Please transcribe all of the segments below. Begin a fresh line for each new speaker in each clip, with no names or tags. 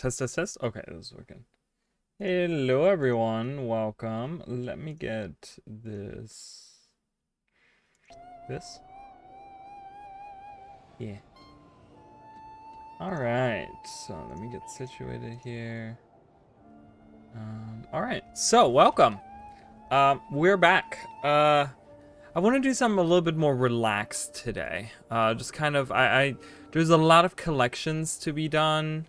Test, test, test. Okay, this is working. Hello, everyone. Welcome. Let me get this. This? Yeah. Alright, so let me get situated here. Alright, so welcome. We're back. I want to do something a little bit more relaxed today. Just kind of, there's a lot of collections to be done.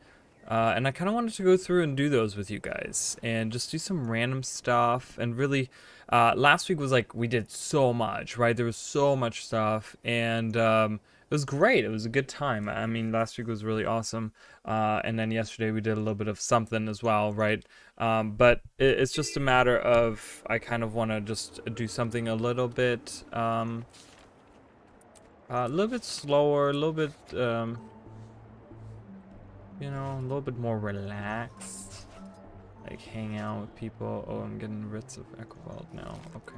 And I kind of wanted to go through and do those with you guys and just do some random stuff. And really, last week was like, we did so much, right? There was so much stuff, and it was great. It was a good time. I mean, last week was really awesome. And then yesterday we did a little bit of something as well, right? But it's just a matter of, I kind of want to just do something a little bit slower, a little bit, you know, a little bit more relaxed. Like hang out with people. Oh, I'm getting rid of Equivald now. Okay.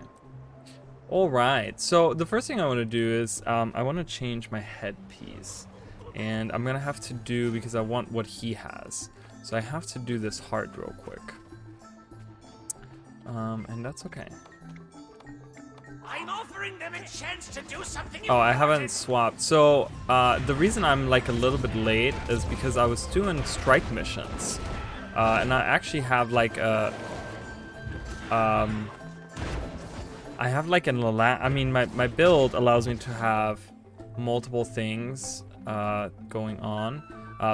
Alright, so the first thing I want to do is I want to change my headpiece. And I'm going to have to do, because I want what he has. So I have to do this heart real quick. And that's okay.
I'm offering them a chance to do something.
Oh, I haven't swapped. So the reason I'm like a little bit late is because I was doing strike missions, and I actually have like a, I have like an I mean my build allows me to have multiple things going on,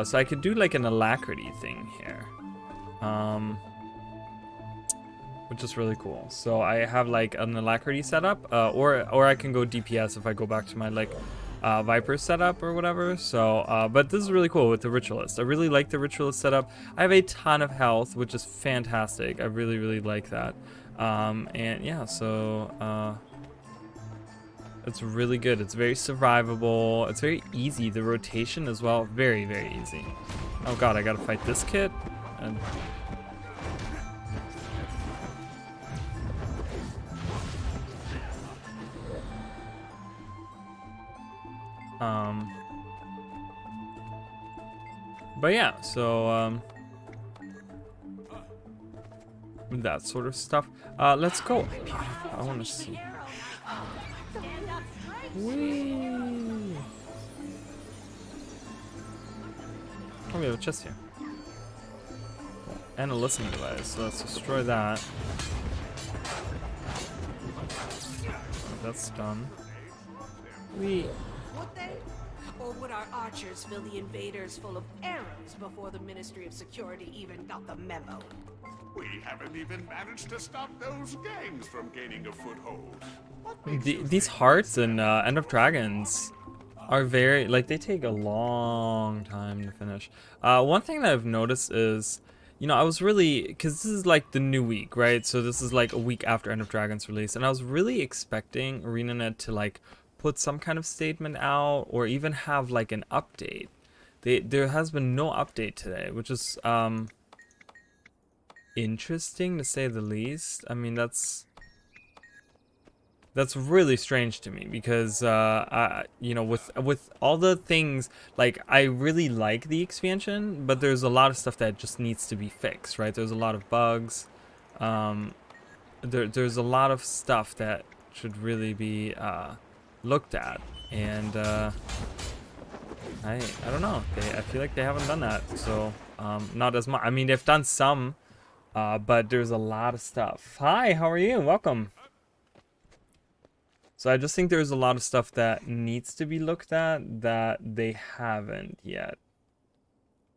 so I could do like an alacrity thing here. Which is really cool. So I have like an alacrity setup, or I can go DPS if I go back to my like Viper setup or whatever. So, but this is really cool with the Ritualist. I really like the Ritualist setup. I have a ton of health, which is fantastic. I really, really like that. And yeah, so it's really good. It's very survivable. It's very easy. The rotation as well, very, very easy. Oh god, I gotta fight this kit. And but yeah, so that sort of stuff. Let's go. I want to see. Whee! Oh, we have a chest here. And a listening device, so let's destroy that. That's done.
Would they? Or would our archers fill the invaders full of arrows before the Ministry of Security even got the memo?
We haven't even managed to stop those gangs from gaining a foothold.
These hearts and End of Dragons are very, like, they take a long time to finish. One thing that I've noticed is, you know, I was really, because this is like the new week, right? So this is like a week after End of Dragons release, and I was really expecting ArenaNet to like put some kind of statement out or even have like an update. There has been no update today, which is interesting to say the least. I mean, that's really strange to me because you know, with all the things, like, I really like the expansion, but there's a lot of stuff that just needs to be fixed, right? There's a lot of bugs. There's a lot of stuff that should really be looked at, and I don't know. I feel like they haven't done that, so not as much. I mean, they've done some, but there's a lot of stuff. Hi, how are you? Welcome. So I just think there's a lot of stuff that needs to be looked at that they haven't yet.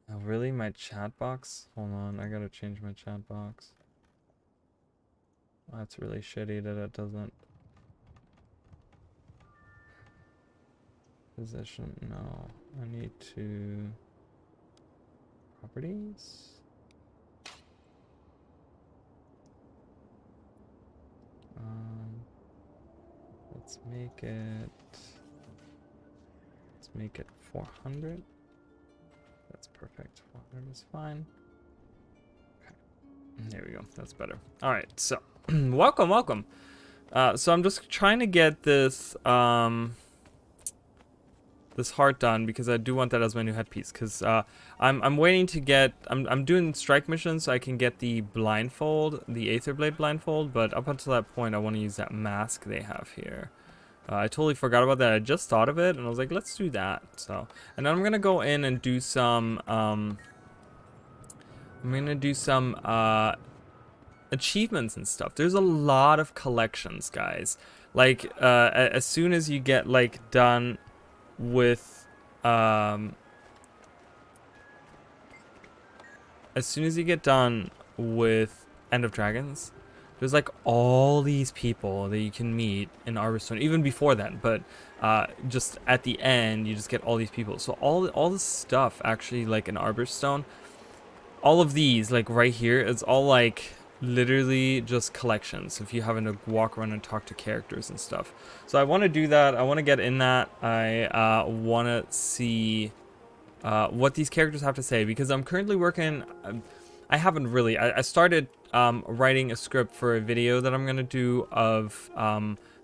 Oh, really? My chat box? Hold on, I gotta change my chat box. Oh, that's really shitty that it doesn't. Position, no. I need to... Properties? Let's make it 400. That's perfect. 400 is fine. Okay. There we go. That's better. All right. So, welcome. So I'm just trying to get this this heart done because I do want that as my new headpiece. Because I'm waiting to get I'm doing strike missions so I can get the blindfold, the Aether Blade blindfold. But up until that point, I want to use that mask they have here. I totally forgot about that. I just thought of it and I was like, let's do that. So, and then I'm gonna go in and do some achievements and stuff. There's a lot of collections, guys. Like as soon as you get like done with as soon as you get done with End of Dragons, there's like all these people that you can meet in Arborstone, even before then, but just at the end you just get all these people. So all this stuff actually, like in Arborstone, all of these like right here, it's all like literally just collections if you happen to walk around and talk to characters and stuff. So I want to do that. I want to get in that. I want to see what these characters have to say, because I'm currently working. I haven't really. I started writing a script for a video that I'm gonna do of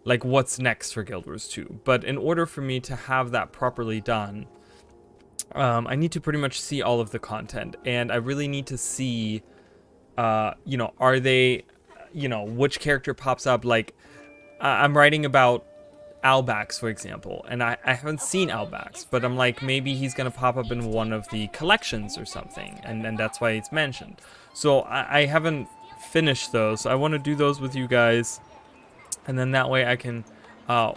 like what's next for Guild Wars 2. But in order for me to have that properly done, I need to pretty much see all of the content, and I really need to see, you know, are they, you know, which character pops up. Like I'm writing about Albax, for example, and I haven't seen Albax, but I'm like, maybe he's gonna pop up in one of the collections or something, and that's why it's mentioned. So I haven't finished those, so I want to do those with you guys, and then that way I can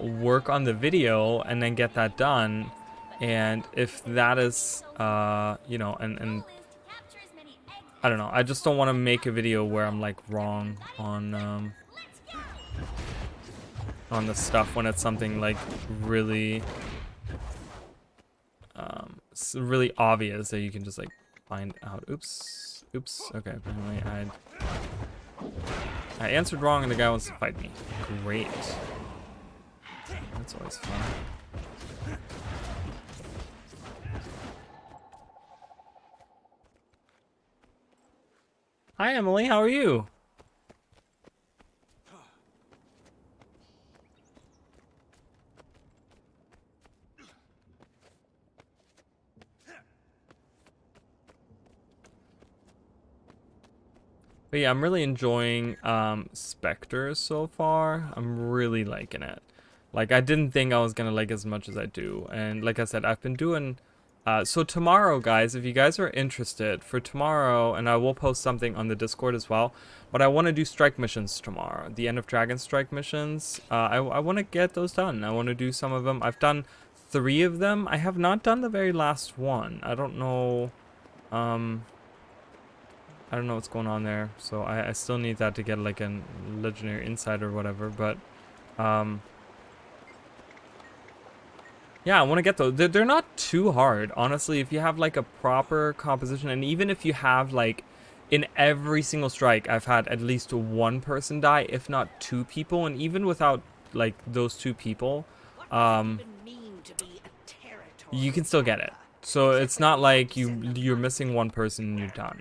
work on the video and then get that done. And if that is you know, and I don't know, I just don't want to make a video where I'm like wrong on the stuff when it's something like really really obvious that you can just like find out. Oops, okay, apparently I answered wrong and the guy wants to fight me. Great, that's always fun. Hi Emily, how are you? But yeah, I'm really enjoying Spectre so far. I'm really liking it. Like, I didn't think I was gonna like as much as I do. And like I said, I've been doing so tomorrow, guys, if you guys are interested, for tomorrow, and I will post something on the Discord as well, but I want to do strike missions tomorrow, the End of Dragon strike missions. I want to get those done. I want to do some of them. I've done 3 of them. I have not done the very last one. I don't know what's going on there, so I still need that to get like a legendary insight or whatever, but yeah, I want to get those. They're not too hard, honestly, if you have like a proper composition. And even if you have like, in every single strike I've had at least 1 person die, if not 2 people, and even without like those 2 people, you can still get it. So it's not like you're missing 1 person and you're done.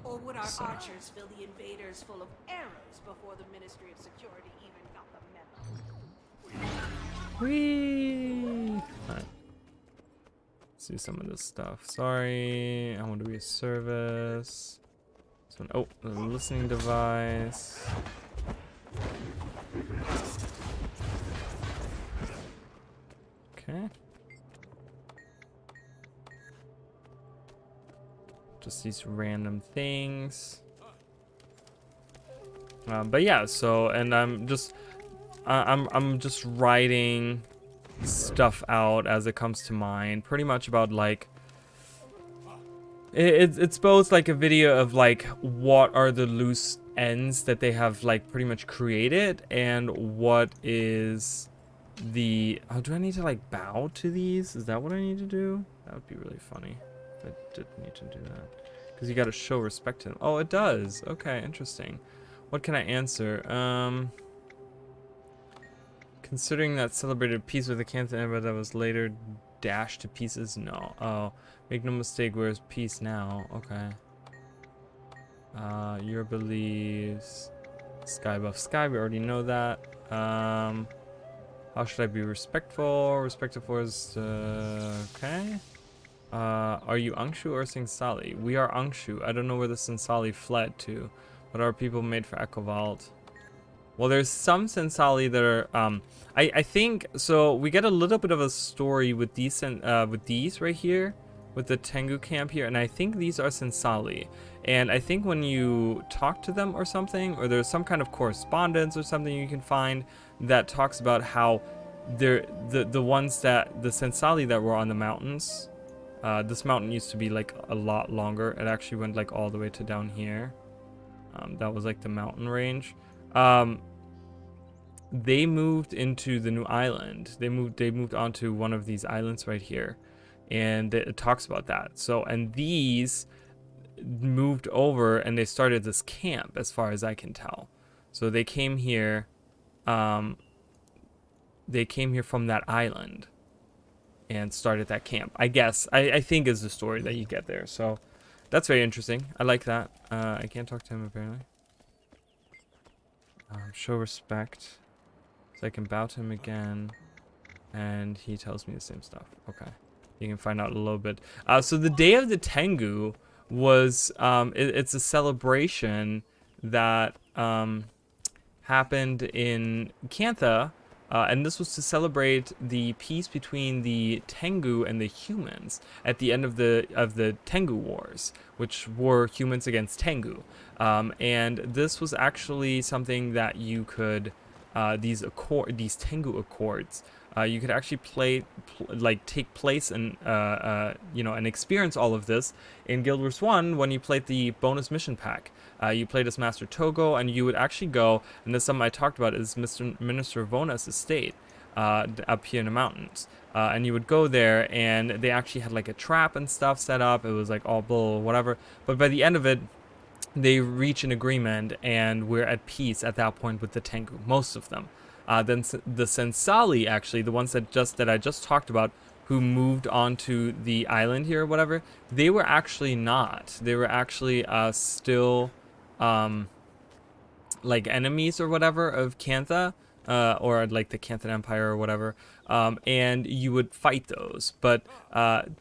Or would our archers fill the invaders full of arrows before the Ministry of Security even got the memo?
Whee! Alright. Let's do some of this stuff. Sorry, I want to be a service. So, oh, the listening device. Okay. Just these random things. But yeah, so, and I'm just writing stuff out as it comes to mind, pretty much about like, it's both like a video of like what are the loose ends that they have like pretty much created, and what is the, oh, do I need to like bow to these? Is that what I need to do? That would be really funny. I did need to do that, because you got to show respect to them. Oh, it does. Okay, interesting. What can I answer? Considering that celebrated peace with the Canthan, but that was later dashed to pieces. No. Oh, make no mistake. Where's peace now? Okay. Your beliefs. Sky above sky, we already know that. How should I be respectful? Respectful is, okay. Are you Angshu or Singsali? We are Angshu. I don't know where the Singsali fled to, but our people made for Echo Vault. Well, there's some Singsali that are, I think, so we get a little bit of a story with these right here, with the Tengu camp here, and I think these are Singsali. And I think when you talk to them or something, or there's some kind of correspondence or something you can find that talks about how they're the ones that, the Singsali that were on the mountains, this mountain used to be like a lot longer. It actually went like all the way to down here. That was like the mountain range. They moved into the new island. They moved onto one of these islands right here, and it talks about that. So, and these moved over and they started this camp, as far as I can tell. So they came here. They came here from that island and started that camp. I guess I think is the story that you get there. So that's very interesting. I like that. I can't talk to him apparently. Show respect. So I can bow to him again, and he tells me the same stuff. Okay, you can find out a little bit. So the Day of the Tengu was it's a celebration that happened in Kantha, and this was to celebrate the peace between the Tengu and the humans at the end of the Tengu Wars, which were humans against Tengu. And this was actually something that you could, these Tengu Accords, you could actually take place and and experience all of this in Guild Wars 1 when you played the bonus mission pack. You played as Master Togo, and you would actually go, and this is something I talked about, is Minister Vona's estate up here in the mountains. And you would go there, and they actually had like a trap and stuff set up. It was like all bull or whatever. But by the end of it, they reach an agreement, and we're at peace at that point with the Tengu, most of them. Then the Singsali, actually, the ones that I just talked about, who moved onto the island here or whatever, they were actually not. They were actually still like enemies or whatever of Kantha, or like the Kanthan Empire or whatever, and you would fight those. But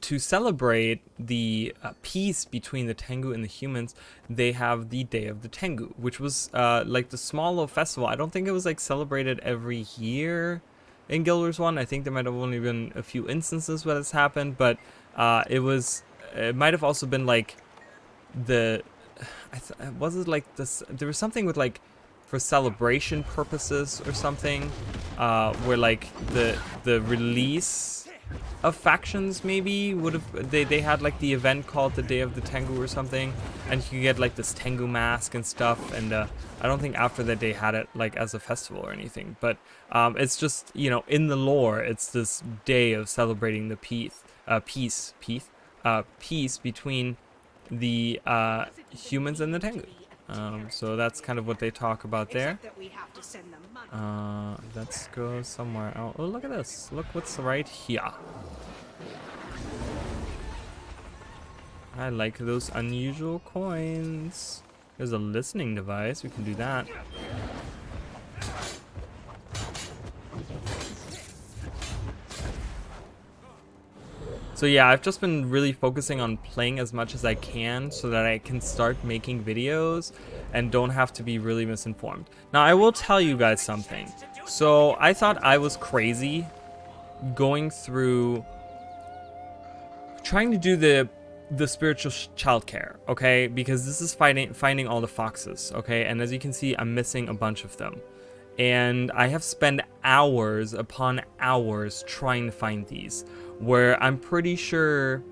to celebrate the peace between the Tengu and the humans, they have the Day of the Tengu, which was like the small little festival. I don't think it was like celebrated every year in Guild Wars 1. I think there might have only been a few instances where this happened, but it might have also been like was it like this? There was something with like, for celebration purposes or something, where like the release of factions maybe would have, they had like the event called the Day of the Tengu or something, and you could get like this Tengu mask and stuff. And I don't think after that they had it like as a festival or anything, but it's just, in the lore, it's this day of celebrating the peace between the humans and the Tengu. So that's kind of what they talk about there. Let's go somewhere else. Oh, look at this. Look what's right here. I like those unusual coins. There's a listening device. We can do that. So yeah, I've just been really focusing on playing as much as I can so that I can start making videos and don't have to be really misinformed. Now, I will tell you guys something. So I thought I was crazy going through trying to do the spiritual childcare, okay? Because this is finding all the foxes, okay? And as you can see, I'm missing a bunch of them. And I have spent hours upon hours trying to find these, where I'm pretty sure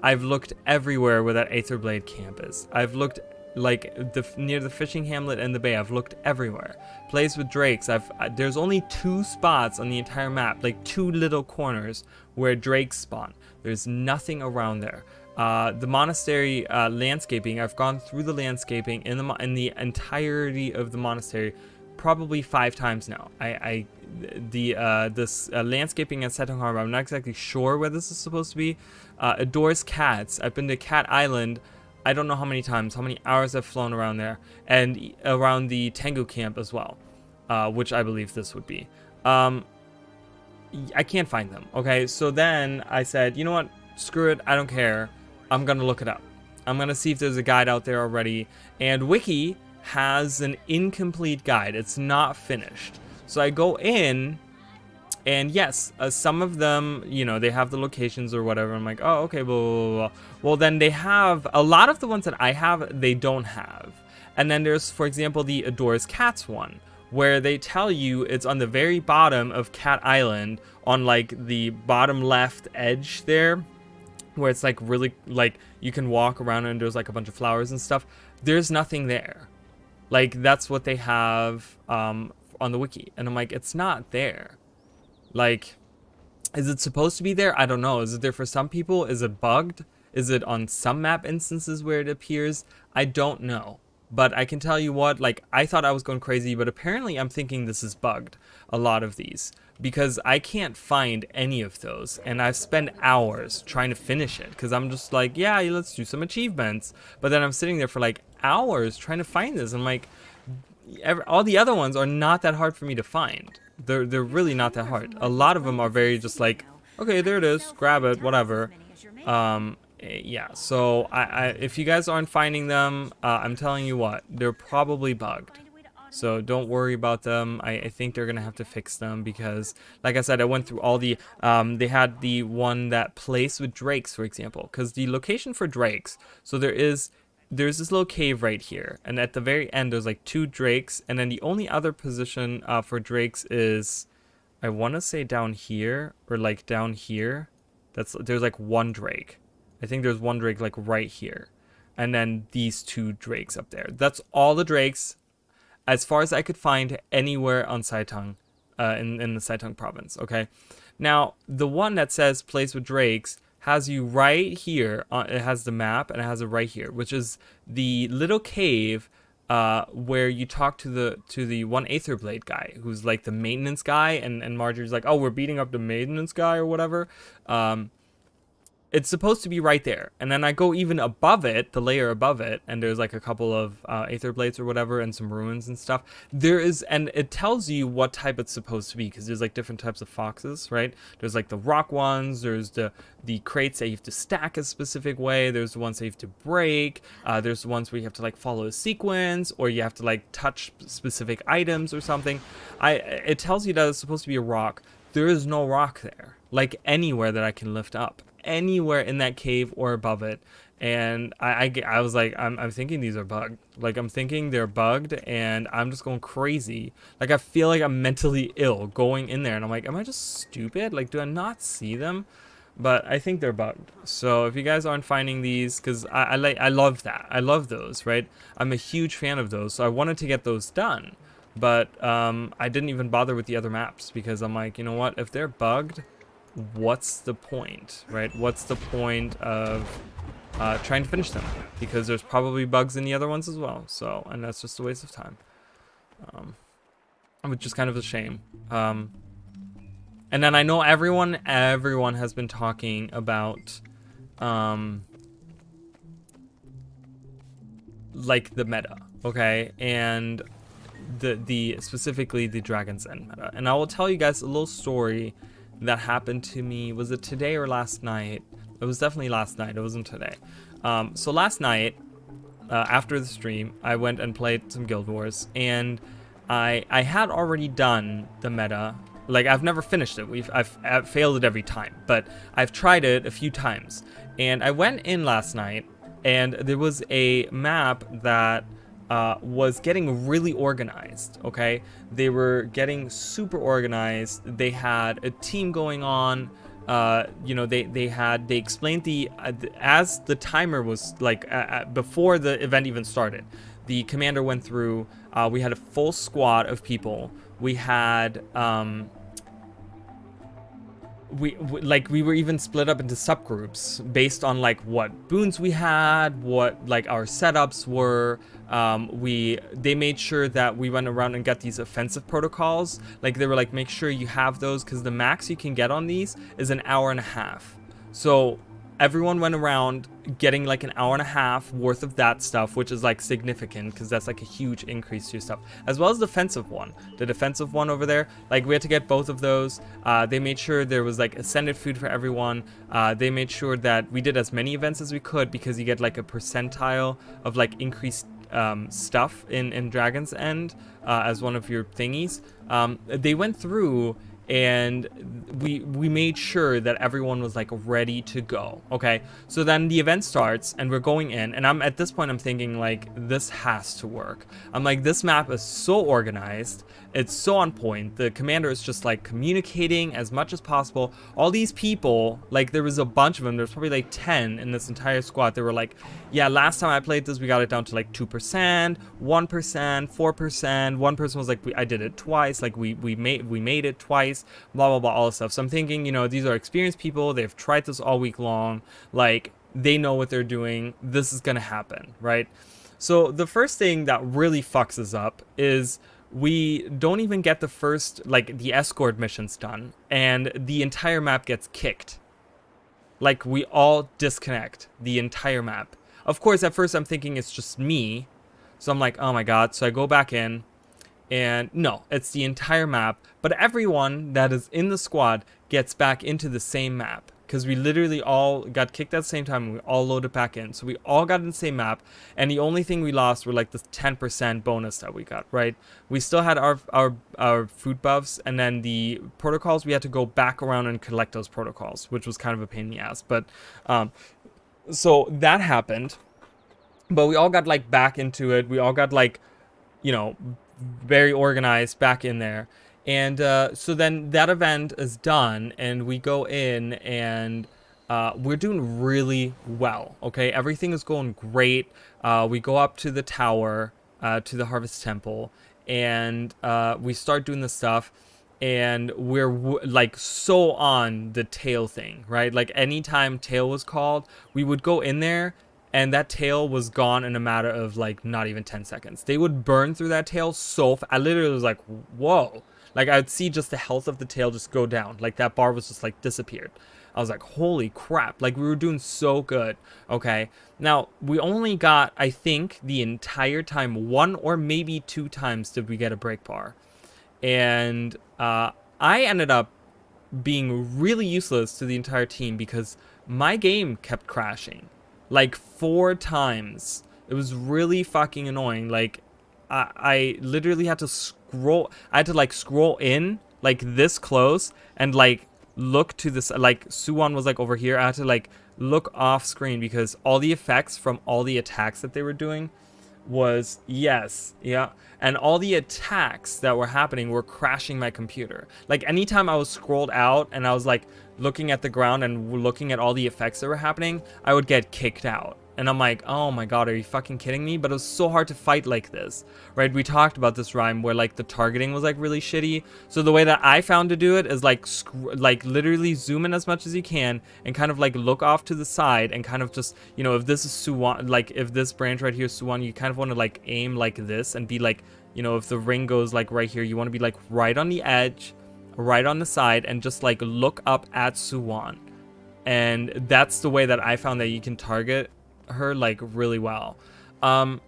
I've looked everywhere where that Aetherblade camp is. I've looked like near the fishing hamlet and the bay. I've looked everywhere. Plays with drakes. There's only 2 spots on the entire map, like 2 little corners where drakes spawn. There's nothing around there. The monastery landscaping, I've gone through the landscaping in the entirety of the monastery probably 5 times now. This landscaping at Setong Harbor, I'm not exactly sure where this is supposed to be. Adores cats. I've been to Cat Island I don't know how many times, how many hours I've flown around there, and around the Tengu camp as well, which I believe this would be. I can't find them. Okay, so then I said, you know what? Screw it. I don't care. I'm gonna look it up. I'm gonna see if there's a guide out there already. And Wiki has an incomplete guide. It's not finished. So I go in, and yes, some of them, you know, they have the locations or whatever. I'm like, oh, okay, blah, blah, blah, blah. Well, then they have a lot of the ones that I have, they don't have. And then there's, for example, the Adores Cats one, where they tell you it's on the very bottom of Cat Island, on like the bottom left edge there, where it's like really, like you can walk around and there's like a bunch of flowers and stuff. There's nothing there. Like that's what they have on the wiki, and I'm like, it's not there. Like, is it supposed to be there? I don't know. Is it there for some people? Is it bugged? Is it on some map instances where it appears? I don't know. But I can tell you what, like, I thought I was going crazy, but apparently I'm thinking this is bugged, a lot of these, because I can't find any of those, and I've spent hours trying to finish it, because I'm just like, yeah, let's do some achievements, but then I'm sitting there for like hours trying to find this. I'm like, all the other ones are not that hard for me to find. They're really not that hard. A lot of them are very just like, okay, there it is, grab it, whatever. Yeah, so I if you guys aren't finding them, I'm telling you what, they're probably bugged. So don't worry about them. I think they're gonna have to fix them, because like I said, I went through all the they had the one that place with drakes, for example, because the location for drakes, so there's this little cave right here, and at the very end there's like 2 drakes, and then the only other position for drakes is, I want to say down here, or like down here. There's like 1 drake. I think there's 1 drake like right here, and then these 2 drakes up there. That's all the drakes as far as I could find anywhere on Saitang, in the Saitang province. Okay, now the one that says place with drakes has you right here. It has the map, and it has it right here, which is the little cave where you talk to the one Aetherblade guy, who's like the maintenance guy, and Marjorie's like, oh, we're beating up the maintenance guy or whatever. It's supposed to be right there, and then I go even above it, the layer above it, and there's like a couple of Aether Blades or whatever, and some ruins and stuff. And it tells you what type it's supposed to be, because there's like different types of foxes, right? There's like the rock ones, there's the crates that you have to stack a specific way, there's the ones that you have to break, there's the ones where you have to like follow a sequence, or you have to like touch specific items or something. It tells you that it's supposed to be a rock. There is no rock there, like anywhere that I can lift up, anywhere in that cave or above it. And I was like, I'm thinking these are bugged. Like, I'm thinking they're bugged, and I'm just going crazy. Like, I feel like I'm mentally ill going in there, and I'm like, am I just stupid? Like, do I not see them? But I think they're bugged. So if you guys aren't finding these, because I love that. I love those, right? I'm a huge fan of those, so I wanted to get those done. But I didn't even bother with the other maps, because I'm like, you know what? If they're bugged, what's the point, right? What's the point of trying to finish them? Because there's probably bugs in the other ones as well. So, and that's just a waste of time. Which is kind of a shame. And then I know everyone has been talking about like the meta, okay? And the specifically the Dragon's End meta. And I will tell you guys a little story that happened to me. Was it today or last night? It was definitely last night. It wasn't today. So last night, after the stream, I went and played some Guild Wars, and I had already done the meta. Like, I've never finished it. I've failed it every time, but I've tried it a few times. And I went in last night, and there was a map that was getting really organized. Okay, they were getting super organized. They had a team going on. You know, they explained as the timer was like before the event even started, the commander went through. We had a full squad of people. We had we were even split up into subgroups based on like what boons we had, what like our setups were. They made sure that we went around and got these offensive protocols. Like, they were like, make sure you have those, because the max you can get on these is an hour and a half. So everyone went around getting like an hour and a half worth of that stuff, which is like significant because that's like a huge increase to your stuff, as well as the defensive one. The defensive one over there, like we had to get both of those. They made sure there was like ascended food for everyone. They made sure that we did as many events as we could because you get like a percentile of like increased stuff in Dragon's End as one of your thingies. They went through and we made sure that everyone was like ready to go. Okay, so then the event starts and we're going in, and I'm at this point I'm thinking like this has to work. I'm like, this map is so organized, it's so on point. The commander is just like communicating as much as possible. All these people, like there was a bunch of them, there's probably like 10 in this entire squad. They were like, yeah, last time I played this we got it down to like 2%, 1%, 4%. One person was like, I did it twice, like we made it twice, blah blah blah, all this stuff. So I'm thinking, you know, these are experienced people, they've tried this all week long, like they know what they're doing, this is gonna happen, right? So the first thing that really fucks us up is we don't even get the first, like the escort missions done, and the entire map gets kicked. Like we all disconnect the entire map. Of course, at first I'm thinking it's just me, so I'm like, oh my god. So I go back in, and no, it's the entire map, but everyone that is in the squad gets back into the same map, because we literally all got kicked at the same time and we all loaded back in. So we all got in the same map, and the only thing we lost were like the 10% bonus that we got, right? We still had our food buffs, and then the protocols, we had to go back around and collect those protocols, which was kind of a pain in the ass. But so that happened, but we all got like back into it. We all got like, you know, very organized back in there. And so then that event is done, and we go in, and we're doing really well. Okay, everything is going great. We go up to the tower, to the Harvest Temple, and we start doing the stuff, and we're like so on the tail thing, right? Like anytime tail was called, we would go in there, and that tail was gone in a matter of like not even 10 seconds. They would burn through that tail so I literally was like, whoa. Like I would see just the health of the tail just go down. Like that bar was just like disappeared. I was like, holy crap. Like we were doing so good. Okay. Now we only got, I think, the entire time, 1 or maybe 2 times did we get a break bar. And I ended up being really useless to the entire team because my game kept crashing like 4 times. It was really fucking annoying. Like I literally had to scroll. I had to like scroll in like this close and like look to this. Like Suwon was like over here. I had to like look off screen because all the effects from all the attacks that they were doing was and all the attacks that were happening were crashing my computer. Like anytime I was scrolled out and I was like looking at the ground and looking at all the effects that were happening, I would get kicked out. And I'm like, oh my god, are you fucking kidding me? But it was so hard to fight like this, right? We talked about this rhyme where like the targeting was like really shitty. So the way that I found to do it is like literally zoom in as much as you can and kind of like look off to the side and kind of just, you know, if this is Suwon, like if this branch right here is Suwon, you kind of want to like aim like this and be like, you know, if the ring goes like right here, you want to be like right on the edge, right on the side, and just like look up at Suwon. And that's the way that I found that you can target her like really well. And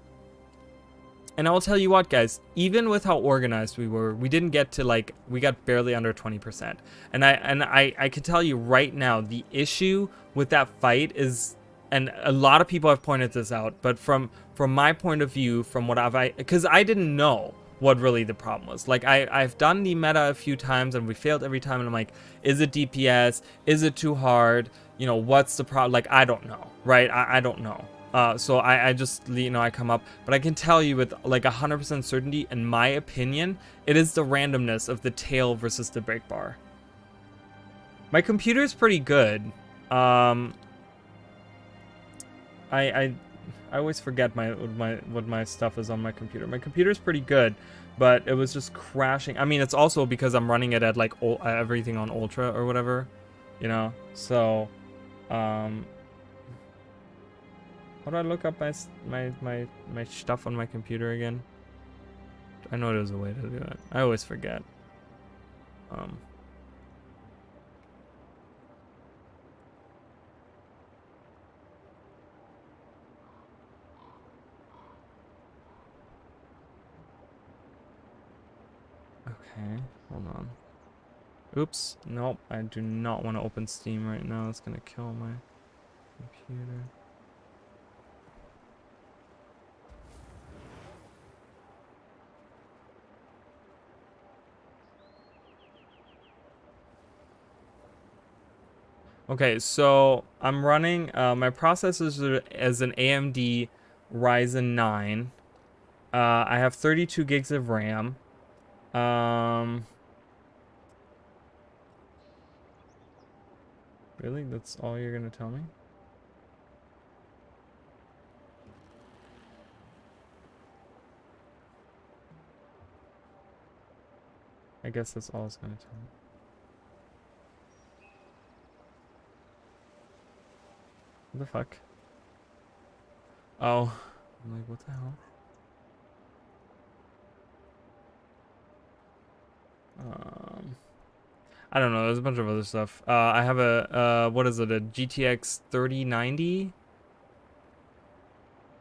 I will tell you what, guys, even with how organized we were, we didn't get to like, we got barely under 20%. And I can tell you right now, the issue with that fight is, and a lot of people have pointed this out, but from my point of view, from what because I didn't know what really the problem was. Like I've done the meta a few times and we failed every time, and I'm like, is it DPS? Is it too hard? You know, what's the problem? Like, I don't know, right? I don't know. So I just, you know, I come up, but I can tell you with like 100% certainty, in my opinion, it is the randomness of the tail versus the break bar. My computer is pretty good. I always forget what my stuff is on my computer. My computer is pretty good, but it was just crashing. I mean, it's also because I'm running it at like everything on ultra or whatever, you know. So, how do I look up my stuff on my computer again? I know there's a way to do it. I always forget. Okay, hold on. Oops, nope, I do not want to open Steam right now. It's gonna kill my computer. Okay, so I'm running, my processor is an AMD Ryzen 9. I have 32 gigs of RAM. Really? That's all you're gonna tell me? I guess that's all it's gonna tell me. What the fuck? Oh. I'm like, what the hell? I don't know. There's a bunch of other stuff. I have a, what is it? A GTX 3090?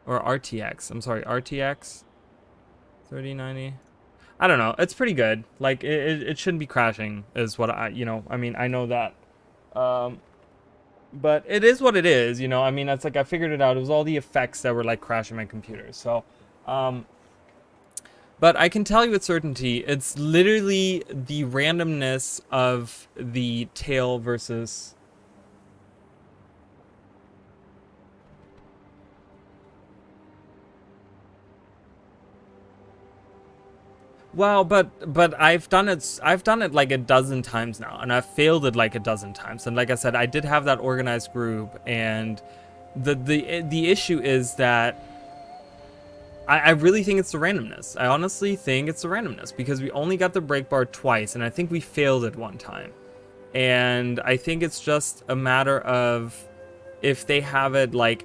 Or RTX. I'm sorry, RTX 3090. I don't know. It's pretty good. Like, it shouldn't be crashing, is what I mean, I know that. But it is what it is, I mean, it's like I figured it out. It was all the effects that were like crashing my computer. So, but I can tell you with certainty, it's literally the randomness of the tail versus. Well, but I've done it like a dozen times now, and I've failed it like a dozen times. And like I said, I did have that organized group, and the issue is that I really think it's the randomness. I honestly think it's the randomness because we only got the break bar twice, and I think we failed it one time. And I think it's just a matter of if they have it like,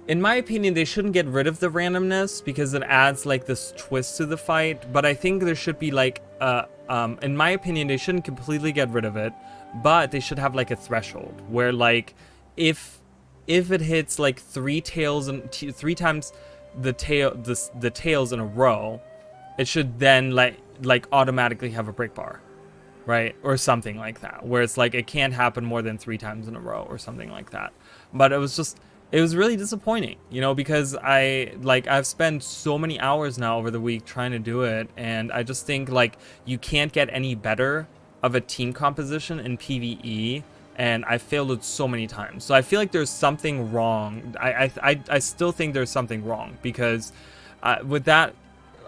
in my opinion, they shouldn't get rid of the randomness because it adds like this twist to the fight. But I think there should be like, in my opinion, they shouldn't completely get rid of it, but they should have like a threshold where like, if it hits like three times the tails in a row, it should then like automatically have a break bar, right? Or something like that, where it's like it can't happen more than 3 times in a row or something like that. But it was really disappointing, because I've spent so many hours now over the week trying to do it, and I just think like you can't get any better of a team composition in PvE, and I failed it so many times. So I feel like there's something wrong. I still think there's something wrong because with that,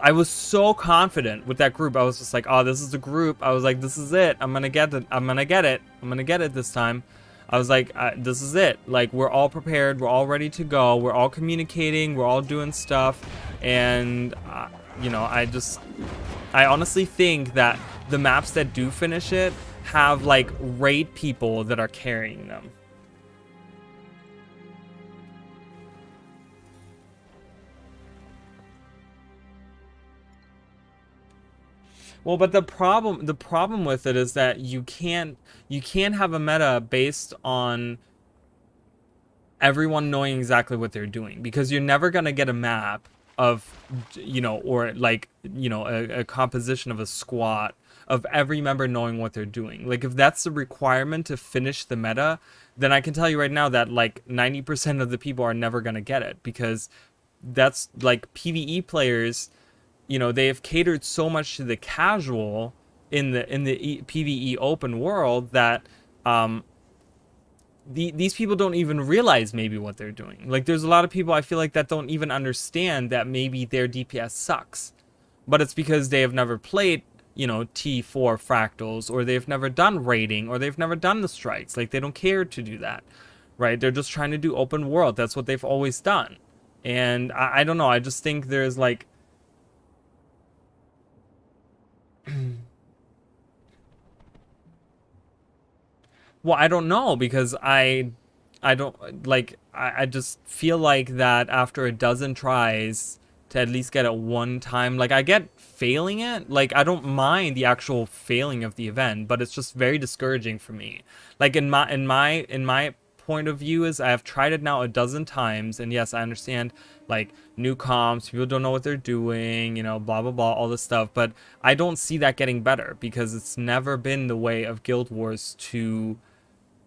I was so confident with that group. I was just like, oh, this is the group. I was like, this is it. I'm gonna get it this time. I was like, this is it. Like, we're all prepared. We're all ready to go. We're all communicating. We're all doing stuff. And, I honestly think that the maps that do finish it have, like, raid people that are carrying them. Well, but the problem with it is that you can't have a meta based on everyone knowing exactly what they're doing, because you're never gonna get a map of, or like, a composition of a squad of every member knowing what they're doing. Like, if that's the requirement to finish the meta, then I can tell you right now that like 90% of the people are never gonna get it, because that's like PvE players. They have catered so much to the casual in the PvE open world that these people don't even realize maybe what they're doing. Like, there's a lot of people I feel like that don't even understand that maybe their DPS sucks, but it's because they have never played T4 fractals, or they've never done raiding, or they've never done the strikes. Like, they don't care to do that, right? They're just trying to do open world. That's what they've always done. And I don't know, I just think there's like well, I don't know, because I don't like, I just feel like that after a dozen tries to at least get it one time, like, I get failing it, like, I don't mind the actual failing of the event, but it's just very discouraging for me. Like, in my point of view is I have tried it now a dozen times, and yes, I understand like new comps, people don't know what they're doing, you know, blah blah blah, all this stuff, but I don't see that getting better because it's never been the way of Guild Wars to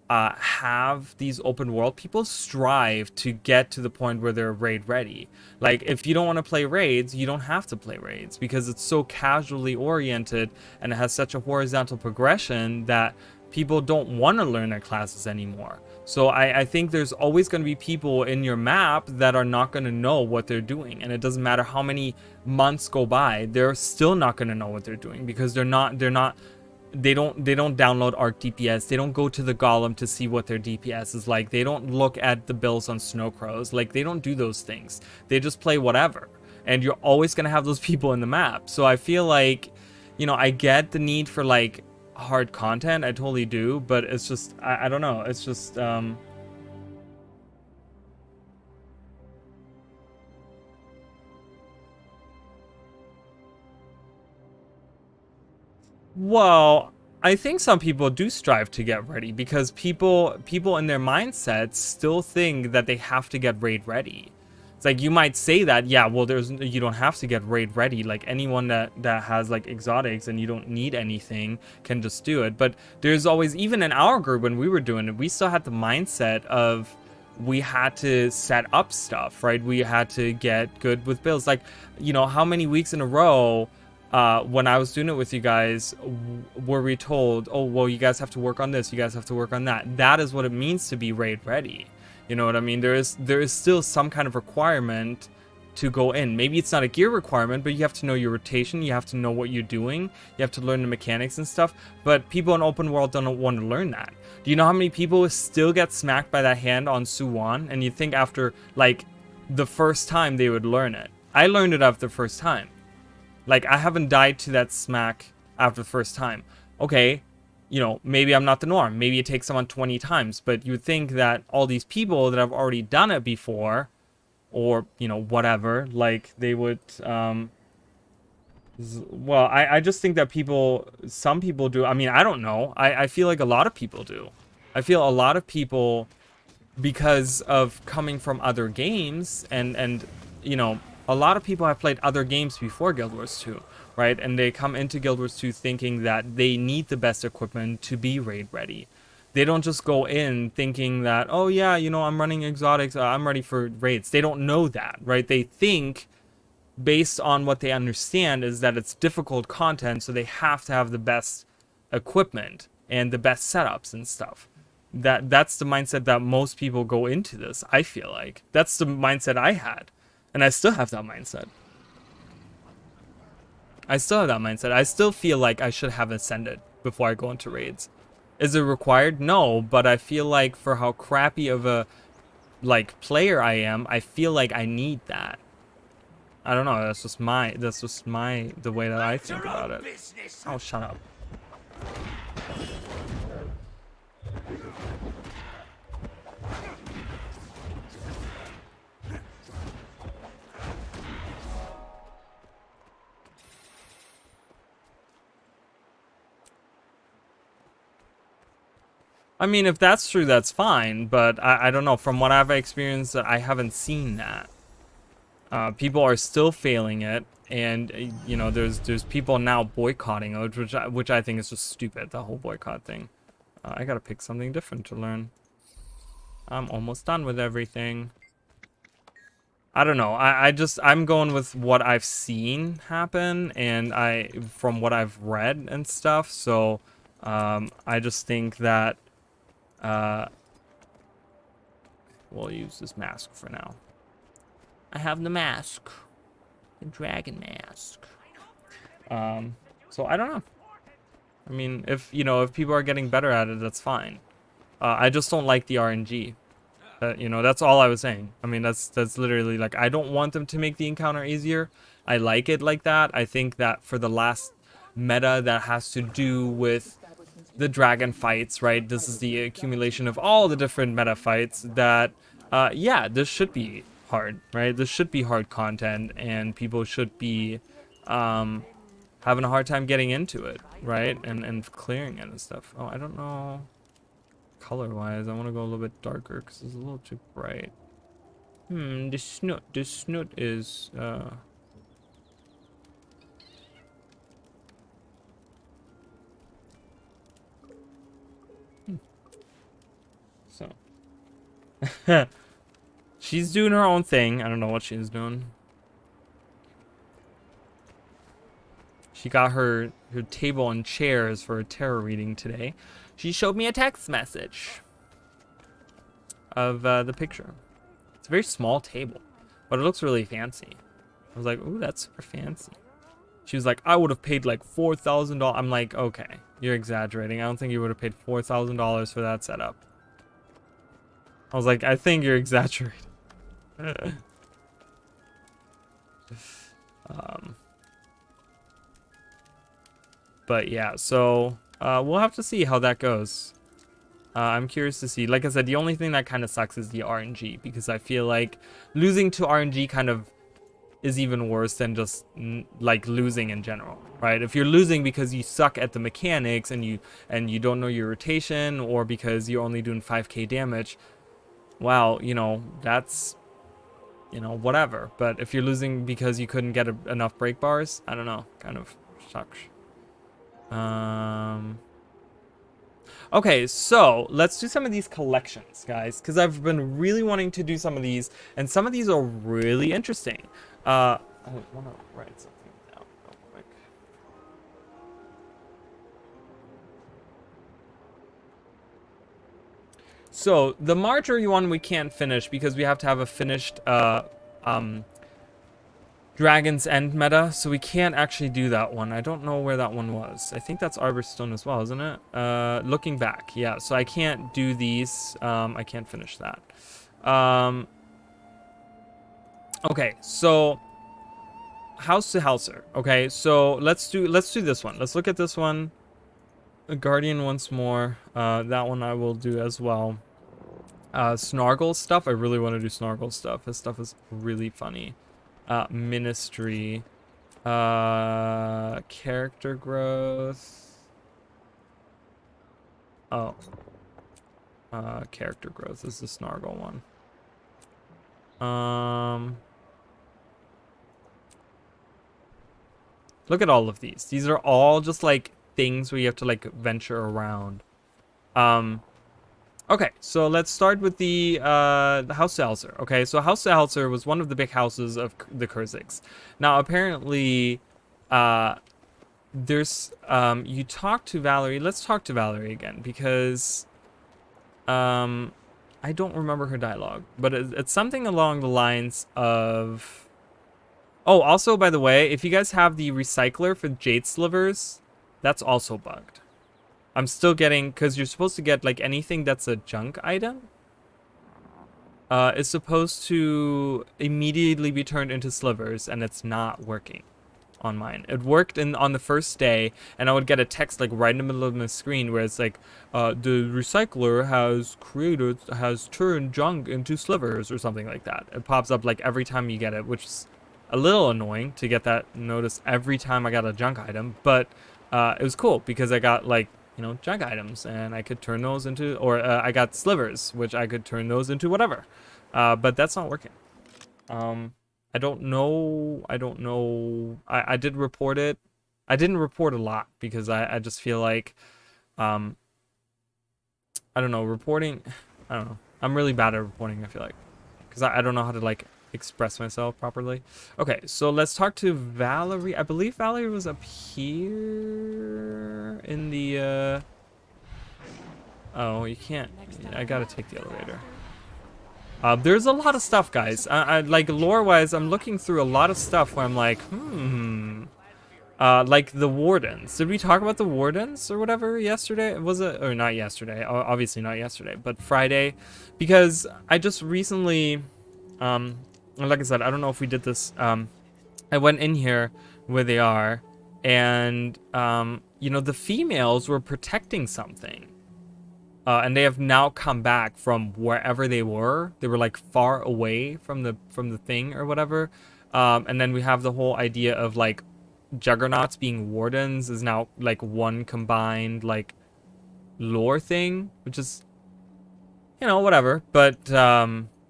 have these open world. People strive to get to the point where they're raid ready. Like, if you don't want to play raids, you don't have to play raids because it's so casually oriented and it has such a horizontal progression that people don't want to learn their classes anymore. So I think there's always going to be people in your map that are not going to know what they're doing, and it doesn't matter how many months go by, they're still not going to know what they're doing because they don't download Arc DPS. They don't go to the Golem to see what their DPS is like. They don't look at the builds on Snowcrows. Like, they don't do those things. They just play whatever. And you're always going to have those people in the map. So I feel like, you know, I get the need for, like, hard content. I totally do. But it's just, I don't know. It's just, well, I think some people do strive to get ready because people in their mindsets still think that they have to get raid ready. It's like, you might say that, yeah, well, you don't have to get raid ready. Like, anyone that has like exotics and you don't need anything can just do it. But there's always, even in our group when we were doing it, we still had the mindset of we had to set up stuff, right? We had to get good with builds. Like, you know, how many weeks in a row when I was doing it with you guys, were we told, oh, well, you guys have to work on this, you guys have to work on that. That is what it means to be raid ready. You know what I mean? There is still some kind of requirement to go in. Maybe it's not a gear requirement, but you have to know your rotation, you have to know what you're doing, you have to learn the mechanics and stuff. But people in open world don't want to learn that. Do you know how many people still get smacked by that hand on Suwon? And you think after, like, the first time they would learn it. I learned it after the first time. Like, I haven't died to that smack after the first time. Okay, you know, maybe I'm not the norm. Maybe it takes someone 20 times. But you would think that all these people that have already done it before, or, you know, whatever, like, they would, well, I just think that some people do. I mean, I don't know. I feel like a lot of people do. I feel a lot of people, because of coming from other games, and you know, a lot of people have played other games before Guild Wars 2, right? And they come into Guild Wars 2 thinking that they need the best equipment to be raid ready. They don't just go in thinking that, oh yeah, you know, I'm running exotics, I'm ready for raids. They don't know that, right? They think, based on what they understand, is that it's difficult content, so they have to have the best equipment and the best setups and stuff. That's the mindset that most people go into this, I feel like. That's the mindset I had. And I still have that mindset. I still feel like I should have ascended before I go into raids. Is it required? No, but I feel like for how crappy of a, like, player I am, I feel like I need that. I don't know, that's just the way that I think about it. Oh, shut up. I mean, if that's true, that's fine, but I don't know. From what I've experienced, I haven't seen that. People are still failing it, and you know, there's people now boycotting it, which I think is just stupid, the whole boycott thing. I gotta pick something different to learn. I'm almost done with everything. I don't know. I'm going with what I've seen happen, and from what I've read and stuff. So I just think that we'll use this mask for now. I have the mask, the dragon mask. So I don't know. I mean, if people are getting better at it, that's fine. I just don't like the RNG. You know, that's all I was saying. I mean, that's literally, like, I don't want them to make the encounter easier. I like it like that. I think that for the last meta that has to do with the dragon fights, right? This is the accumulation of all the different meta fights that, yeah, this should be hard, right? This should be hard content, and people should be having a hard time getting into it, right? And clearing it and stuff. Oh, I don't know. color-wise. I want to go a little bit darker because it's a little too bright. The snoot. The snoot is, So. She's doing her own thing. I don't know what she's doing. She got her table and chairs for a tarot reading today. She showed me a text message of the picture. It's a very small table, but it looks really fancy. I was like, ooh, that's super fancy. She was like, I would have paid like $4,000. I'm like, okay, you're exaggerating. I don't think you would have paid $4,000 for that setup. I was like, I think you're exaggerating. But yeah, so we'll have to see how that goes. I'm curious to see. Like I said, the only thing that kind of sucks is the RNG, because I feel like losing to RNG kind of is even worse than just like losing in general, right? If you're losing because you suck at the mechanics and you don't know your rotation, or because you're only doing 5k damage, well, you know, that's, you know, whatever. But if you're losing because you couldn't get enough break bars, I don't know, kind of sucks. Okay, so let's do some of these collections, guys, because I've been really wanting to do some of these, and some of these are really interesting. I want to write something down real quick. So the Marjorie one we can't finish because we have to have a finished Dragon's End meta, so we can't actually do that one. I don't know where that one was. I think that's Arborstone as well, isn't it? Looking back, yeah. So I can't do these. I can't finish that. Okay, so House to Hauser. Okay, so let's do this one. Let's look at this one. A Guardian once more. That one I will do as well. Snargle stuff. I really want to do Snargle stuff. His stuff is really funny. Ministry. Character growth. Oh. Character growth is the Snargle one. Look at all of these. These are all just like things where you have to like venture around. Okay, so let's start with the House Salzer. Okay, so House Salzer was one of the big houses of the Kurzicks. Now, apparently, there's you talk to Valerie. Let's talk to Valerie again, because I don't remember her dialogue, but it's something along the lines of. Oh, also, by the way, if you guys have the recycler for jade slivers, that's also bugged. I'm still getting, because you're supposed to get like anything that's a junk item is supposed to immediately be turned into slivers, and it's not working on mine. It worked on the first day, and I would get a text like right in the middle of my screen where it's like, the recycler has turned junk into slivers or something like that. It pops up like every time you get it, which is a little annoying to get that notice every time I got a junk item, but it was cool because I got like, you know, junk items, and I could turn those into, or I got slivers, which I could turn those into whatever. But that's not working. I don't know. I did report it. I didn't report a lot because I just feel like, I don't know, reporting, I don't know. I'm really bad at reporting, I feel like, because I don't know how to like express myself properly. Okay, so let's talk to Valerie. I believe Valerie was up here in the oh, you can't. I gotta take the elevator. There's a lot of stuff, guys. I like lore wise, I'm looking through a lot of stuff where I'm like, like the wardens. Did we talk about the wardens or whatever yesterday? Was it, or not yesterday, obviously not yesterday, but Friday, because I just recently like I said, I don't know if we did this. I went in here where they are, and you know, the females were protecting something, and they have now come back from wherever they were. They were like far away from the thing or whatever. And then we have the whole idea of like juggernauts being wardens is now like one combined like lore thing, which is you know, whatever. But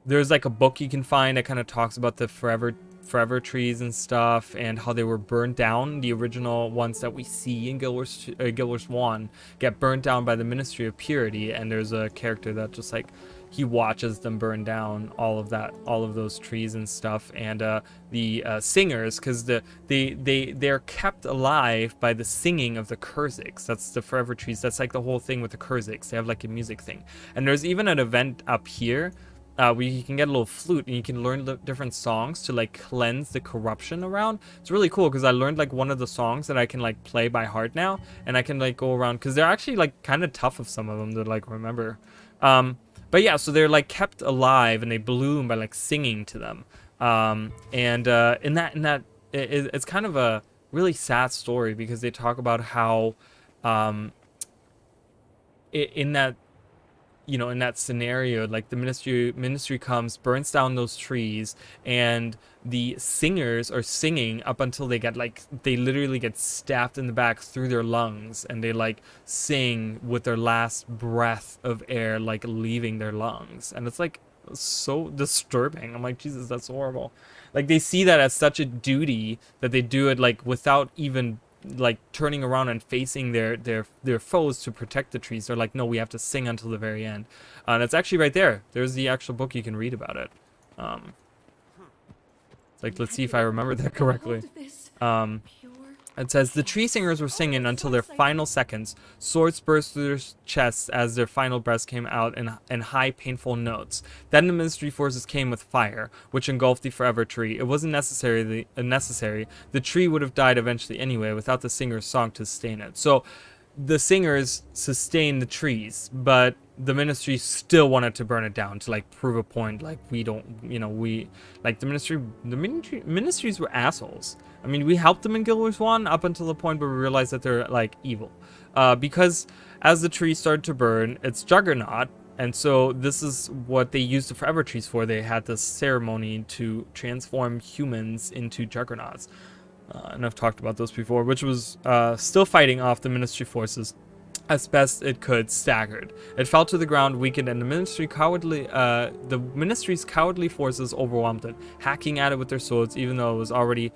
there's like a book you can find that kind of talks about the forever trees and stuff, and how they were burned down. The original ones that we see in Guild Wars 1 get burnt down by the Ministry of Purity, and there's a character that just like he watches them burn down all of those trees and stuff. And the singers, because they're kept alive by the singing of the Kurzicks. That's the forever trees. That's like the whole thing with the Kurzicks. They have like a music thing, and there's even an event up here where you can get a little flute and you can learn different songs to like cleanse the corruption around. It's really cool because I learned like one of the songs that I can like play by heart now, and I can like go around, because they're actually like kind of tough of some of them to like remember. But yeah, so they're like kept alive and they bloom by like singing to them. It's kind of a really sad story, because they talk about how in that, you know, in that scenario, like the ministry comes, burns down those trees, and the singers are singing up until they get like, they literally get stabbed in the back through their lungs, and they like sing with their last breath of air like leaving their lungs, and it's like so disturbing. I'm like, Jesus, that's horrible. Like they see that as such a duty that they do it like without even like turning around and facing their foes to protect the trees. They're like, no, we have to sing until the very end. And it's actually right there. There's the actual book, you can read about it. Like, let's see if I remember that correctly. It says, the tree singers were singing until their final seconds. Swords burst through their chests as their final breaths came out in high, painful notes. Then the ministry forces came with fire, which engulfed the forever tree. It wasn't necessary. The tree would have died eventually anyway, without the singer's song to sustain it. So the singers sustained the trees, but the ministry still wanted to burn it down to like prove a point. Like, we don't, you know, we like the ministries were assholes. I mean, we helped them in Guild Wars 1 up until the point where we realized that they're like evil, because as the tree started to burn, it's Juggernaut. And so this is what they used the forever trees for. They had this ceremony to transform humans into Juggernauts. And I've talked about those before, which was still fighting off the ministry forces as best it could, staggered. It fell to the ground, weakened, and the ministry's cowardly forces overwhelmed it, hacking at it with their swords, even though it was already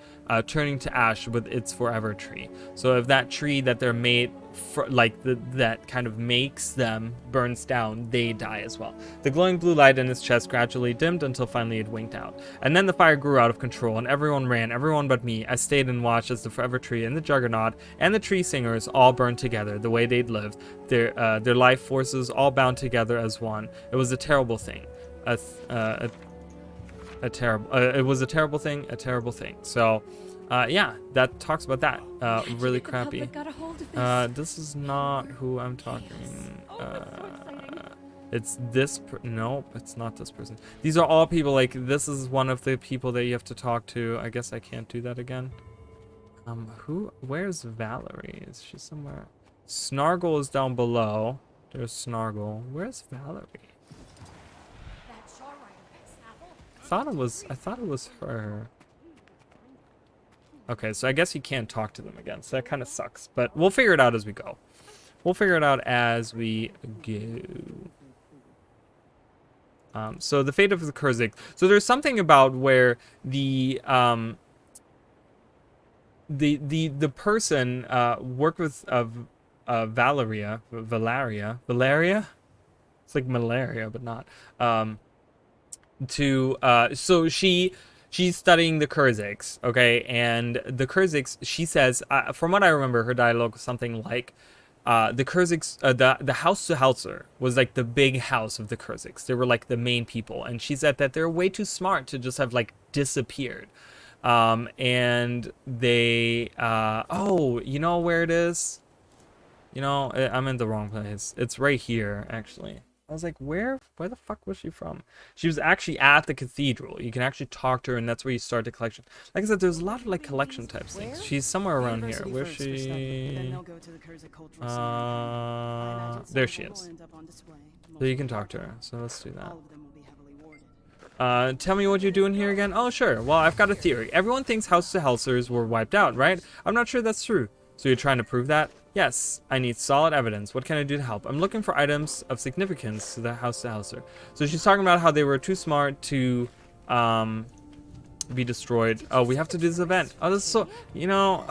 turning to ash with its forever tree. So if that tree that they're made that kind of makes them burns down, they die as well. The glowing blue light in his chest gradually dimmed until finally it winked out. And then the fire grew out of control, and everyone ran, everyone but me. I stayed and watched as the forever tree and the Juggernaut and the tree singers all burned together the way they'd lived, their life forces all bound together as one. It was a terrible thing. It was a terrible thing. So yeah, that talks about that. Really crappy. This is not who I'm talking. It's this. Nope, it's not this person. These are all people. Like, this is one of the people that you have to talk to. I guess I can't do that again. Where's Valerie? Is she somewhere? Snargle is down below. There's Snargle. Where's Valerie? I thought it was her. Okay, so I guess you can't talk to them again, so that kind of sucks. But we'll figure it out as we go. So the fate of the Kurzick. So there's something about where the person worked with Valeria. It's like malaria, but not. So she's studying the Kurzicks, okay? And the Kurzicks, she says, from what I remember, her dialogue was something like, the Kurzicks, the House to Hauser was like the big house of the Kurzicks. They were like the main people. And she said that they're way too smart to just have like disappeared. And they, oh, you know where it is? You know, I'm in the wrong place. It's right here, actually. I was like, where the fuck was she from? She was actually at the cathedral. You can actually talk to her, and that's where you start the collection. Like I said, there's a lot of like collection type things. She's somewhere around here. Where's she? There she is. So you can talk to her. So let's do that. Tell me what you're doing here again. Oh, sure. Well, I've got a theory. Everyone thinks House to Helsers were wiped out, right? I'm not sure that's true. So you're trying to prove that? Yes, I need solid evidence. What can I do to help? I'm looking for items of significance to the houser. So she's talking about how they were too smart to be destroyed. Oh, we have to do this event. Oh, this is so, you know,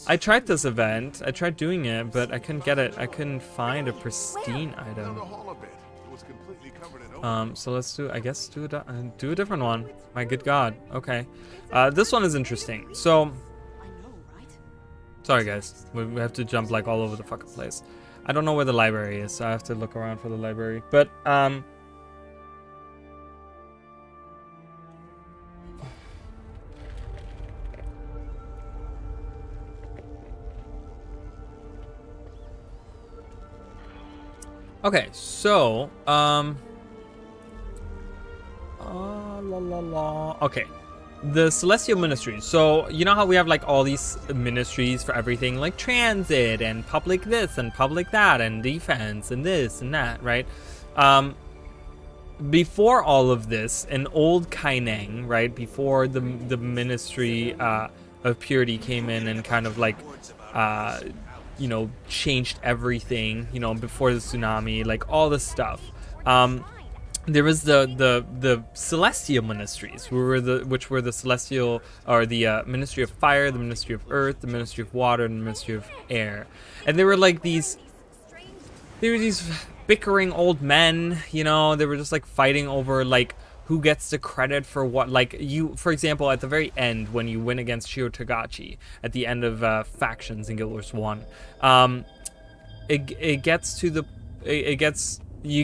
I tried this event. I tried doing it, but I couldn't get it. I couldn't find a pristine item. So let's do, I guess, do a different one. My good God. Okay. This one is interesting. So, sorry guys, we have to jump like all over the fucking place. I don't know where the library is, so I have to look around for the library. But okay, so okay. The Celestial Ministries. So, you know how we have like all these ministries for everything, like transit and public this and public that and defense and this and that, right? Before all of this, in old Kaineng, right, before the Ministry of Purity came in and kind of like, you know, changed everything, you know, before the tsunami, like all this stuff. There was the Celestial Ministries, which were the Celestial, or the Ministry of Fire, the Ministry of Earth, the Ministry of Water, and the Ministry of Air. And they were like these bickering old men, you know, they were just like fighting over like who gets the credit for what. Like you, for example, at the very end when you win against Shiro Tagachi at the end of Factions in Guild Wars 1, you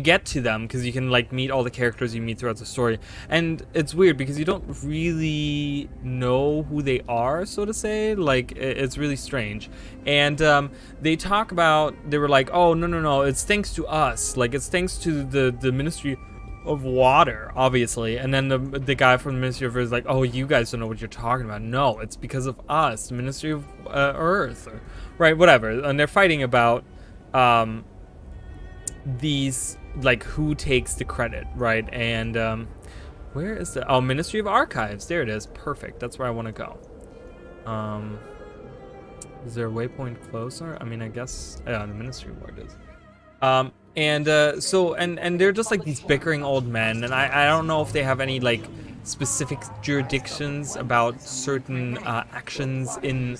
get to them because you can like meet all the characters you meet throughout the story, and it's weird because you don't really know who they are, so to say. Like it's really strange. And they talk about, they were like, oh no, it's thanks to us, like it's thanks to the Ministry of Water, obviously. And then the guy from the Ministry of Earth is like, oh, you guys don't know what you're talking about. No, it's because of us, the Ministry of Earth, or, right, whatever. And they're fighting about these, like, who takes the credit, right? And where is the Ministry of Archives? There it is. Perfect. That's where I want to go. Is there a waypoint closer? I mean, I guess, yeah, the Ministry of War is. So they're just like these bickering old men, and I don't know if they have any like specific jurisdictions about certain actions in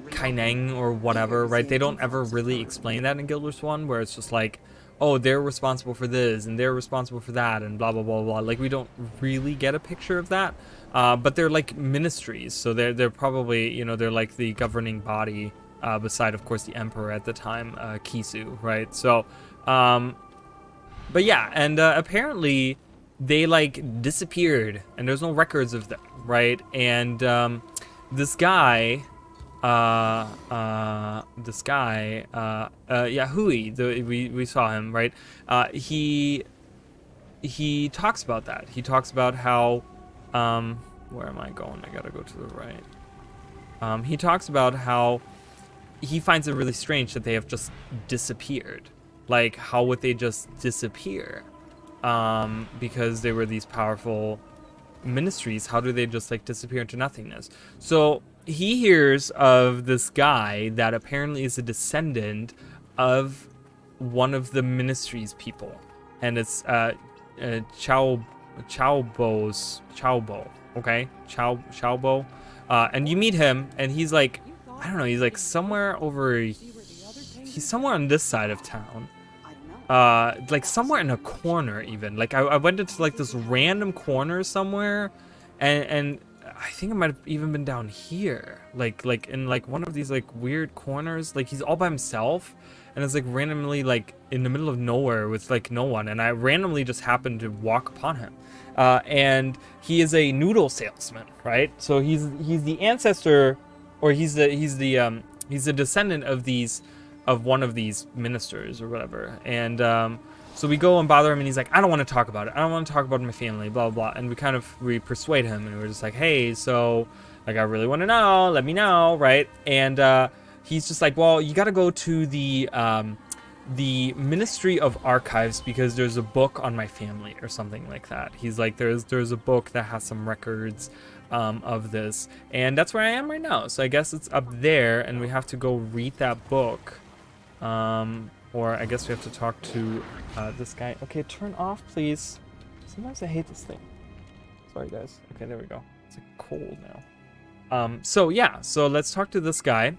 Kaineng or whatever, right? They don't ever really explain that in Guild Wars 1, where it's just like, oh, they're responsible for this and they're responsible for that and blah blah blah blah. Like we don't really get a picture of that, but they're like ministries, so they're probably, you know, they're like the governing body beside, of course, the emperor at the time, Kisu, right? So, but yeah, and apparently they like disappeared and there's no records of them, right? And this guy. Hui, we saw him, right? He talks about that. He talks about how, where am I going? I gotta go to the right. He talks about how he finds it really strange that they have just disappeared. Like, how would they just disappear? Because they were these powerful ministries. How do they just like disappear into nothingness? So he hears of this guy that apparently is a descendant of one of the ministry's people, and it's Chaobo, okay, Chaobo, and you meet him, and he's like, I don't know, he's like somewhere over, he's somewhere on this side of town, like somewhere in a corner even. Like I went into like this random corner somewhere, and I think it might have even been down here, like in like one of these like weird corners. Like he's all by himself, and it's like randomly like in the middle of nowhere with like no one, and I randomly just happened to walk upon him, and he is a noodle salesman, right? So he's the ancestor, or he's the descendant of one of these ministers or whatever, and so we go and bother him, and he's like, I don't want to talk about it. I don't want to talk about my family, blah, blah, blah. And we persuade him, and we're just like, hey, so, like, I really want to know. Let me know, right? And he's just like, well, you got to go to the Ministry of Archives because there's a book on my family or something like that. He's like, there's a book that has some records of this. And that's where I am right now. So I guess it's up there, and we have to go read that book. Or I guess we have to talk to this guy. Okay, turn off, please. Sometimes I hate this thing. Sorry, guys. Okay, there we go. It's like cold now. So yeah, so let's talk to this guy.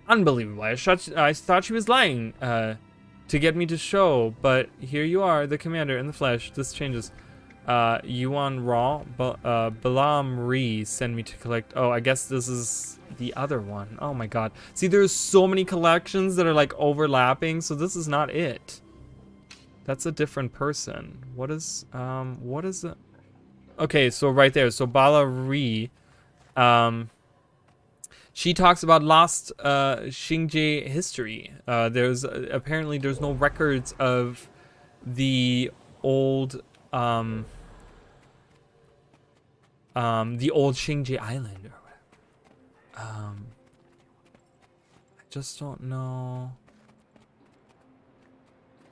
Unbelievable. I thought she was lying to get me to show, but here you are, the commander in the flesh. This changes. Yuan Ra, Balam Ri send me to collect. Oh, I guess this is the other one. Oh my god. See, there's so many collections that are like overlapping, so this is not it. That's a different person. What is it? Okay, so right there. So Bala Ri, she talks about lost Xingje history. There's apparently there's no records of the old the old Xingje Island or whatever. I just don't know.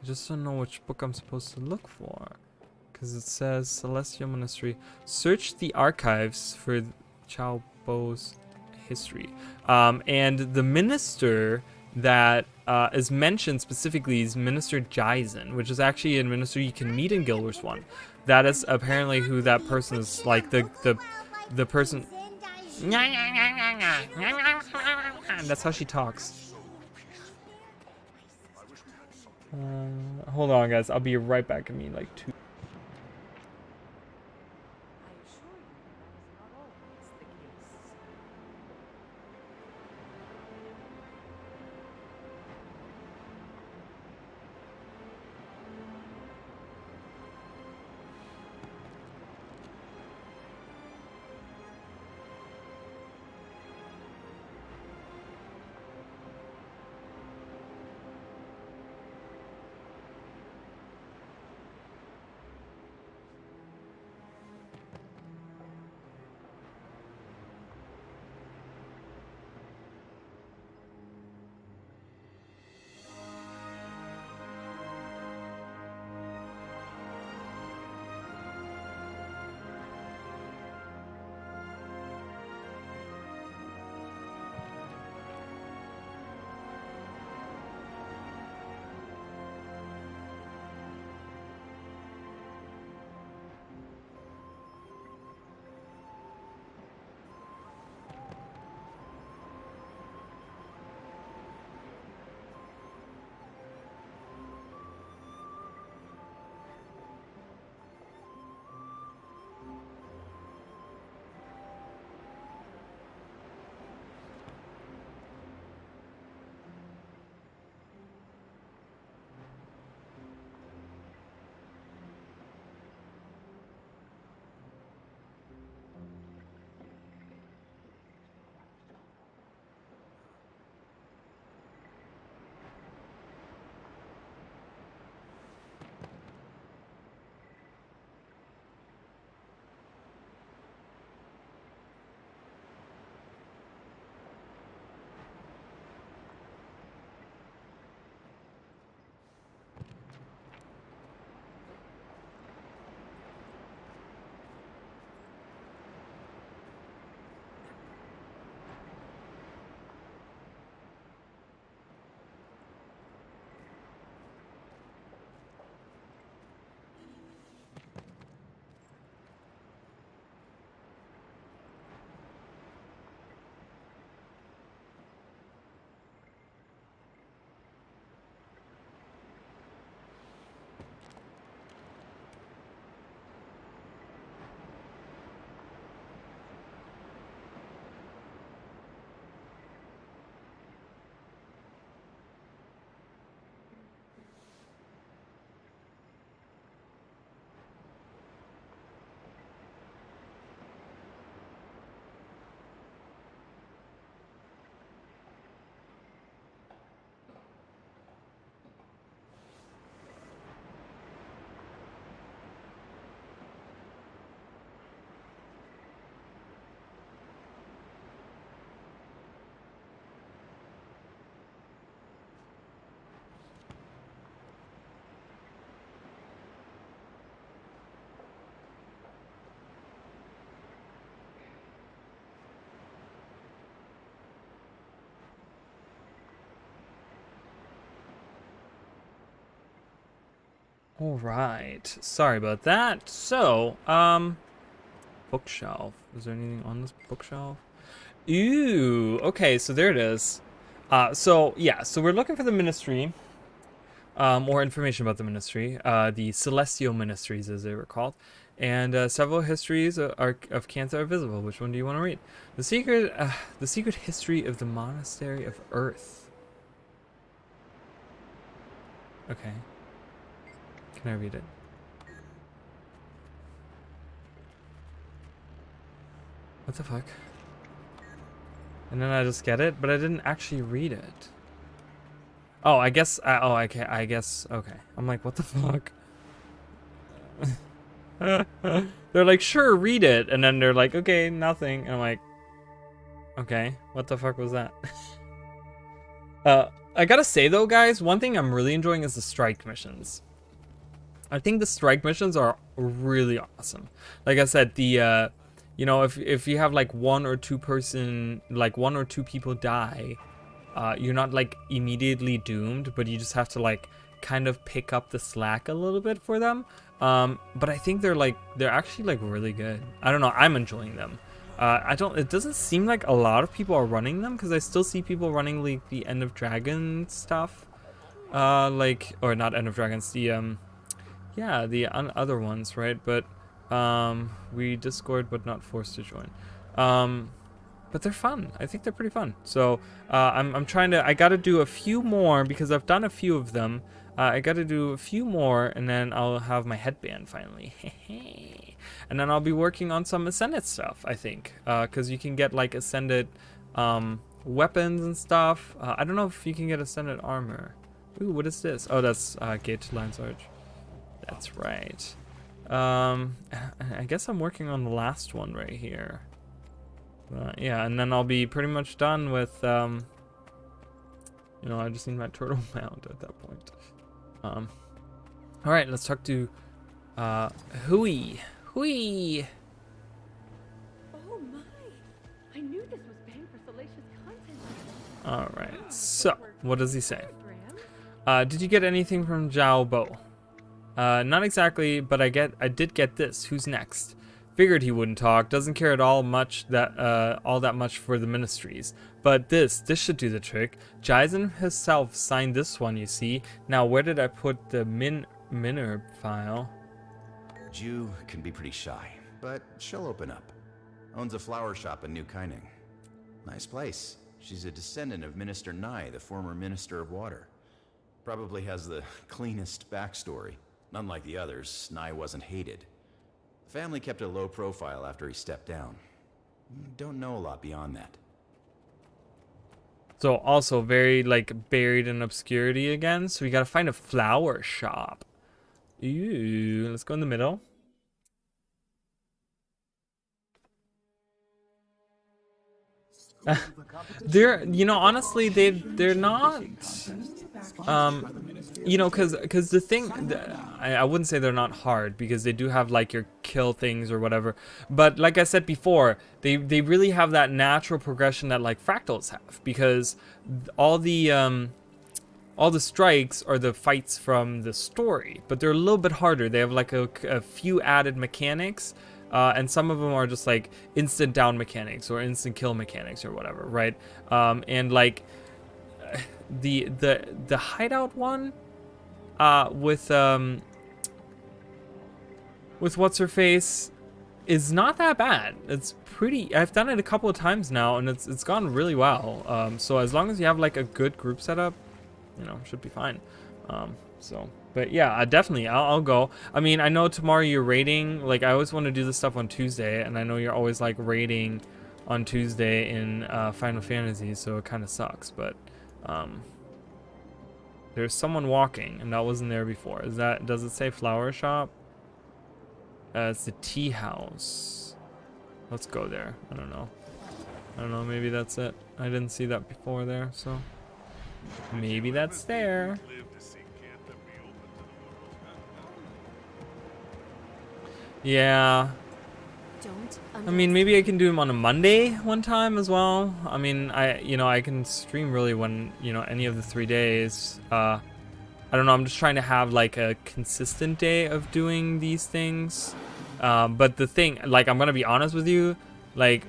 I just don't know which book I'm supposed to look for, because it says Celestial Monastery. Search the archives for Chao Bo's history. And the minister that is mentioned specifically is Minister Jaizen, which is actually a minister you can meet in Guild Wars 1. That is apparently who that person is, like the person. That's how she talks. Hold on, guys. I'll be right back. I mean, like 2. All right. Sorry about that. So, bookshelf. Is there anything on this bookshelf? Ooh, okay, so there it is. So yeah, so we're looking for the ministry. More information about the ministry. The Celestial Ministries, as they were called. And several histories of Cantha are visible. Which one do you want to read? The secret history of the Monastery of Earth. Okay. Can I read it? What the fuck? And then I just get it, but I didn't actually read it. Oh, I guess. Okay. I guess. Okay. I'm like, what the fuck? They're like, sure, read it, and then they're like, okay, nothing. And I'm like, okay, what the fuck was that? I gotta say though, guys, one thing I'm really enjoying is the strike missions. I think the strike missions are really awesome. Like I said, the you know, if you have like one or two people die, you're not like immediately doomed, but you just have to like kind of pick up the slack a little bit for them. But I think they're actually like really good. I don't know, I'm enjoying them. It doesn't seem like a lot of people are running them, because I still see people running like the End of Dragon stuff. Or not End of Dragons, the other ones, right? But we Discord but not forced to join. But they're fun. I think they're pretty fun. So I'm trying to. I got to do a few more because I've done a few of them. I got to do a few more, and then I'll have my headband finally. And then I'll be working on some Ascended stuff, I think, because you can get like Ascended weapons and stuff. I don't know if you can get Ascended armor. Ooh, what is this? Oh, that's Gate to Lion's Arch. That's right. I guess I'm working on the last one right here. Yeah, and then I'll be pretty much done with, you know, I just need my turtle mount at that point. Alright, let's talk to, Hui. Hui!
Oh my! I knew this was bang for salacious content.
Alright, so, what does he say? Did you get anything from Zhao Bo? Not exactly, but I did get this. Who's next? Figured he wouldn't talk. Doesn't care at all that much for the ministries. But this should do the trick. Jaisen himself signed this one, you see. Now where did I put the Minner file?
Ju can be pretty shy, but she'll open up. Owns a flower shop in New Kaining. Nice place. She's a descendant of Minister Nai, the former Minister of Water. Probably has the cleanest backstory. Unlike the others, Nai wasn't hated. The family kept a low profile after he stepped down. Don't know a lot beyond that.
So also very like buried in obscurity again. So we gotta find a flower shop. Ooh, let's go in the middle. They're, you know, honestly, they're not, you know, because the thing, I wouldn't say they're not hard, because they do have like your kill things or whatever, but like I said before, they really have that natural progression that like fractals have, because all the strikes are the fights from the story, but they're a little bit harder. They have like a few added mechanics. And some of them are just like instant down mechanics or instant kill mechanics or whatever, right? And like the hideout one with what's her face is not that bad. It's pretty. I've done it a couple of times now, and it's gone really well. So as long as you have like a good group setup, you know, should be fine. But yeah, definitely, I'll go. I mean, I know tomorrow you're raiding. Like, I always want to do this stuff on Tuesday, and I know you're always like raiding on Tuesday in Final Fantasy, so it kind of sucks. But there's someone walking, and that wasn't there before. Does it say flower shop? It's the tea house. Let's go there. I don't know. Maybe that's it. I didn't see that before there, so maybe that's there. Yeah. I mean, maybe I can do them on a Monday one time as well. I mean, I can stream really when, you know, any of the 3 days. I don't know, I'm just trying to have like a consistent day of doing these things. But the thing, like, I'm gonna be honest with you, like,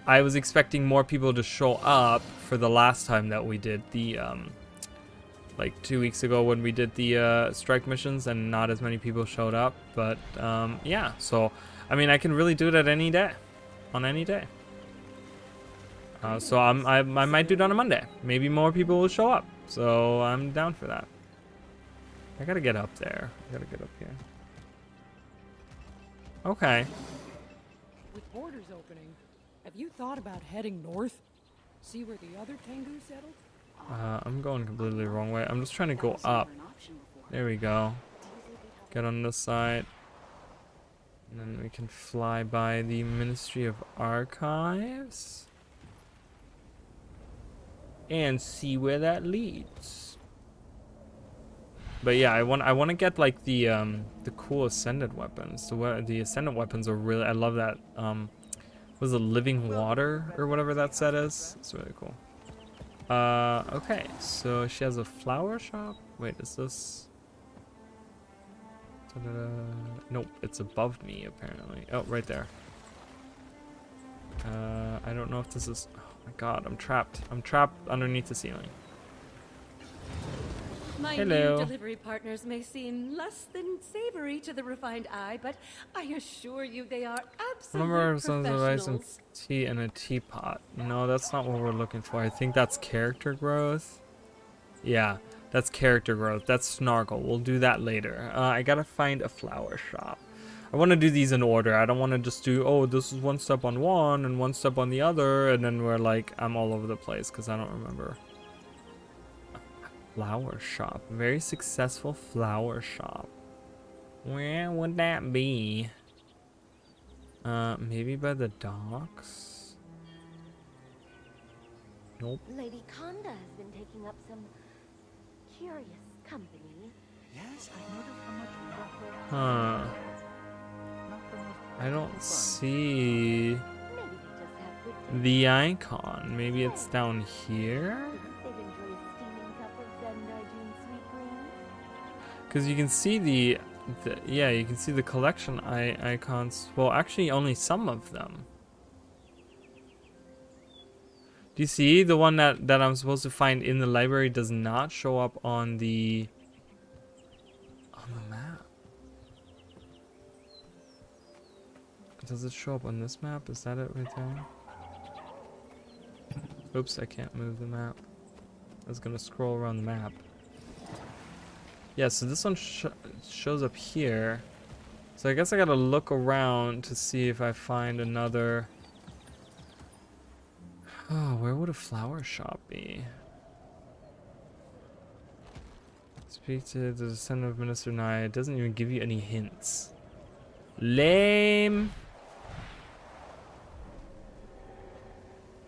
I was expecting more people to show up for the last time that we did the, like 2 weeks ago when we did the strike missions, and not as many people showed up. But yeah, so I mean, I can really do it at any day, on any day. So I might do it on a Monday. Maybe more people will show up. So I'm down for that. I gotta get up there. I gotta get up here. Okay.
With borders opening, have you thought about heading north? See where the other Tengu settled?
I'm going completely the wrong way. I'm just trying to go up. There we go. Get on this side. And then we can fly by the Ministry of Archives. And see where that leads. But yeah, I want to get like the cool ascendant weapons. The ascendant weapons are really, I love that. Was it living water or whatever that set is? It's really cool. Okay, so she has a flower shop. Wait, is this? Ta-da-da. Nope, it's above me apparently. Oh, right there. I don't know if this is. Oh my God, I'm trapped. I'm trapped underneath the ceiling.
My
Hello.
new delivery partners may seem less than savory to the refined eye, but I assure you they are absolute
Remember some rice and
professionals.
tea in a teapot. No, that's not what we're looking for. I think that's character growth. Yeah, that's character growth. That's Snargle. We'll do that later. I gotta find a flower shop. I want to do these in order. I don't want to just do, oh, this is one step on one and one step on the other, and then we're like, I'm all over the place because I don't remember. Flower shop. Very successful flower shop. Where would that be? Maybe by the docks? Nope.
Lady Conda has been taking up some curious company.
Yes, I noticed how much you got there.
Huh.
Not the most
I don't
fun.
see
Maybe they just have good taste.
the icon. Maybe it's down here?
They'd enjoy a steaming cup of Zendarjun sweet greens.
Because you can see the yeah, you can see the collection icons. Well, actually, only some of them. Do you see the one that I'm supposed to find in the library does not show up on the map? Does it show up on this map? Is that it right there? Oops, I can't move the map. I was gonna scroll around the map. Yeah, so this one shows up here. So I guess I gotta look around to see if I find another. Oh, where would a flower shop be? Speak to the descendant of Minister Nye. It doesn't even give you any hints. Lame.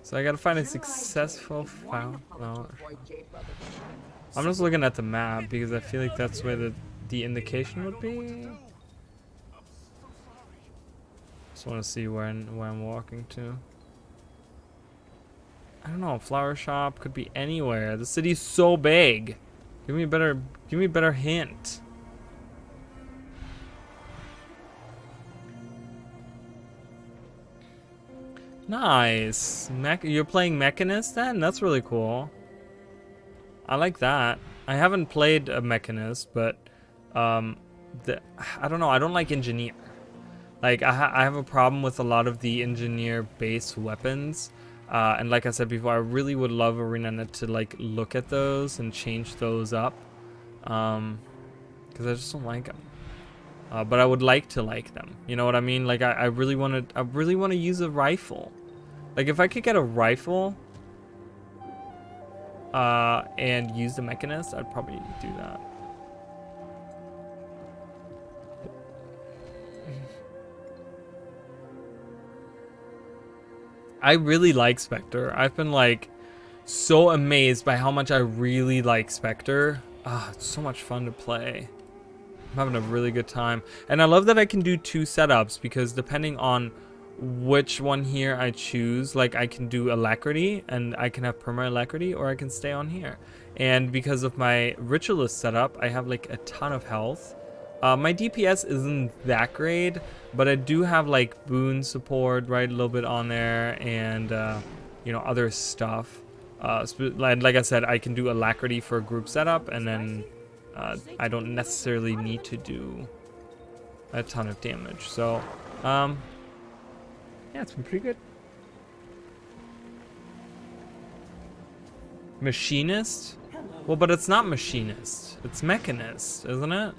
So I gotta find a successful flower shop. I'm just looking at the map because I feel like that's where the indication would be. Just want to see where I'm walking to. I don't know. Flower shop could be anywhere. The city's so big. Give me a better hint. Nice. You're playing Mechanist then? That's really cool. I like that. I haven't played a Mechanist, but I don't know. I don't like Engineer. Like I have a problem with a lot of the Engineer-based weapons. And like I said before, I really would love ArenaNet to like look at those and change those up. Because I just don't like them. But I would like to like them. You know what I mean? Like I really want to use a rifle. Like if I could get a rifle and use the Mechanist, I'd probably do that. I really like Spectre. I've been like so amazed by how much I really like Spectre. It's so much fun to play. I'm having a really good time. And I love that I can do 2 setups because depending on which one here I choose. Like I can do alacrity and I can have perma alacrity, or I can stay on here. And because of my ritualist setup, I have like a ton of health. My DPS isn't that great, but I do have like boon support, right, a little bit on there, and you know, other stuff. Like I said, I can do alacrity for a group setup, and then I don't necessarily need to do a ton of damage. So yeah, it's been pretty good. Machinist? Well, but it's not machinist. It's mechanist, isn't it?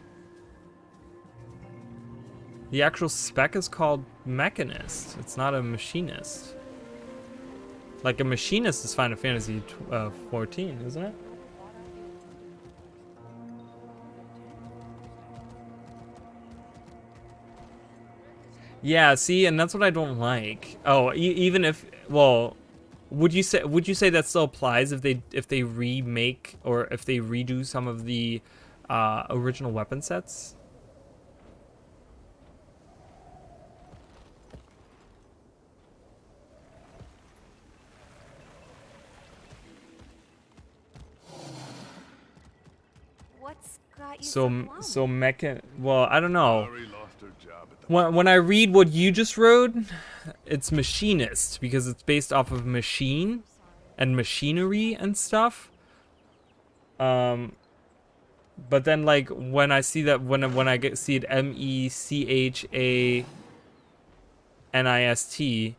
The actual spec is called mechanist. It's not a machinist. Like a machinist is Final Fantasy 14, isn't it? Yeah, see, and that's what I don't like. Oh, even if, well, would you say that still applies if they remake or if they redo some of the original weapon sets?
What's got you
So
glum?
well, I don't know.
Sorry, lost her job at the
When I read what you just wrote, it's machinist because it's based off of machine and machinery and stuff. But then like when I see that when I see it MECHANIST,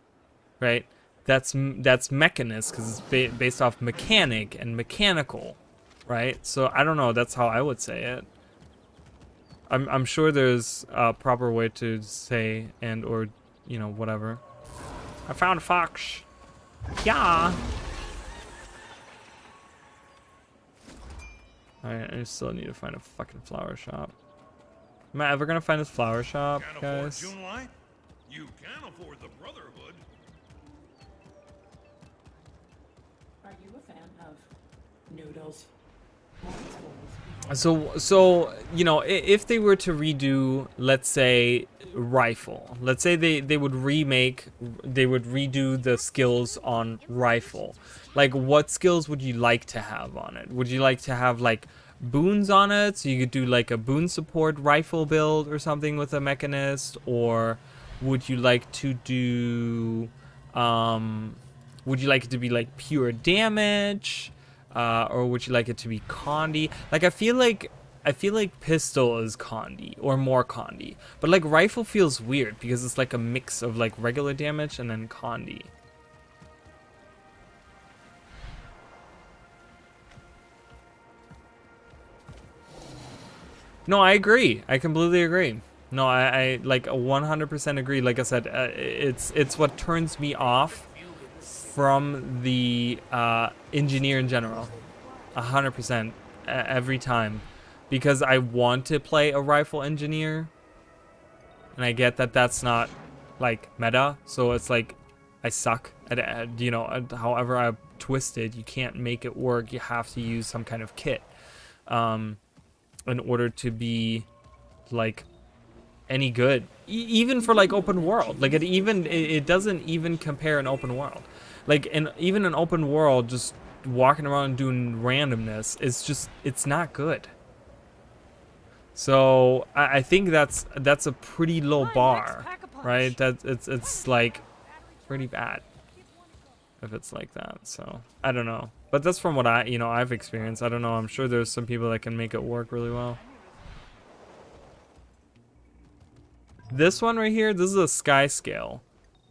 right? That's mechanist because it's based off mechanic and mechanical, right? So I don't know. That's how I would say it. I'm sure there's a proper way to say and or, you know, whatever. I found a fox. Yeah. Alright, I still need to find a fucking flower shop. Am I ever gonna find this flower shop, guys?
Can't afford Junelight? You can afford the Brotherhood.
Are you a fan of noodles?
So you know, if they were to redo, let's say, rifle, let's say they would redo the skills on rifle, like what skills would you like to have on it? Would you like to have like boons on it, so you could do like a boon support rifle build or something with a mechanist? Or would you like to do would you like it to be like pure damage? Or would you like it to be Condi? Like I feel like pistol is Condi or more Condi, but like rifle feels weird because it's like a mix of like regular damage and then Condi. No, I agree. I completely agree. No, I like 100% agree. Like I said, it's what turns me off from the engineer in general, 100% every time, because I want to play a rifle engineer, and I get that that's not like meta, so it's like I suck at you know, however I twist it, you can't make it work. You have to use some kind of kit in order to be like any good, even for like open world. Like it doesn't even compare an open world. Like, even an open world, just walking around and doing randomness, it's not good. So I think that's a pretty low bar, right? It's like pretty bad if it's like that. So I don't know, but that's from what I've experienced. I don't know. I'm sure there's some people that can make it work really well. This one right here, this is a sky scale.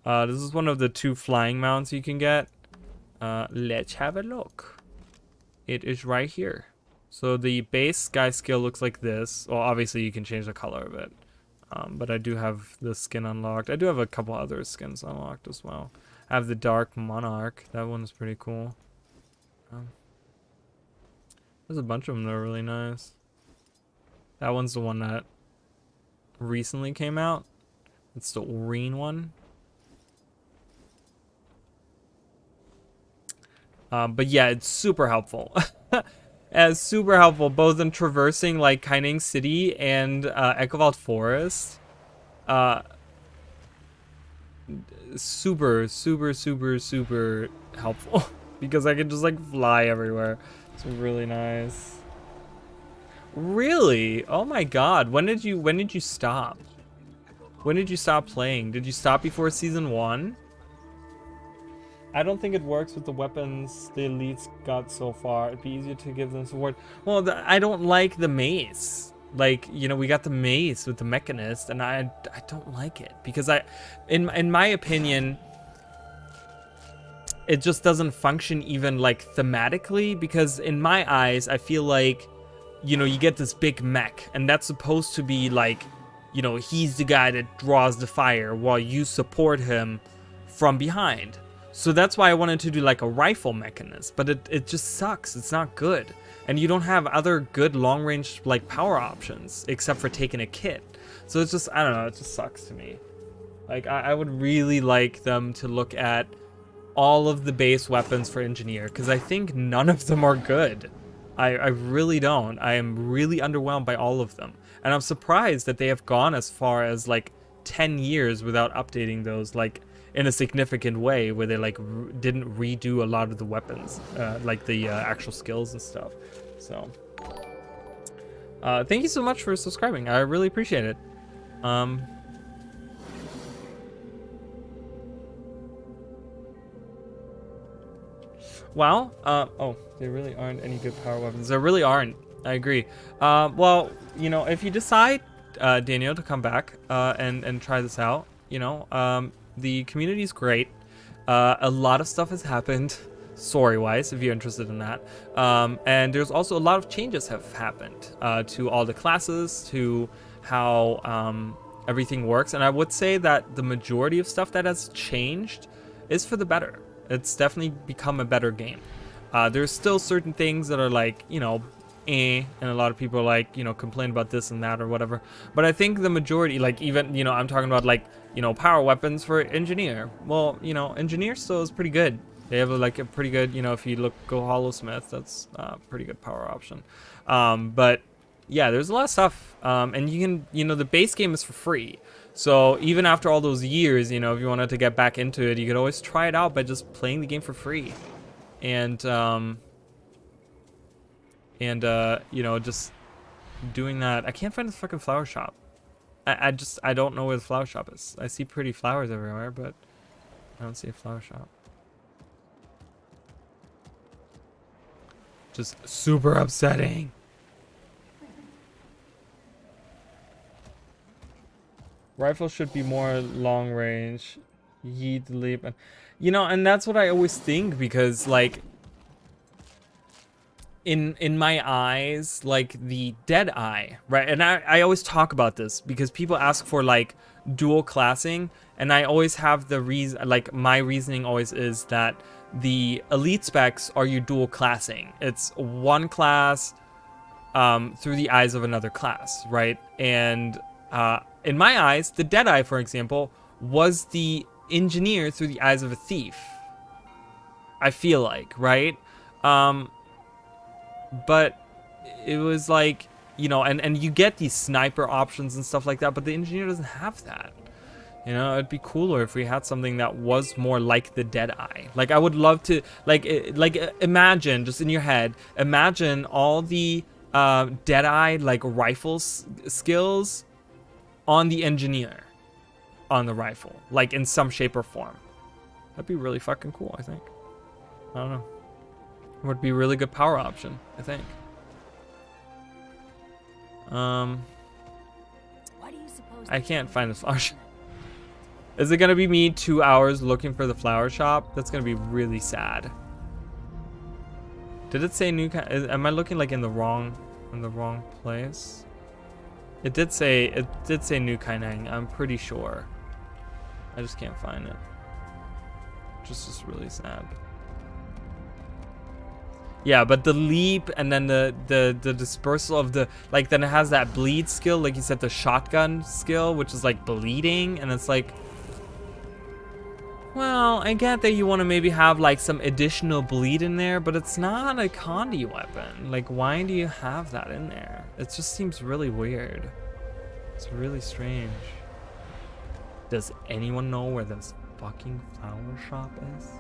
This is one of the 2 flying mounts you can get. Let's have a look. It is right here. So the base sky scale looks like this. Well, obviously you can change the color of it. But I do have the skin unlocked. I do have a couple other skins unlocked as well. I have the Dark Monarch. That one's pretty cool. There's a bunch of them that are really nice. That one's the one that recently came out. It's the Oreen one. But yeah, it's super helpful. It's super helpful both in traversing like Kaining City and Echovault Forest. super, super, super, super helpful because I can just like fly everywhere. It's really nice. Really? Oh my god. When did you stop? When did you stop playing? Did you stop before season 1? I don't think it works with the weapons the elites got so far. It'd be easier to give them support. Well, I don't like the mace. Like, you know, we got the mace with the mechanist, and I don't like it because in my opinion, it just doesn't function even like thematically, because in my eyes, I feel like, you know, you get this big mech, and that's supposed to be like, you know, he's the guy that draws the fire while you support him from behind. So that's why I wanted to do like a rifle mechanism, but it just sucks. It's not good. And you don't have other good long range like power options except for taking a kit. So it's just, I don't know, it just sucks to me. Like I would really like them to look at all of the base weapons for engineer, because I think none of them are good. I really don't. I am really underwhelmed by all of them. And I'm surprised that they have gone as far as like 10 years without updating those like in a significant way, where they like didn't redo a lot of the weapons, like the actual skills and stuff. So thank you so much for subscribing. I really appreciate it. Wow. Oh, there really aren't any good power weapons. There really aren't. I agree. Well, you know, if you decide, Daniel, to come back and try this out, you know, the community is great. A lot of stuff has happened, story-wise, if you're interested in that. And there's also a lot of changes have happened to all the classes, to how everything works. And I would say that the majority of stuff that has changed is for the better. It's definitely become a better game. There's still certain things that are like, you know, and a lot of people are like, you know, complain about this and that or whatever. But I think the majority, like even, you know, I'm talking about like, you know, power weapons for engineer. Well, you know, engineer still is pretty good. They have like a pretty good, you know, if you go Hollowsmith, that's a pretty good power option. But yeah, there's a lot of stuff. And you can, you know, the base game is for free. So even after all those years, you know, if you wanted to get back into it, you could always try it out by just playing the game for free. And you know, just doing that. I can't find the fucking flower shop. I don't know where the flower shop is. I see pretty flowers everywhere, but I don't see a flower shop. Just super upsetting. Rifle should be more long range. Yeet, leap, and you know, and that's what I always think, because like in my eyes, like the dead eye, right? And I always talk about this because people ask for like dual classing, and I always have the reason, like my reasoning always is that the elite specs are your dual classing. It's one class through the eyes of another class, right? And in my eyes, the Deadeye, for example, was the engineer through the eyes of a thief. I feel like, right? But it was like, you know, and you get these sniper options and stuff like that, but the engineer doesn't have that. You know, it'd be cooler if we had something that was more like the Deadeye. Like, I would love to, like imagine, just in your head, imagine all the Deadeye, like, rifles skills on the engineer on the rifle, like in some shape or form. That'd be really fucking cool, I think. I don't know. It would be a really good power option, I think.
What do you suppose
I can't find the flower shop. Is it gonna be me 2 hours looking for the flower shop? That's gonna be really sad. Did it say new? Am I looking like in the wrong place? It did say New Kaineng. I'm pretty sure. I just can't find it. Just really sad. Yeah, but the leap and then the dispersal of the, like, then it has that bleed skill, like you said, the shotgun skill, which is like bleeding, and it's like, well, I get that you want to maybe have like some additional bleed in there, but it's not a Condi weapon. Like, why do you have that in there? It just seems really weird. It's really strange. Does anyone know where this fucking flower shop is?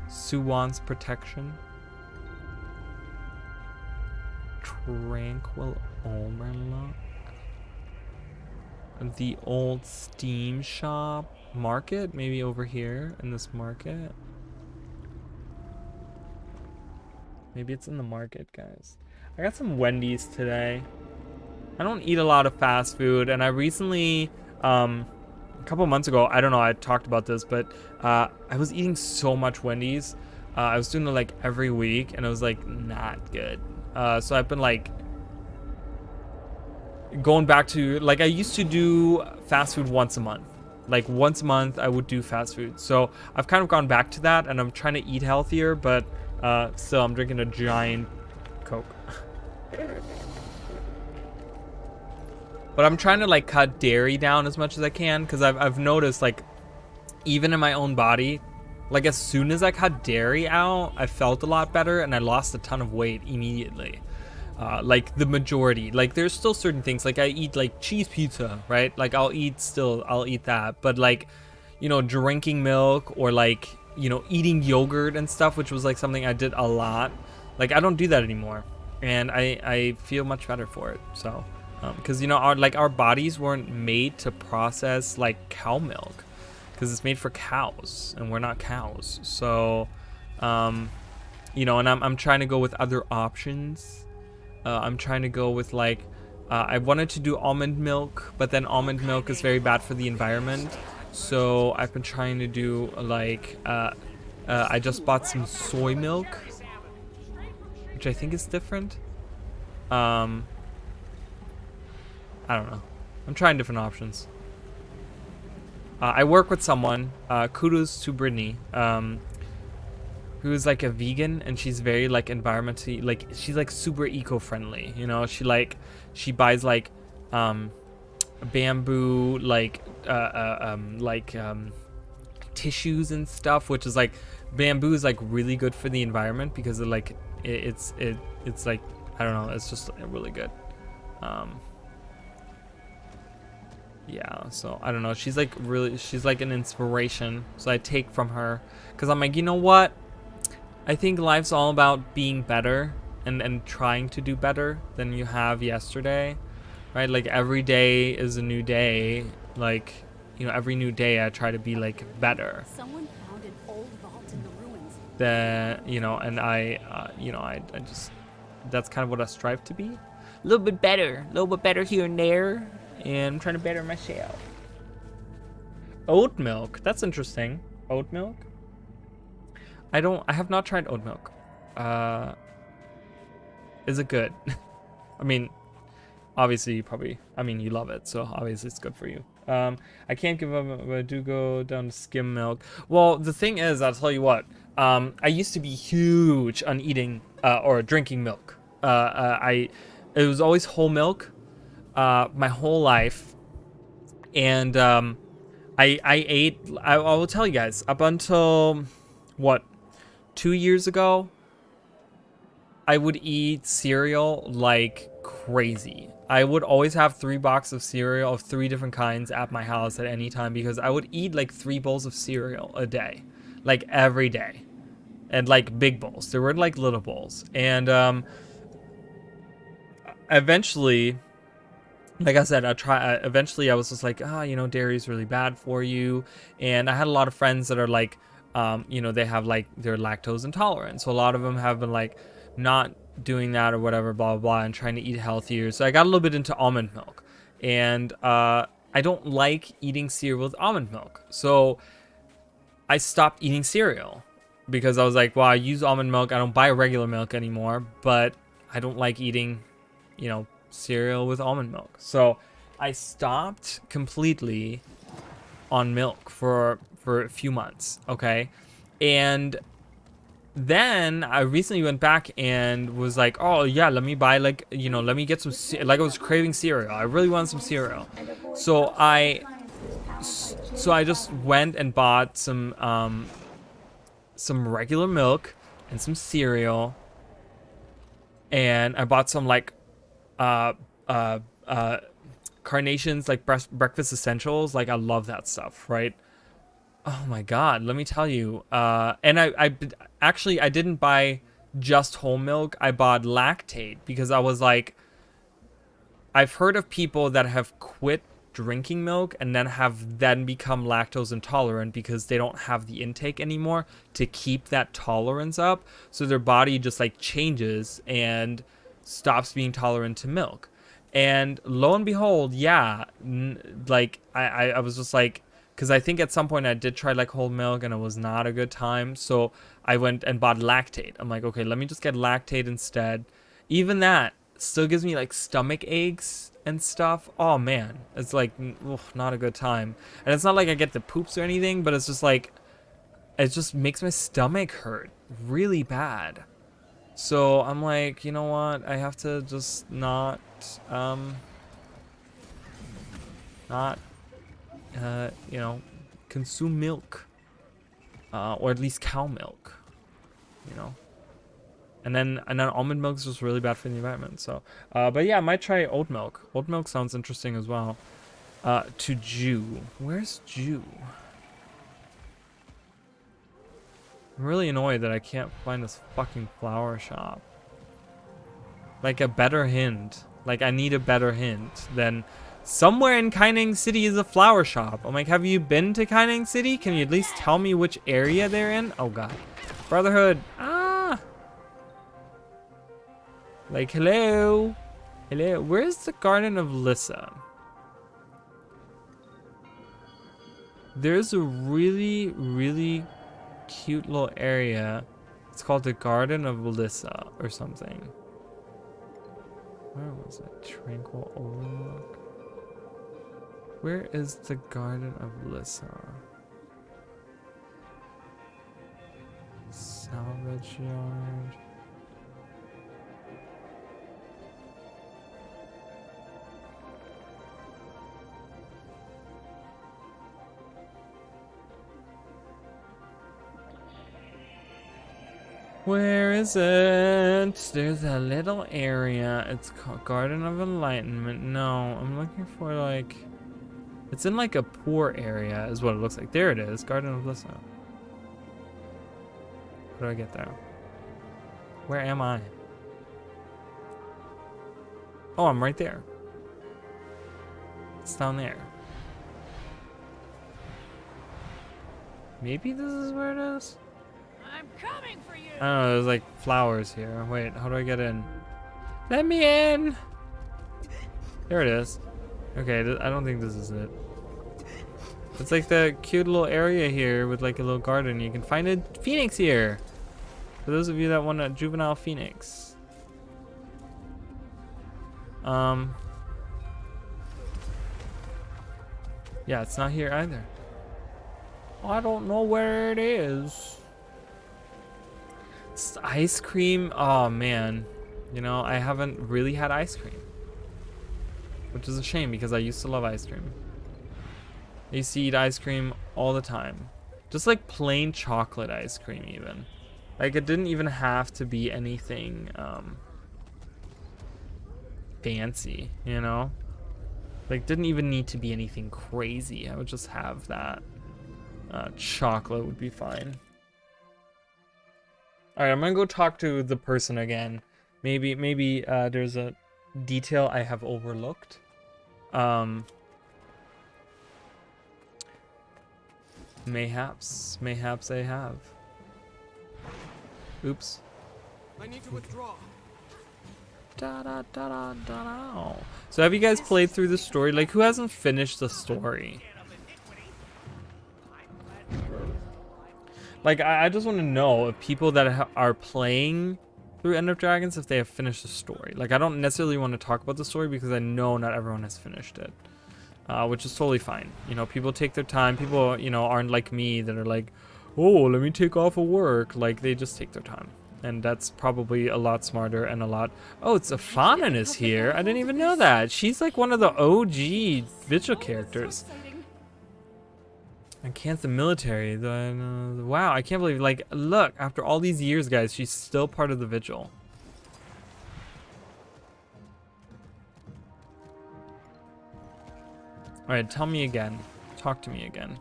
Suwon's protection. Tranquil Overlook. The old Steam shop. Market? Maybe over here in this market. Maybe it's in the market, guys. I got some Wendy's today. I don't eat a lot of fast food, and I recently, a couple months ago, I don't know, I talked about this, but I was eating so much Wendy's. I was doing it like every week, and it was like not good. So I've been like going back to, like, I used to do fast food once a month. Like once a month I would do fast food. So I've kind of gone back to that, and I'm trying to eat healthier, but still I'm drinking a giant Coke. But I'm trying to like cut dairy down as much as I can, because I've noticed, like, even in my own body, like as soon as I cut dairy out, I felt a lot better and I lost a ton of weight immediately. Like the majority, like there's still certain things, like I eat like cheese pizza, right? Like I'll eat that, but like, you know, drinking milk or like, you know, eating yogurt and stuff, which was like something I did a lot. Like I don't do that anymore, and I feel much better for it. So because you know, our bodies weren't made to process like cow milk, because it's made for cows and we're not cows. So you know, and I'm trying to go with other options. I'm trying to go with like, I wanted to do almond milk, but then almond milk is very bad for the environment. So I've been trying to do like, I just bought some soy milk, which I think is different. I don't know. I'm trying different options. I work with someone, kudos to Brittany, who's like a vegan, and she's very like environmentally, like she's like super eco-friendly, you know. She buys like bamboo like tissues and stuff, which is like, bamboo is like really good for the environment because of like it's like, I don't know, it's just really good. Yeah, so I don't know, she's like an inspiration, so I take from her, because I'm like, you know what, I think life's all about being better and trying to do better than you have yesterday, right? Like every day is a new day. Like, you know, every new day I try to be like better.
Someone found an old vault in the ruins.
That, you know, and you know, I just, that's kind of what I strive to be. A little bit better here and there, and I'm trying to better myself. Oat milk, that's interesting. Oat milk? I have not tried oat milk. Is it good? I mean, obviously you probably, I mean, you love it, so obviously it's good for you. I can't give up, but I do go down to skim milk. Well, the thing is, I'll tell you what, I used to be huge on eating or drinking milk. It was always whole milk my whole life, and I will tell you guys, up until what, 2 years ago, I would eat cereal like crazy. I would always have 3 boxes of cereal of 3 different kinds at my house at any time, because I would eat like 3 bowls of cereal a day, like every day, and like big bowls. There weren't like little bowls. And eventually, like I said, eventually I was just like, you know, dairy is really bad for you. And I had a lot of friends that are like, you know, they have like, they're lactose intolerant. So a lot of them have been like not doing that or whatever, blah, blah, blah, and trying to eat healthier. So I got a little bit into almond milk, and I don't like eating cereal with almond milk. So I stopped eating cereal because I was like, well, I use almond milk. I don't buy regular milk anymore, but I don't like eating, you know, cereal with almond milk. So I stopped completely on milk for a few months. Okay. And then I recently went back and was like, oh yeah, let me buy, like, you know, let me get some, like, I was craving cereal. I really wanted some cereal. So I just went and bought some regular milk and some cereal, and I bought some like carnations, like breakfast essentials. Like, I love that stuff, right? Oh my god, let me tell you. And I actually, I didn't buy just whole milk. I bought lactate because I was like, I've heard of people that have quit drinking milk and then become lactose intolerant because they don't have the intake anymore to keep that tolerance up. So their body just like changes and stops being tolerant to milk. And lo and behold, yeah, like I was just like, because I think at some point I did try like whole milk and it was not a good time. So I went and bought lactate. I'm like, okay, let me just get lactate instead. Even that still gives me like stomach aches and stuff. Oh man, it's like, ugh, not a good time. And it's not like I get the poops or anything, but it's just like, it just makes my stomach hurt really bad. So I'm like, you know what? I have to just not, you know, consume milk, or at least cow milk, you know. And then almond milk is just really bad for the environment. So, but yeah, I might try oat milk. Oat milk sounds interesting as well. To Jew, where's Jew? I'm really annoyed that I can't find this fucking flower shop. Like a better hint. Like I need a better hint than somewhere in Kaineng City is a flower shop. I'm like, have you been to Kaineng City? Can you at least tell me which area they're in? Oh god. Brotherhood. Ah. Like, hello. Hello. Where's the Garden of Lissa? There's a really, really cute little area. It's called the Garden of Lissa or something. Where was it? Tranquil Overlook. Where is the Garden of Lissa? Salvage yard. Where is it? There's a little area. It's called Garden of Enlightenment. No, I'm looking for like... It's in like a poor area is what it looks like. There it is. Garden of Lissa. How do I get there? Where am I? Oh, I'm right there. It's down there. Maybe this is where it is?
I'm coming for you.
I don't know, there's like flowers here. Wait, how do I get in? Let me in! There it is. Okay, I don't think this is it. It's like the cute little area here with like a little garden. You can find a phoenix here. For those of you that want a juvenile phoenix. Yeah, it's not here either. I don't know where it is. It's ice cream. Oh man, you know, I haven't really had ice cream, which is a shame because I used to love ice cream. I used to eat ice cream all the time, just like plain chocolate ice cream even. Like it didn't even have to be anything fancy, you know? Like didn't even need to be anything crazy. I would just have that. Chocolate would be fine. Alright, I'm gonna go talk to the person again. Maybe there's a detail I have overlooked. Mayhaps I have. Oops.
I need to withdraw.
So have you guys played through the story? Like, who hasn't finished the story? Like, I just want to know if people that are playing through End of Dragons, if they have finished the story. Like, I don't necessarily want to talk about the story because I know not everyone has finished it. Which is totally fine. You know, people take their time. People, you know, aren't like me that are like, oh, let me take off of work. Like, they just take their time. And that's probably a lot smarter and a lot... Oh, it's Afanan is here. I didn't even know that. She's like one of the OG Vigil characters. I can't the military. Wow, I can't believe, like, look, after all these years, guys, she's still part of the Vigil. Alright, tell me again. Talk to me again.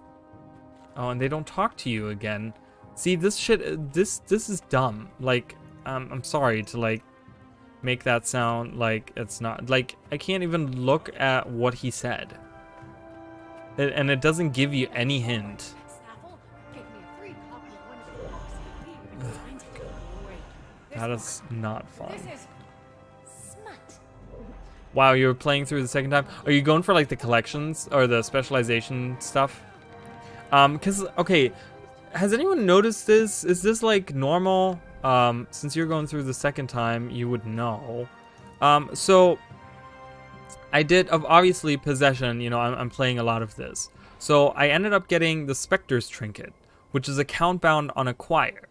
Oh, and they don't talk to you again. See, this shit, this is dumb. Like, I'm sorry to, like, make that sound like it's not. Like, I can't even look at what he said. And it doesn't give you any hint. That is not fun. Wow, you were playing through the second time. Are you going for like the collections or the specialization stuff? Cause okay, has anyone noticed this? Is this like normal? Since you're going through the second time, you would know. So I did obviously possession. You know, I'm playing a lot of this. So I ended up getting the Spectre's Trinket, which is a count bound on acquire.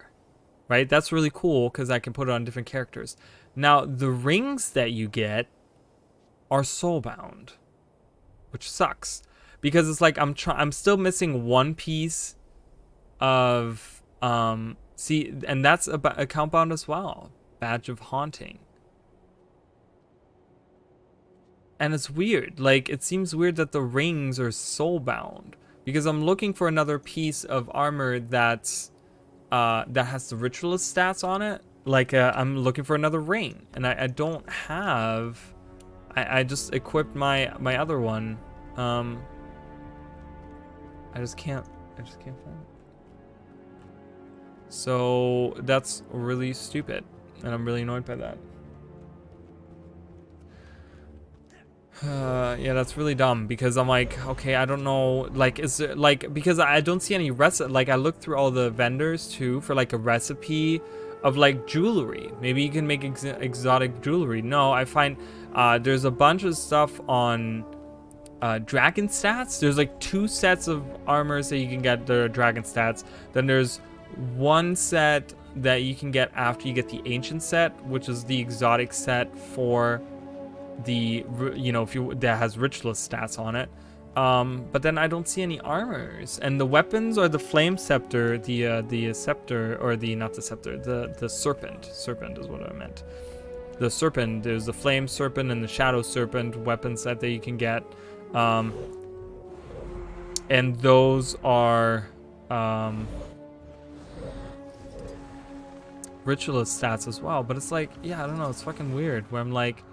Right? That's really cool because I can put it on different characters. Now the rings that you get are soulbound, which sucks because it's like I'm still missing one piece of see, and that's a count bound as well, Badge of Haunting. And it's weird, like it seems weird that the rings are soulbound because I'm looking for another piece of armor that's that has the ritualist stats on it. Like I'm looking for another ring and I don't have. I just equipped my other one. I just can't find it. So that's really stupid, and I'm really annoyed by that. Yeah, that's really dumb because I'm like, okay, I don't know, like, is it like, because I don't see any like I looked through all the vendors too for like a recipe of like jewelry. Maybe you can make exotic jewelry. No, I find there's a bunch of stuff on dragon stats. There's like 2 sets of armors that you can get the dragon stats. Then there's 1 set that you can get after you get the ancient set, which is the exotic set for the, you know, that has ritualist stats on it. But then I don't see any armors, and the weapons are the flame scepter, the scepter, or not the scepter, the serpent is what I meant. The serpent, there's the flame serpent and the shadow serpent weapon set that you can get, and those are ritualist stats as well. But it's like, yeah, I don't know, it's fucking weird where I'm like,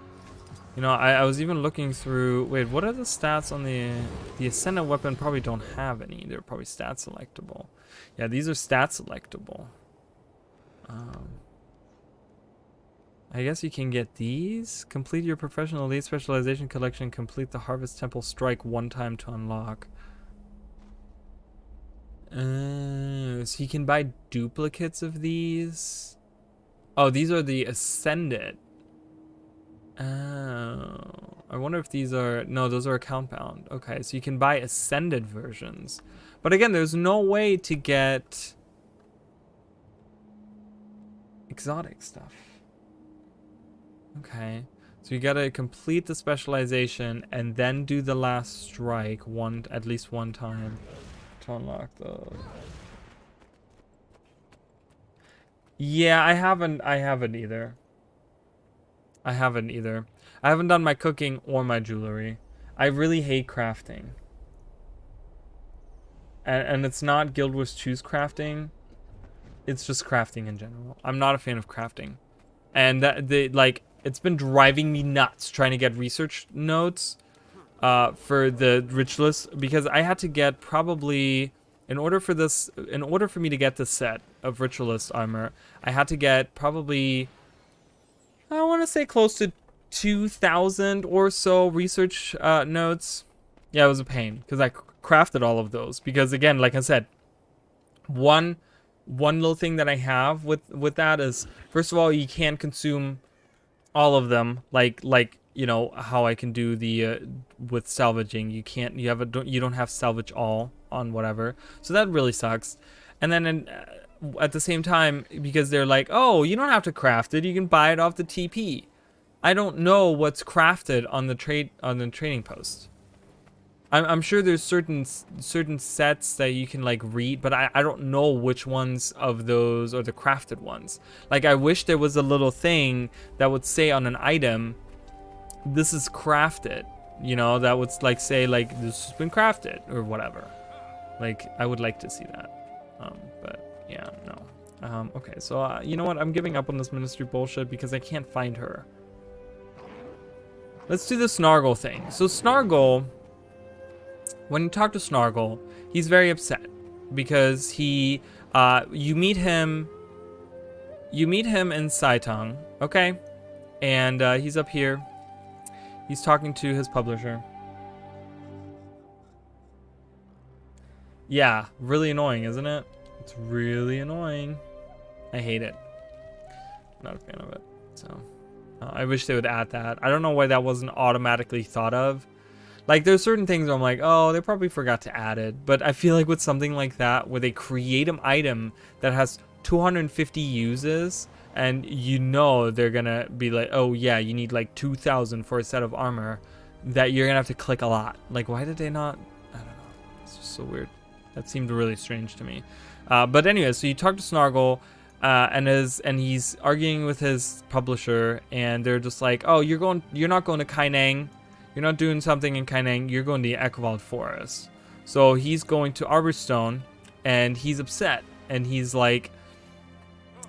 you know, I was even looking through, wait, what are the stats on the Ascendant weapon? Probably don't have any. They're probably stat selectable. Yeah, these are stat selectable. I guess you can get these. Complete your professional elite specialization collection. Complete the Harvest Temple Strike 1 time to unlock. So you can buy duplicates of these. Oh, these are the Ascendant. Oh, I wonder if these are, no, those are account bound. Okay, so you can buy ascended versions. But again, there's no way to get exotic stuff. Okay, so you gotta complete the specialization and then do the last strike at least one time to unlock those. Yeah, I haven't either. I haven't done my cooking or my jewelry. I really hate crafting. And it's not Guild Wars 2's crafting. It's just crafting in general. I'm not a fan of crafting. And it's been driving me nuts trying to get research notes for the ritualist, because I had to get probably, in order for me to get this set of ritualist armor, I had to get probably, I want to say close to 2,000 or so research notes. Yeah, it was a pain because I crafted all of those. Because again, like I said, one little thing that I have with that is, first of all, you can't consume all of them. Like you know how I can do the with salvaging. You don't have salvage all on whatever. So that really sucks. And then at the same time, because they're like, oh, you don't have to craft it, you can buy it off the TP. I don't know what's crafted on the trading post. I'm sure there's certain sets that you can like read, but I don't know which ones of those are the crafted ones. Like, I wish there was a little thing that would say on an item, this is crafted. you know, that would like say like this has been crafted or whatever. Like I would like to see that. But yeah, no. Okay, so you know what? I'm giving up on this ministry bullshit because I can't find her. Let's do the Snargle thing. So Snargle, when you talk to Snargle, he's very upset because he, you meet him in Saitong, okay? And he's up here. He's talking to his publisher. Yeah, really annoying, isn't it? It's really annoying. I hate it. Not a fan of it. So, I wish they would add that. I don't know why that wasn't automatically thought of. Like, there's certain things where I'm like, oh, they probably forgot to add it. But I feel like with something like that, where they create an item that has 250 uses, and you know they're gonna be like, oh yeah, you need like 2,000 for a set of armor, that you're gonna have to click a lot. Like, why did they not? I don't know. It's just so weird. That seemed really strange to me. But anyway, so you talk to Snargle, and he's arguing with his publisher, and they're just like, oh, you're not going to Kaineng. You're not doing something in Kaineng. You're going to the Ekvald Forest. So he's going to Arborstone, and he's upset, and he's like,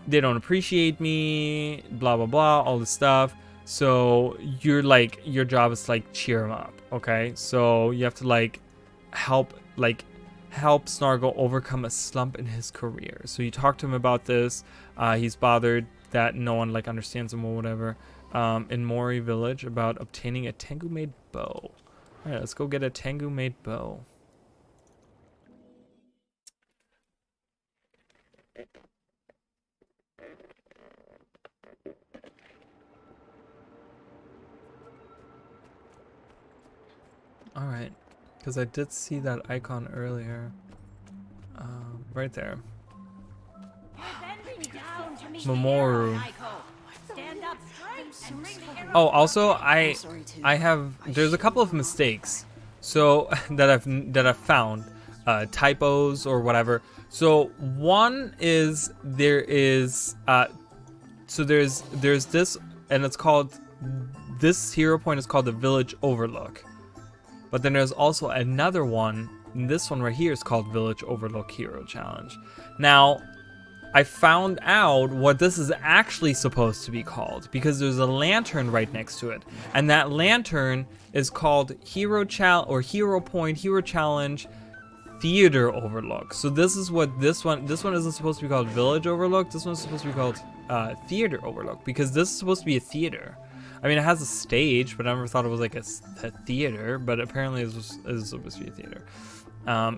they don't appreciate me, blah blah blah, all this stuff. So you're like, your job is to like cheer him up, okay? So you have to like help Snargle overcome a slump in his career. So you talk to him about this. He's bothered that no one like understands him or whatever. In Mori Village, about obtaining a Tengu made bow. All right, let's go get a Tengu made bow. All right, because I did see that icon earlier. Right there. Memoru. Oh, also I have, there's a couple of mistakes, so that I've found, typos or whatever. So one is there's this, and it's called, this hero point is called the Village Overlook. But then there's also another one, and this one right here is called Village Overlook Hero Challenge. Now, I found out what this is actually supposed to be called, because there's a lantern right next to it. And that lantern is called Hero Point Hero Challenge Theater Overlook. So this is what this one isn't supposed to be called Village Overlook. This one's supposed to be called Theater Overlook, because this is supposed to be a theater. I mean, it has a stage, but I never thought it was like a theater, but apparently it's supposed to be a theater.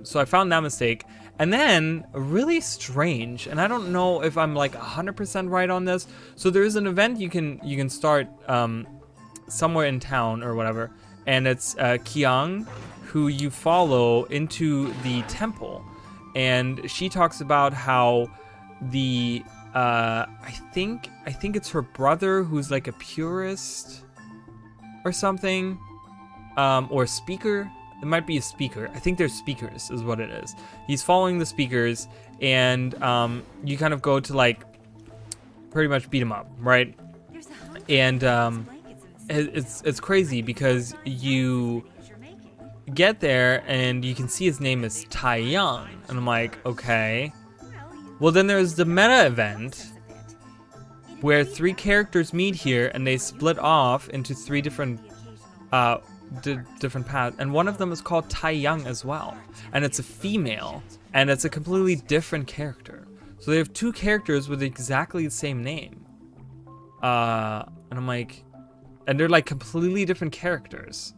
So I found that mistake. And then, really strange, and I don't know if I'm like 100% right on this. So there's an event you can start somewhere in town or whatever, and it's Qiang, who you follow into the temple, and she talks about how the I think it's her brother who's like a purist or something, or a speaker. It might be a speaker. I think they're speakers is what it is. He's following the speakers, and you kind of go to like pretty much beat him up, right? And it's crazy because you get there and you can see his name is Tai Young, and I'm like, okay. Well, then there's the meta event where 3 characters meet here and they split off into 3 different different paths, and one of them is called Tai Young as well, and it's a female, and it's a completely different character. So they have 2 characters with exactly the same name, and I'm like, and they're like completely different characters.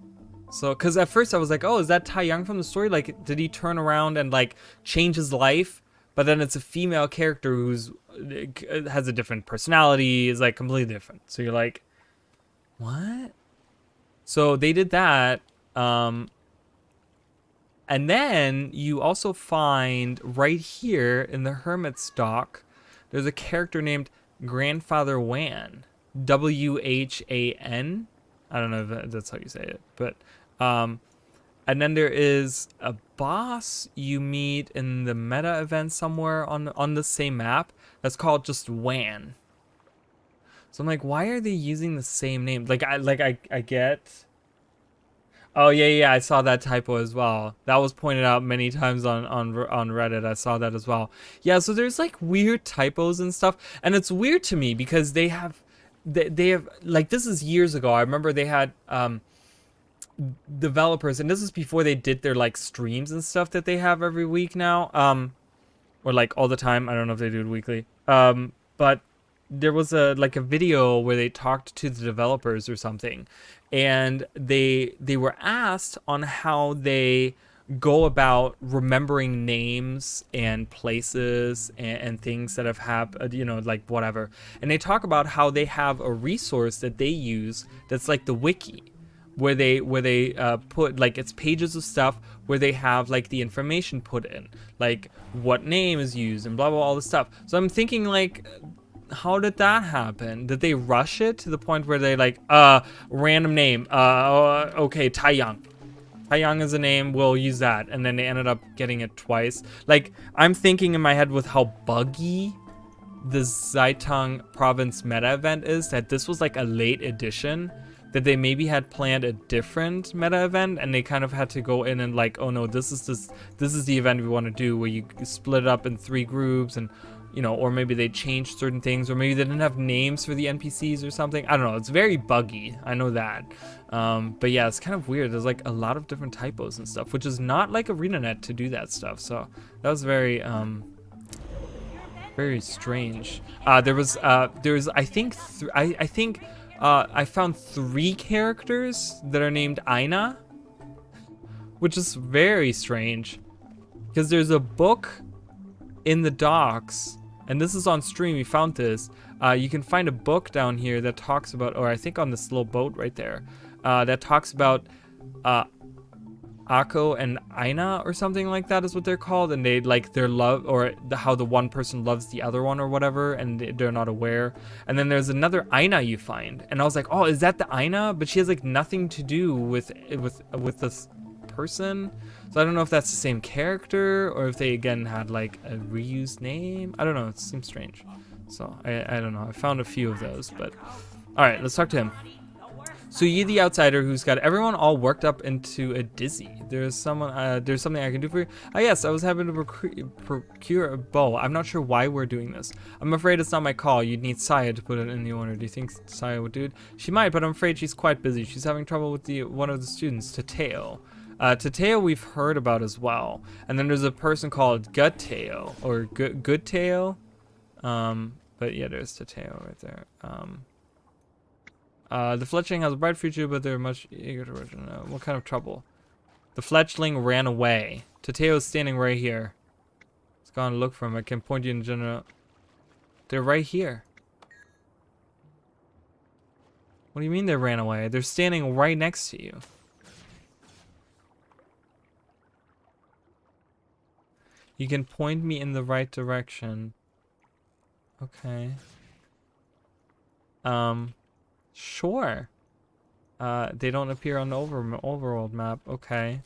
So, because at first I was like, oh, is that Tai Young from the story? Like, did he turn around and like change his life? But then it's a female character who's has a different personality, is like completely different. So you're like, what? So they did that, and then you also find right here in the Hermit's Dock, there's a character named Grandfather Wan, W-H-A-N. I don't know if that's how you say it, but and then there is a boss you meet in the meta event somewhere on the same map that's called just Wan. So I'm like, why are they using the same name? Like I get. Oh yeah, I saw that typo as well. That was pointed out many times on Reddit. I saw that as well. Yeah, so there's like weird typos and stuff, and it's weird to me because they have like, this is years ago. I remember they had developers, and this is before they did their like streams and stuff that they have every week now, or like all the time. I don't know if they do it weekly. But there was a video where they talked to the developers or something, and they were asked on how they go about remembering names and places and things that have happened, you know, like whatever. And they talk about how they have a resource that they use that's like the wiki, where they put like, it's pages of stuff where they have like the information put in, like what name is used and blah blah, all this stuff. So I'm thinking, like, how did that happen? Did they rush it to the point where they like, random name, okay, Taiyang is a name, we'll use that, and then they ended up getting it twice? Like, I'm thinking in my head with how buggy the Zhejiang province meta event is, that this was like a late edition, that they maybe had planned a different meta event, and they kind of had to go in and like, oh no, this is the event we want to do, where you split it up in 3 groups, and you know, or maybe they changed certain things, or maybe they didn't have names for the NPCs or something. I don't know. It's very buggy. I know that. But yeah, it's kind of weird. There's like a lot of different typos and stuff, which is not like ArenaNet to do that stuff. So that was very, very strange. There was I think I found 3 characters that are named Aina, which is very strange, because there's a book in the docks, and this is on stream, we found this. You can find a book down here that talks about, or I think on this little boat right there, that talks about Akko and Aina or something like that is what they're called, and they like their love, or how the one person loves the other one or whatever, and they're not aware. And then there's another Aina you find, and I was like, oh, is that the Aina? But she has like nothing to do with this person. So I don't know if that's the same character, or if they again had like a reused name. I don't know, it seems strange. So I don't know. I found a few of those, but all right, let's talk to him. So Yi the outsider, who's got everyone all worked up into a dizzy. There's something I can do for you. Yes, I was having to procure a bow. I'm not sure why we're doing this. I'm afraid it's not my call. You'd need Saya to put it in the order. Do you think Saya would do it? She might, but I'm afraid she's quite busy. She's having trouble with one of the students, Tateo. Tateo we've heard about as well. And then there's a person called Guteo, or Goodteo. But yeah, there's Tateo right there. The fletchling has a bright future, but they're much eager to return. What kind of trouble? The fletchling ran away. Tateo's standing right here. Let's go and look for him. I can point you in general. They're right here. What do you mean they ran away? They're standing right next to you. You can point me in the right direction. Okay. Sure. They don't appear on the overworld map. Okay.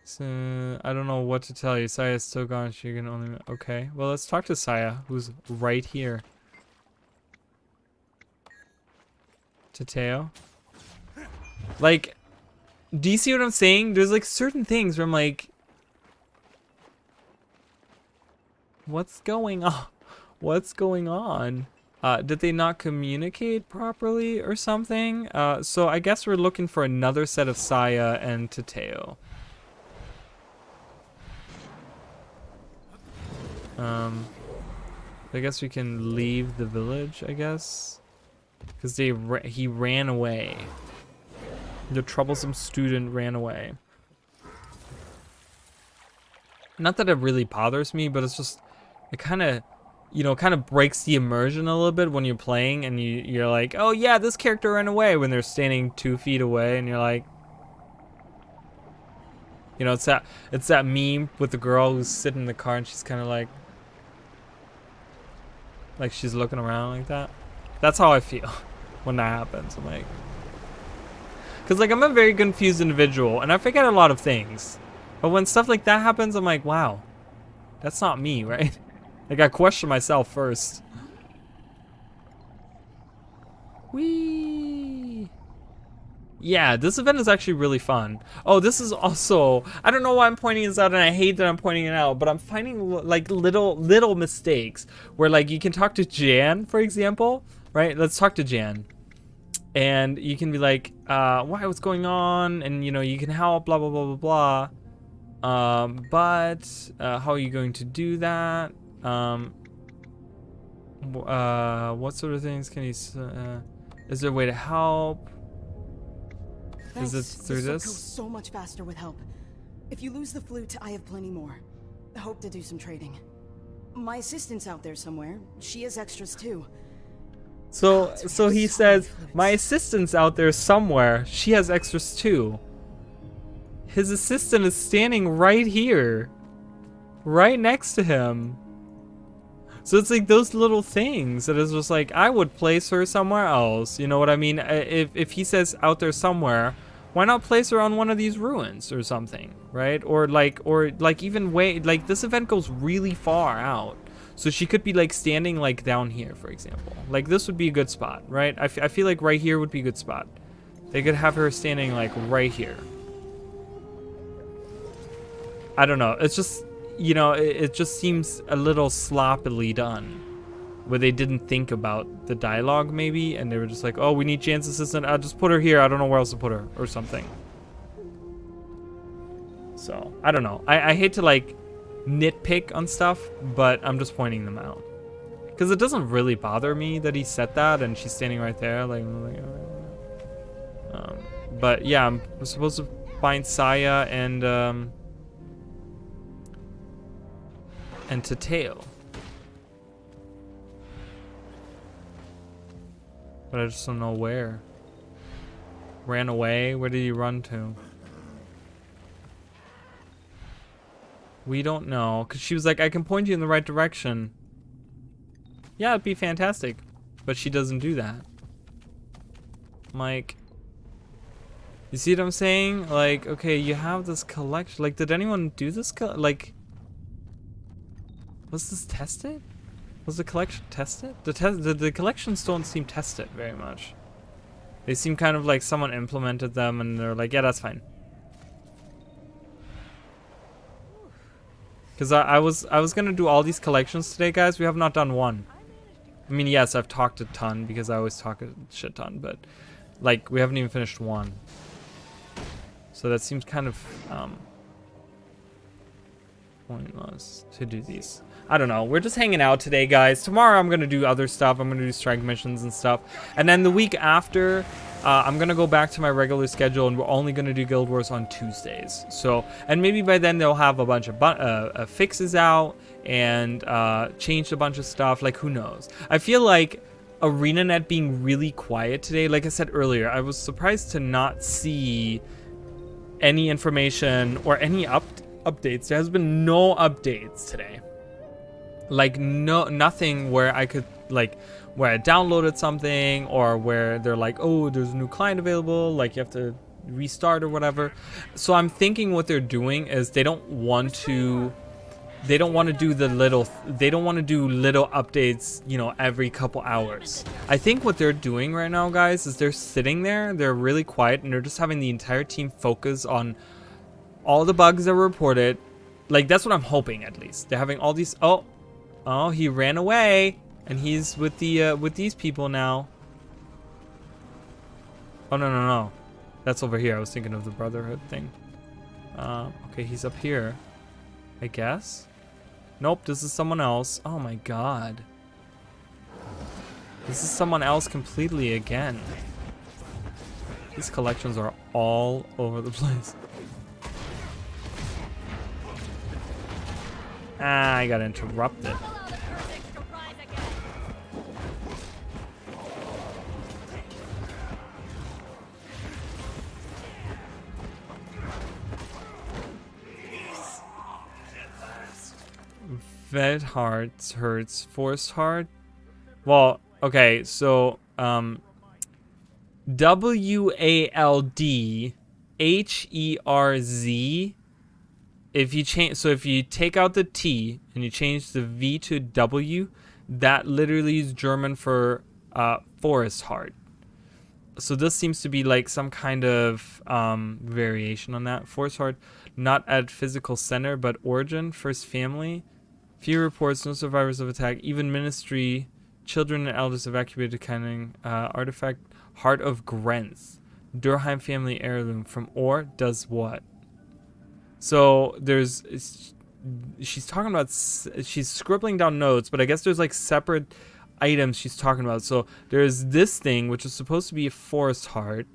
So I don't know what to tell you. Saya's still gone. She can only. Okay. Well, let's talk to Saya, who's right here. Tateo. Like, do you see what I'm saying? There's like certain things where I'm like, what's going on? What's going on? Did they not communicate properly or something? So I guess we're looking for another set of Saya and Tateo. I guess we can leave the village, I guess, because he ran away. The troublesome student ran away. Not that it really bothers me, but it's just, it kind of, you know, kind of breaks the immersion a little bit when you're playing and you're like, oh yeah, this character ran away, when they're standing 2 feet away, and you're like, you know, it's that meme with the girl who's sitting in the car and she's kind of like she's looking around like that. That's how I feel when that happens. I'm like, because like I'm a very confused individual and I forget a lot of things, but when stuff like that happens, I'm like, wow, that's not me, right? Like I question myself first. Whee! Yeah, this event is actually really fun. Oh, this is also, I don't know why I'm pointing this out, and I hate that I'm pointing it out, but I'm finding like little mistakes where like you can talk to Jan, for example, right? Let's talk to Jan. And you can be like, what's going on? And you know, you can help, blah, blah, blah, blah, blah. But how are you going to do that? What sort of things can you, is there a way to help?
Thanks.
Is it through
this?
this?
Goes so much faster with help. If you lose the flute, I have plenty more. I hope to do some trading. My assistant's out there somewhere. She has extras too.
So he says, my assistant's out there somewhere. She has extras too. His assistant is standing right here. Right next to him. So it's like those little things that is just like, I would place her somewhere else. You know what I mean? If he says out there somewhere, why not place her on one of these ruins or something, right? Or like even way, like this event goes really far out. So she could be like standing like down here, for example. Like this would be a good spot, right? I feel like right here would be a good spot. They could have her standing like right here. I don't know. It's just, you know, it just seems a little sloppily done, where they didn't think about the dialogue maybe, and they were just like, oh, we need Jan's assistant, I'll just put her here, I don't know where else to put her, or something. So, I don't know. I hate to like nitpick on stuff, but I'm just pointing them out. Because it doesn't really bother me that he said that, and she's standing right there, like but yeah, I'm supposed to find Saya and Tateo. But I just don't know where. Ran away? Where did he run to? We don't know. Because she was like, I can point you in the right direction. Yeah, it'd be fantastic. But she doesn't do that. Like, you see what I'm saying? Like, okay, you have this collection. Like, did anyone do this? Like, was this tested? Was the collection tested? The collections don't seem tested very much. They seem kind of like someone implemented them and they're like, yeah, that's fine. Because I was gonna do all these collections today, guys. We have not done one. I mean, yes, I've talked a ton because I always talk a shit ton, but like we haven't even finished one. So that seems kind of pointless to do these. I don't know. We're just hanging out today, guys. Tomorrow I'm going to do other stuff. I'm going to do strike missions and stuff. And then the week after, I'm going to go back to my regular schedule, and we're only going to do Guild Wars on Tuesdays. So, and maybe by then they'll have a bunch of fixes out and changed a bunch of stuff. Like, who knows? I feel like ArenaNet being really quiet today, like I said earlier, I was surprised to not see any information or any updates. There has been no updates today. Like nothing where I could like where I downloaded something or where they're like, oh, there's a new client available, like you have to restart or whatever. So I'm thinking what they're doing is they don't want to do little updates, you know, every couple hours. I think what they're doing right now, guys, is they're sitting there, they're really quiet, and they're just having the entire team focus on all the bugs that were reported. Like that's what I'm hoping, at least. They're having all these Oh, he ran away, and he's with the with these people now. Oh no, that's over here. I was thinking of the Brotherhood thing. Okay, he's up here, I guess. Nope, this is someone else. Oh my god, this is someone else completely again. These collections are all over the place. Ah, I got interrupted. Vet hearts hurts. Forced heart. Well, okay, so WALDHERZ. If you change, so if you take out the T and you change the V to W, that literally is German for forest heart. So this seems to be like some kind of variation on that. Force Heart, not at physical center, but origin, first family. Few reports, no survivors of attack. Even Ministry, children and elders evacuated Canning. Artifact, Heart of Gren. Durheim family heirloom from Or does what? So she's talking about, she's scribbling down notes, but I guess there's like separate items she's talking about. So there's this thing, which is supposed to be a forest heart.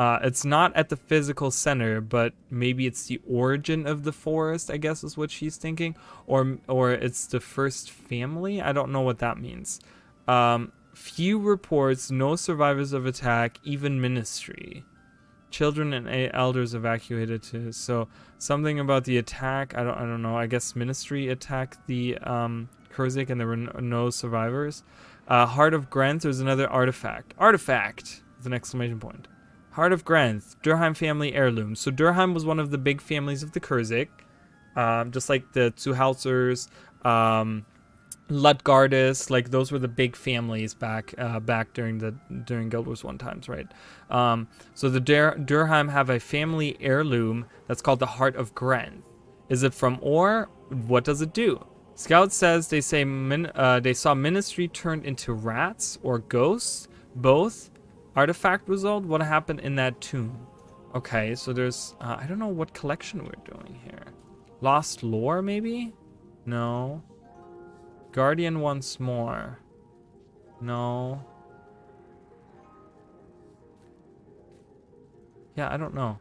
It's not at the physical center, but maybe it's the origin of the forest, I guess is what she's thinking. Or it's the first family? I don't know what that means. Few reports, no survivors of attack, even Ministry. Children and elders evacuated too. So something about the attack, I don't know. I guess Ministry attacked the Kurzick and there were no survivors. Heart of Gren, there's another artifact. Artifact with an exclamation point. Heart of Gren, Durheim family heirloom. So Durheim was one of the big families of the Kurzick. Just like the Zuhalzers, Lutgardis, like those were the big families back during Guild Wars 1 times, right? So the Durheim have a family heirloom that's called the Heart of Gren. Is it from Or? What does it do? Scout says they saw Ministry turned into rats or ghosts, both. Artifact result. What happened in that tomb? Okay, so there's I don't know what collection we're doing here. Lost lore, maybe? No. Guardian once more. No. Yeah, I don't know.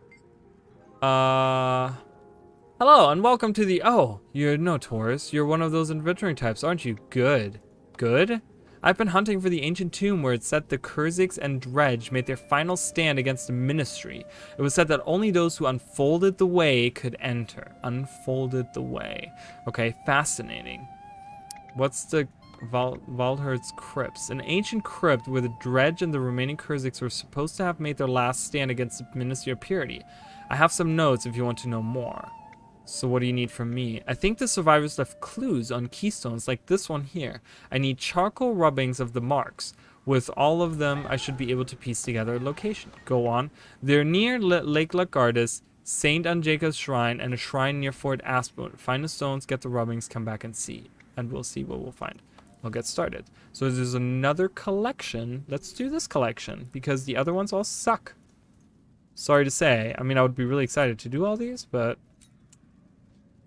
Hello and welcome to the... Oh, you're no Taurus. You're one of those adventuring types, aren't you? Good. Good? I've been hunting for the ancient tomb where it said the Kurzicks and Dredge made their final stand against the Ministry. It was said that only those who unfolded the way could enter. Unfolded the way. Okay, fascinating. What's the Waldherd's crypts? An ancient crypt where the Dredge and the remaining Kurzicks were supposed to have made their last stand against the Ministry of Purity. I have some notes if you want to know more. So what do you need from me? I think the survivors left clues on keystones like this one here. I need charcoal rubbings of the marks. With all of them, I should be able to piece together a location. Go on. They're near Lake Lagardis, Saint Anjeka's shrine, and a shrine near Fort Aspen. Find the stones, get the rubbings, come back and see. And we'll see what we'll find. We'll get started. So there's another collection. Let's do this collection because the other ones all suck. Sorry to say. I mean, I would be really excited to do all these, but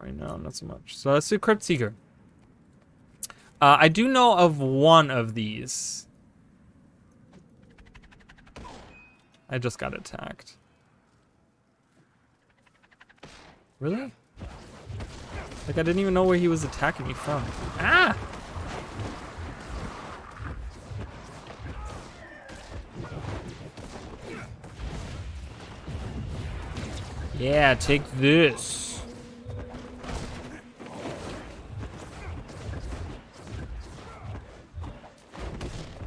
right now, not so much. So let's do Crypt Seeker. I do know of one of these. I just got attacked. Really? Like, I didn't even know where he was attacking me from. Ah! Yeah, take this.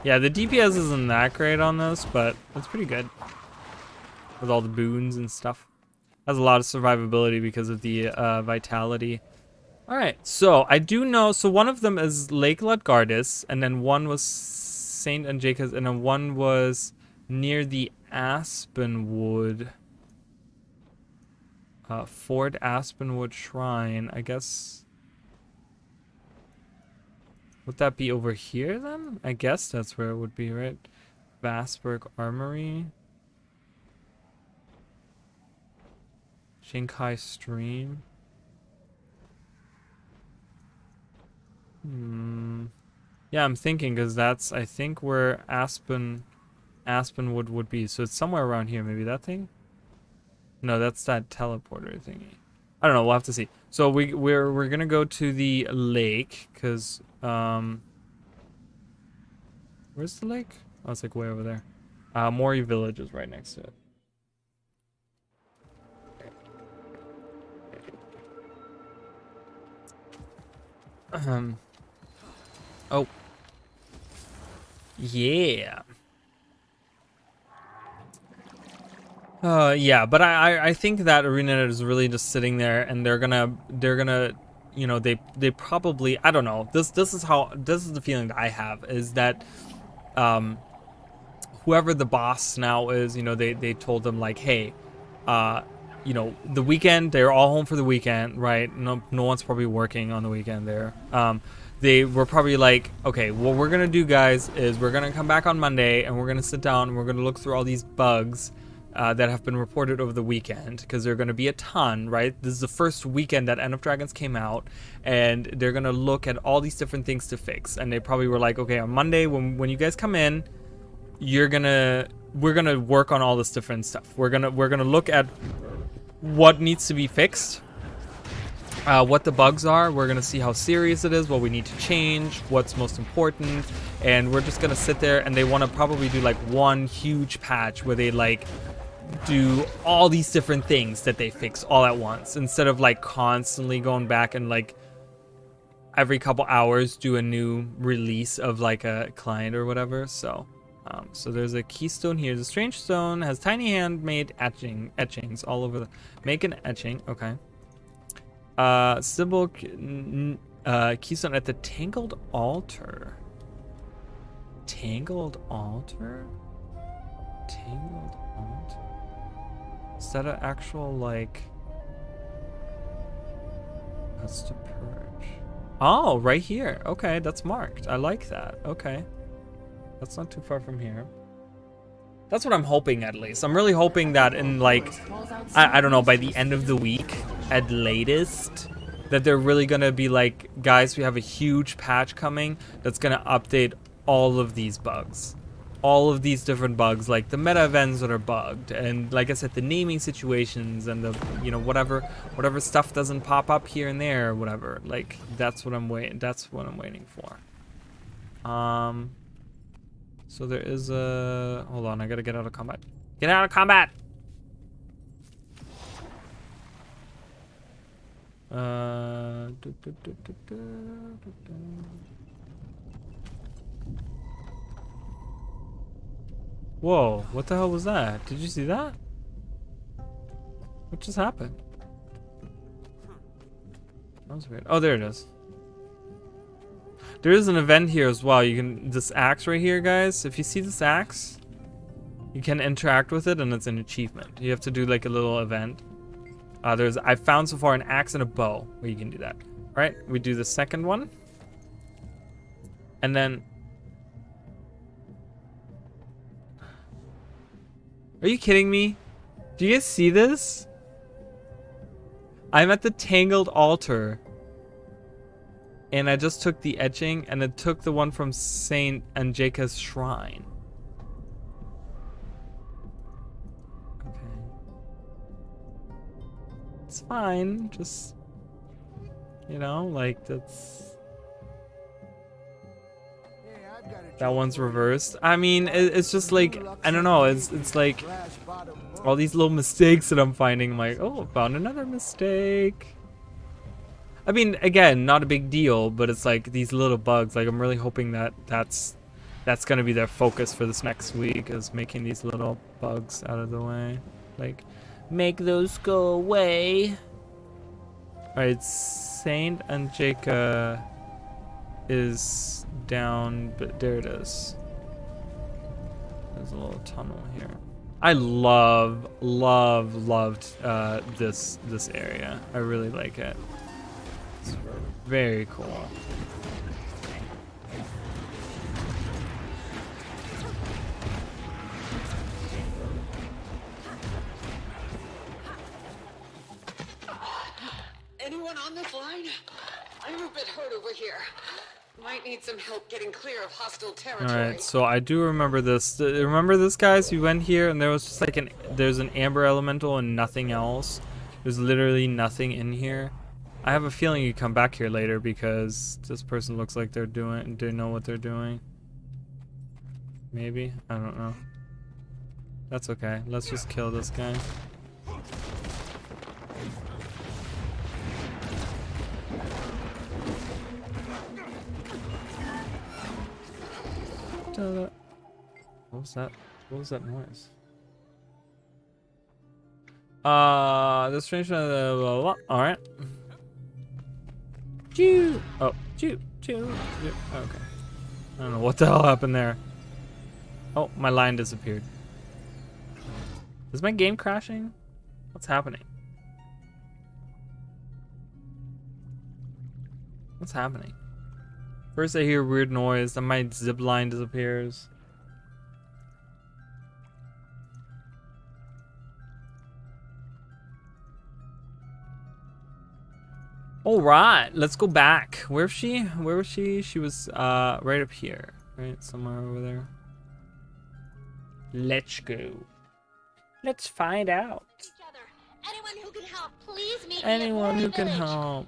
Yeah, the DPS isn't that great on this, but it's pretty good. With all the boons and stuff. Has a lot of survivability because of the vitality. Alright, so I do know, so one of them is Lake Lutgardis, and then one was Saint Anjeka's, and then one was near the Aspenwood. Fort Aspenwood Shrine, I guess. Would that be over here then? I guess that's where it would be, right? Vasberg Armory. Shinkai Stream. Yeah, I'm thinking because that's, I think, where Aspenwood would be. So it's somewhere around here. Maybe that thing? No, that's that teleporter thingy. I don't know. We'll have to see. So we're gonna go to the lake because where's the lake? Oh, it's like way over there. Mori Village is right next to it. Oh. Yeah. Yeah, but I think that ArenaNet is really just sitting there, and they're gonna, you know, they probably, I don't know. This is the feeling that I have, is that, whoever the boss now is, you know, they told them like, hey, you know, the weekend, they're all home for the weekend, right? No one's probably working on the weekend there. They were probably like, okay, what we're gonna do, guys, is we're gonna come back on Monday and we're gonna sit down and we're gonna look through all these bugs that have been reported over the weekend, because they're gonna be a ton, right? This is the first weekend that End of Dragons came out, and they're gonna look at all these different things to fix. And they probably were like, okay, on Monday when you guys come in, we're gonna work on all this different stuff. We're gonna look at what needs to be fixed, what the bugs are. We're gonna see how serious it is, what we need to change, what's most important, and we're just gonna sit there. And they want to probably do like one huge patch where they like do all these different things that they fix all at once, instead of like constantly going back and like every couple hours do a new release of like a client or whatever. So so there's a keystone here. The strange stone has tiny handmade etchings all over the... Make an etching, okay. Symbol keystone at the Tangled Altar. Tangled Altar? Tangled Altar? Is that an actual, like... That's to purge. Oh, right here. Okay, that's marked. I like that. Okay. That's not too far from here. That's what I'm hoping, at least. I'm really hoping that in, like, I don't know, by the end of the week, at latest, that they're really gonna be like, guys, we have a huge patch coming that's gonna update all of these bugs. All of these different bugs, like the meta events that are bugged, and like I said, the naming situations, and the, you know, whatever stuff doesn't pop up here and there, or whatever. Like, that's what I'm waiting for. So there is a... Hold on, I gotta get out of combat. Get out of combat! Whoa, what the hell was that? Did you see that? What just happened? That was weird. Oh, there it is. There is an event here as well. You can, this axe right here, guys. If you see this axe, you can interact with it, and it's an achievement. You have to do like a little event. I found so far an axe and a bow where you can do that. All right, we do the second one, and then. Are you kidding me? Do you guys see this? I'm at the Tangled Altar. And I just took the etching, and it took the one from Saint Angeka's shrine. Okay. It's fine, just, you know, like, that's... That one's reversed. I mean, it's just like, I don't know, it's like all these little mistakes that I'm finding. I'm like, oh, found another mistake. I mean, again, not a big deal, but it's like these little bugs. Like, I'm really hoping that that's gonna be their focus for this next week, is making these little bugs out of the way. Like, make those go away. Alright, Saint Angeka is down, but there it is. There's a little tunnel here. I loved this area. I really like it. It's very cool.
Anyone on this line? I'm a bit hurt over here. Might need some help getting clear of hostile territory.
Alright, so I do remember this. Remember this, guys? We went here and there was just like there's an amber elemental and nothing else. There's literally nothing in here. I have a feeling you come back here later because this person looks like they know what they're doing. Maybe? I don't know. That's okay. Let's just kill this guy. What was that? What was that noise? The strange blah, blah, blah. All right. Choo. Oh, choo, choo, choo. Okay. I don't know what the hell happened there. Oh, my line disappeared. Is my game crashing? What's happening? What's happening? First I hear a weird noise, then my zip line disappears. All right, let's go back. Where was she? Where was she? She was right up here, right? Somewhere over there. Let's go. Let's find out.
Anyone who can help, please meet
Anyone
me
who
at
can
Village.
help.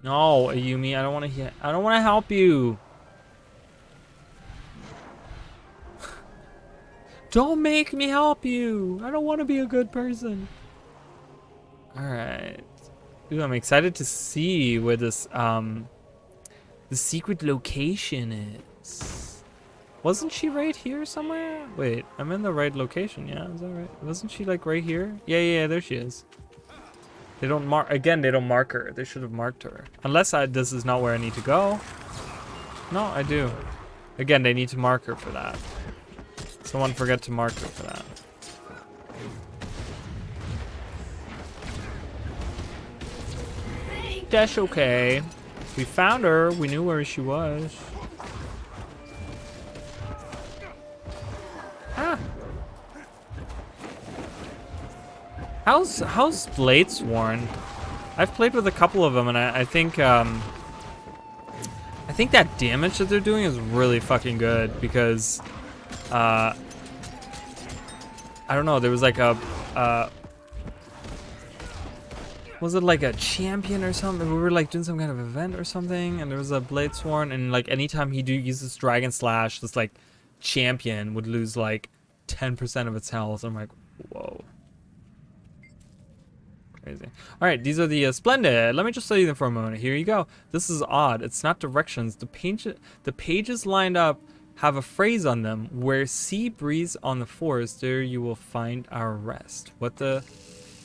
No, Ayumi, I don't want to hear. I don't want to help you. Don't make me help you. I don't want to be a good person. All right. Ooh, I'm excited to see where this the secret location is. Wasn't she right here somewhere? Wait, I'm in the right location. Yeah, is that right? Wasn't she like right here? Yeah, there she is. They don't mark again. They don't mark her. They should have marked her. Unless this is not where I need to go. No, I do. Again, they need to mark her for that. Someone forget to mark her for that. That's okay. We found her. We knew where she was. Ah. How's Bladesworn? I've played with a couple of them, and I think that damage that they're doing is really fucking good because I don't know. There was like a was it like a champion or something? We were like doing some kind of event or something, and there was a Bladesworn, and like anytime he uses Dragon Slash, this like champion would lose like 10% of its health. I'm like, whoa. Crazy. All right, these are the Splendid. Let me just show you them for a moment. Here you go. This is odd. It's not directions. The pages lined up have a phrase on them. Where sea breeze on the forest, there you will find our rest. What the?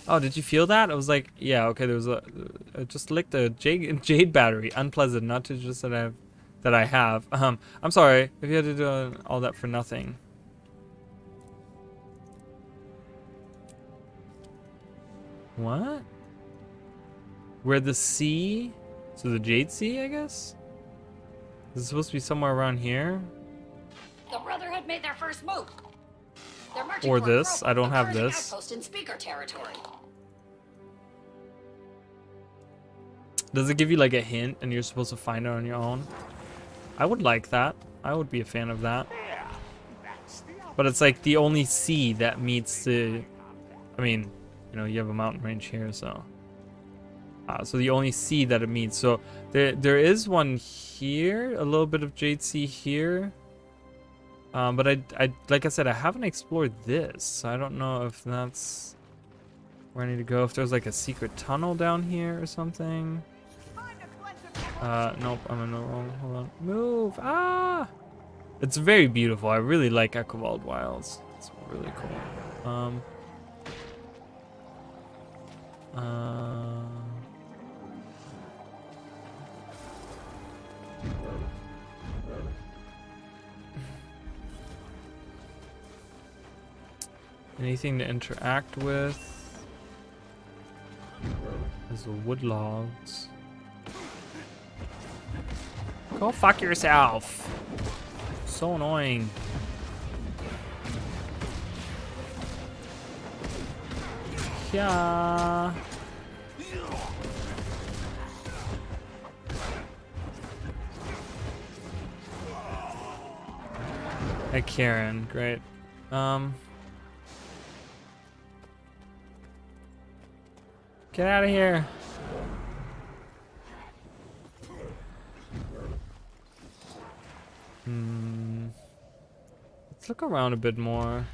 Oh, did you feel that? I was like, yeah, okay. There was I just licked a jade battery. Unpleasant. Not to just that I have. I'm sorry if you had to do all that for nothing. What? Where the sea? So the Jade Sea, I guess? Is it supposed to be somewhere around here?
The Brotherhood made their first move. They're marching
Or
toward
this?
Grove,
I don't
a
have
Kurzick
this.
outpost in Speaker territory.
Does it give you like a hint and you're supposed to find it on your own? I would like that. I would be a fan of that. But it's like the only sea that meets the... I mean, you know, you have a mountain range here, so... so the only sea that it meets. So there is one here, a little bit of Jade Sea here. But I like I said, I haven't explored this. So I don't know if that's where I need to go. If there's like a secret tunnel down here or something. Nope, I'm in the wrong. Hold on. Move! Ah! It's very beautiful. I really like Echowald Wilds. It's really cool. Anything to interact with? There's the wood logs. Go fuck yourself. So annoying. Yeah. Hey Karen, great. Get out of here. Let's look around a bit more.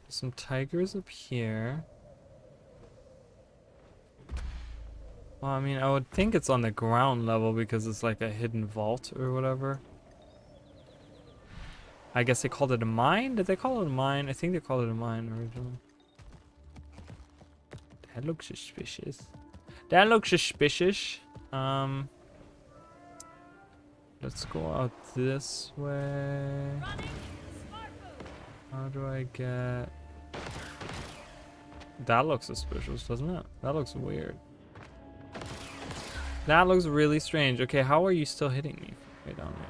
Some tigers up here. Well, I mean, I would think it's on the ground level because it's like a hidden vault or whatever. I guess they called it a mine? Did they call it a mine? I think they called it a mine originally. That looks suspicious. That looks suspicious. Let's go out this way. How do I get... That looks suspicious, doesn't it? That looks weird. That looks really strange. Okay, how are you still hitting me? Way down there.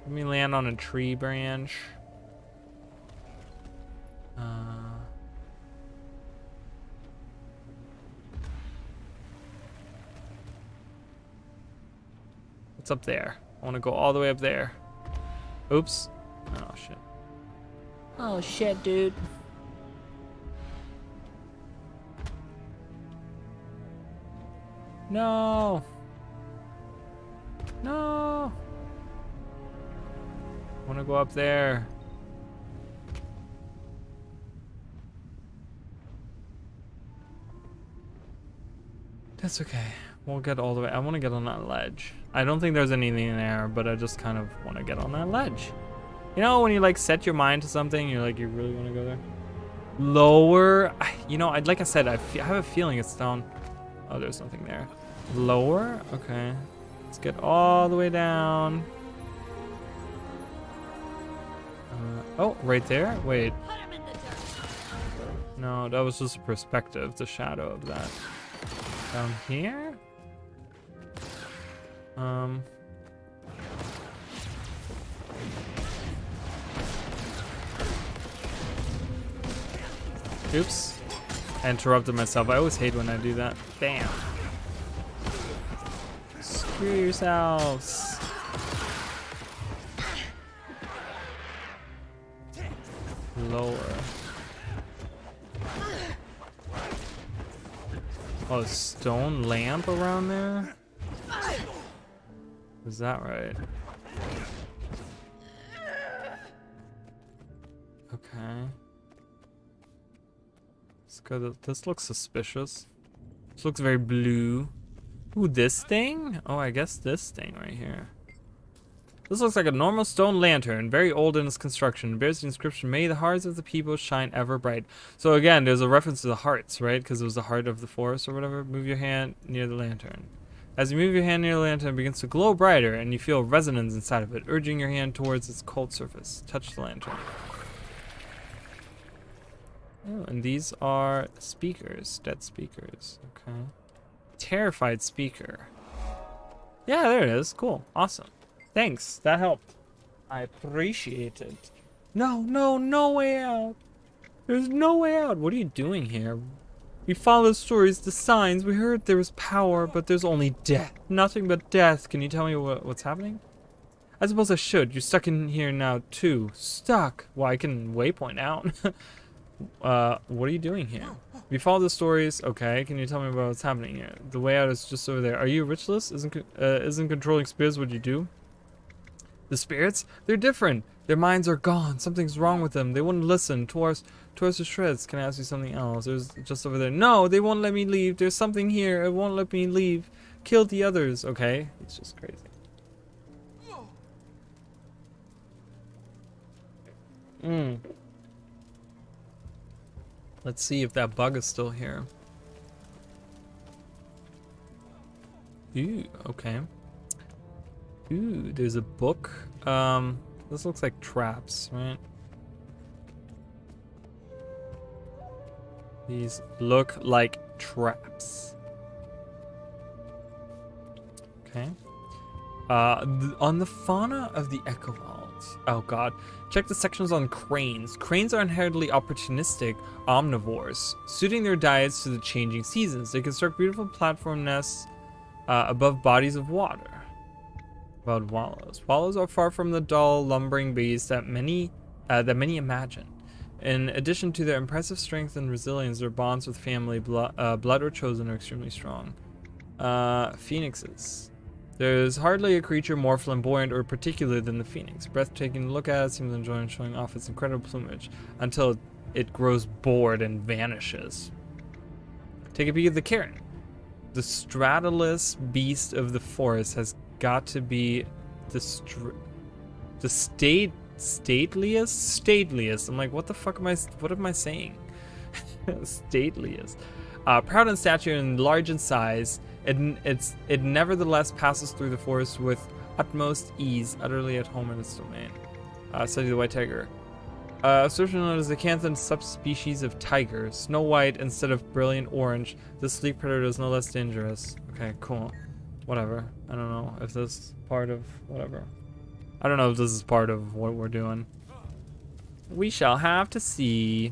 Let me land on a tree branch. What's up there? I want to go all the way up there. Oops. Oh, shit. Oh, shit, dude. No. No. I want to go up there. That's okay. We'll get all the way. I want to get on that ledge. I don't think there's anything there, but I just kind of want to get on that ledge. You know, when you like set your mind to something, you're like, you really want to go there? Lower. You know, like I said, I have a feeling it's down. Oh, there's something there. Lower? Okay. Let's get all the way down. Oh, right there? Wait. No, that was just a perspective, the shadow of that. Down here? Oops. I interrupted myself. I always hate when I do that. Bam. Screw yourselves. Lower. Oh, a stone lamp around there? Is that right? Okay. Let's go. This looks suspicious. This looks very blue. Ooh, this thing? Oh, I guess this thing right here. This looks like a normal stone lantern, very old in its construction. It bears the inscription, "May the hearts of the people shine ever bright." So again, there's a reference to the hearts, right? Because it was the heart of the forest or whatever. Move your hand near the lantern. As you move your hand near the lantern, it begins to glow brighter, and you feel resonance inside of it, urging your hand towards its cold surface. Touch the lantern. Oh, and these are speakers, dead speakers. Okay. Terrified speaker. Yeah, there it is. Cool. Awesome. Thanks. That helped. I appreciate it. No, no, no way out. There's no way out. What are you doing here? We follow the stories, the signs. We heard there was power, but there's only death. Nothing but death. Can you tell me what's happening? I suppose I should. You're stuck in here now, too. Stuck. Well, I can waypoint out. What are you doing here? We follow the stories. Okay, can you tell me about what's happening here? The way out is just over there. Are you a ritualist? Isn't controlling spirits what you do? The spirits? They're different. Their minds are gone. Something's wrong with them. They wouldn't listen. Tore us to shreds. Can I ask you something else? There's just over there. No, they won't let me leave. There's something here. It won't let me leave. Kill the others. Okay, it's just crazy. Let's see if that bug is still here. Ooh, okay. Ooh, there's a book. This looks like traps, right? These look like traps. Okay. On the fauna of the Echo Vault. Oh god. Check the sections on cranes. Cranes are inherently opportunistic omnivores, suiting their diets to the changing seasons. They construct beautiful platform nests above bodies of water. About wallows. Wallows are far from the dull, lumbering beasts that many imagine. In addition to their impressive strength and resilience, their bonds with family, blood or chosen are extremely strong. Phoenixes. There's hardly a creature more flamboyant or particular than the phoenix. Breathtaking to look at, it seems enjoying showing off its incredible plumage until it grows bored and vanishes. Take a peek at the cairn. The stratalus beast of the forest has got to be the stateliest. I'm like, what the fuck am I saying? Stateliest. Proud in stature and large in size, It nevertheless passes through the forest with utmost ease, utterly at home in its domain. Study the white tiger. Assertion known as the Canthan subspecies of tiger. Snow white instead of brilliant orange. This sleek predator is no less dangerous. Okay, cool. Whatever. I don't know if this is part of whatever. I don't know if this is part of what we're doing. We shall have to see.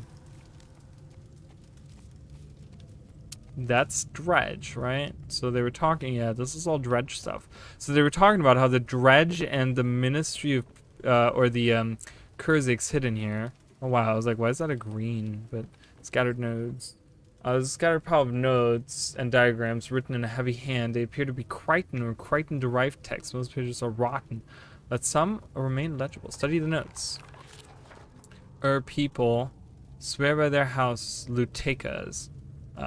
That's dredge, right? So they were talking, yeah, this is all dredge stuff. So they were talking about how the dredge and the Ministry of, or the Kurzick's hidden here. Oh wow, I was like, why is that a green? But scattered nodes. There's a scattered pile of nodes and diagrams written in a heavy hand. They appear to be Crichton or Crichton-derived text. Most pages are rotten, but some remain legible. Study the notes. People swear by their house lutekas.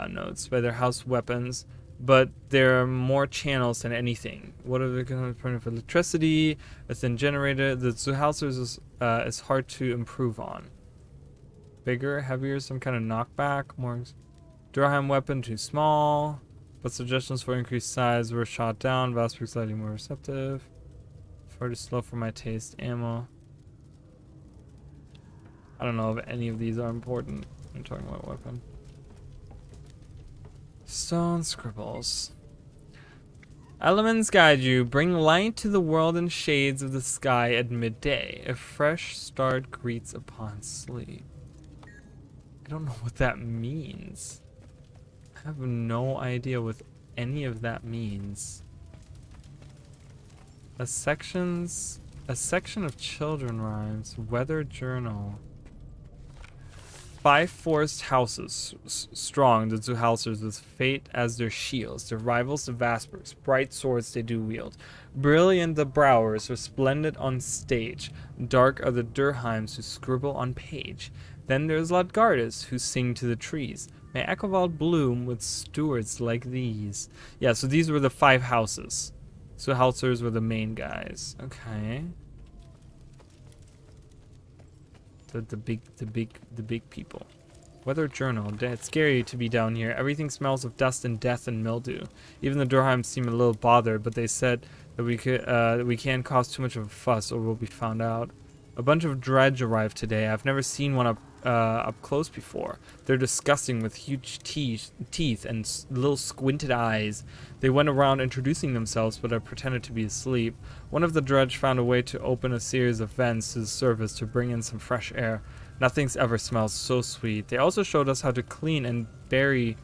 Notes by their house weapons, but there are more channels than anything. What are the components for electricity? It's then generated. The Zuhausers is hard to improve on. Bigger, heavier, some kind of knockback. More Durham weapon too small, but suggestions for increased size were shot down. Vasper slightly more receptive. Far too slow for my taste. Ammo. I don't know if any of these are important. I'm talking about weapon. Stone scribbles. Elements guide you. Bring light to the world and shades of the sky at midday. A fresh start greets upon sleep. I don't know what that means. I have no idea what any of that means. A section of children rhymes. Weather journal. 5 forest houses, strong, the Zuhausers, with fate as their shields. Their rivals, the Vaspers, bright swords they do wield. Brilliant the Browers, resplendent on stage. Dark are the Durheims, who scribble on page. Then there's Lodgardas, who sing to the trees. May Eckewald bloom with stewards like these. Yeah, so these were the 5 houses. Zuhausers were the main guys. Okay. The big people. Weather journal. It's scary to be down here. Everything smells of dust and death and mildew. Even the Durheims seem a little bothered, but they said that we can't cause too much of a fuss or we'll be found out. A bunch of dredge arrived today. I've never seen one up close before. They're disgusting with huge teeth and little squinted eyes. They went around introducing themselves, but I pretended to be asleep. One of the dredge found a way to open a series of vents to the surface to bring in some fresh air. Nothing's ever smelled so sweet. They also showed us how to clean and bury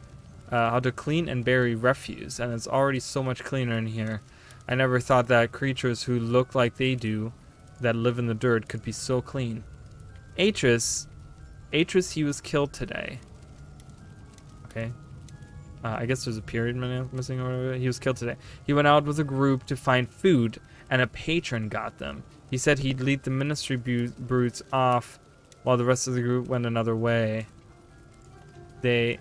refuse, and it's already so much cleaner in here. I never thought that creatures who look like they do, that live in the dirt, could be so clean. Atris, he was killed today. Okay. I guess there's a period missing or whatever. He was killed today. He went out with a group to find food, and a patron got them. He said he'd lead the ministry brutes off while the rest of the group went another way. They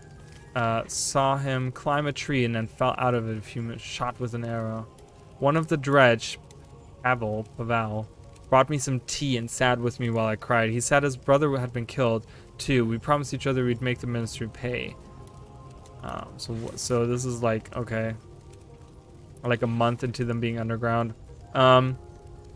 saw him climb a tree and then fell out of it a few minutes, shot with an arrow. One of the dredge, Pavel, brought me some tea and sat with me while I cried. He said his brother had been killed too. We promised each other we'd make the ministry pay. So this is like, okay, like a month into them being underground. And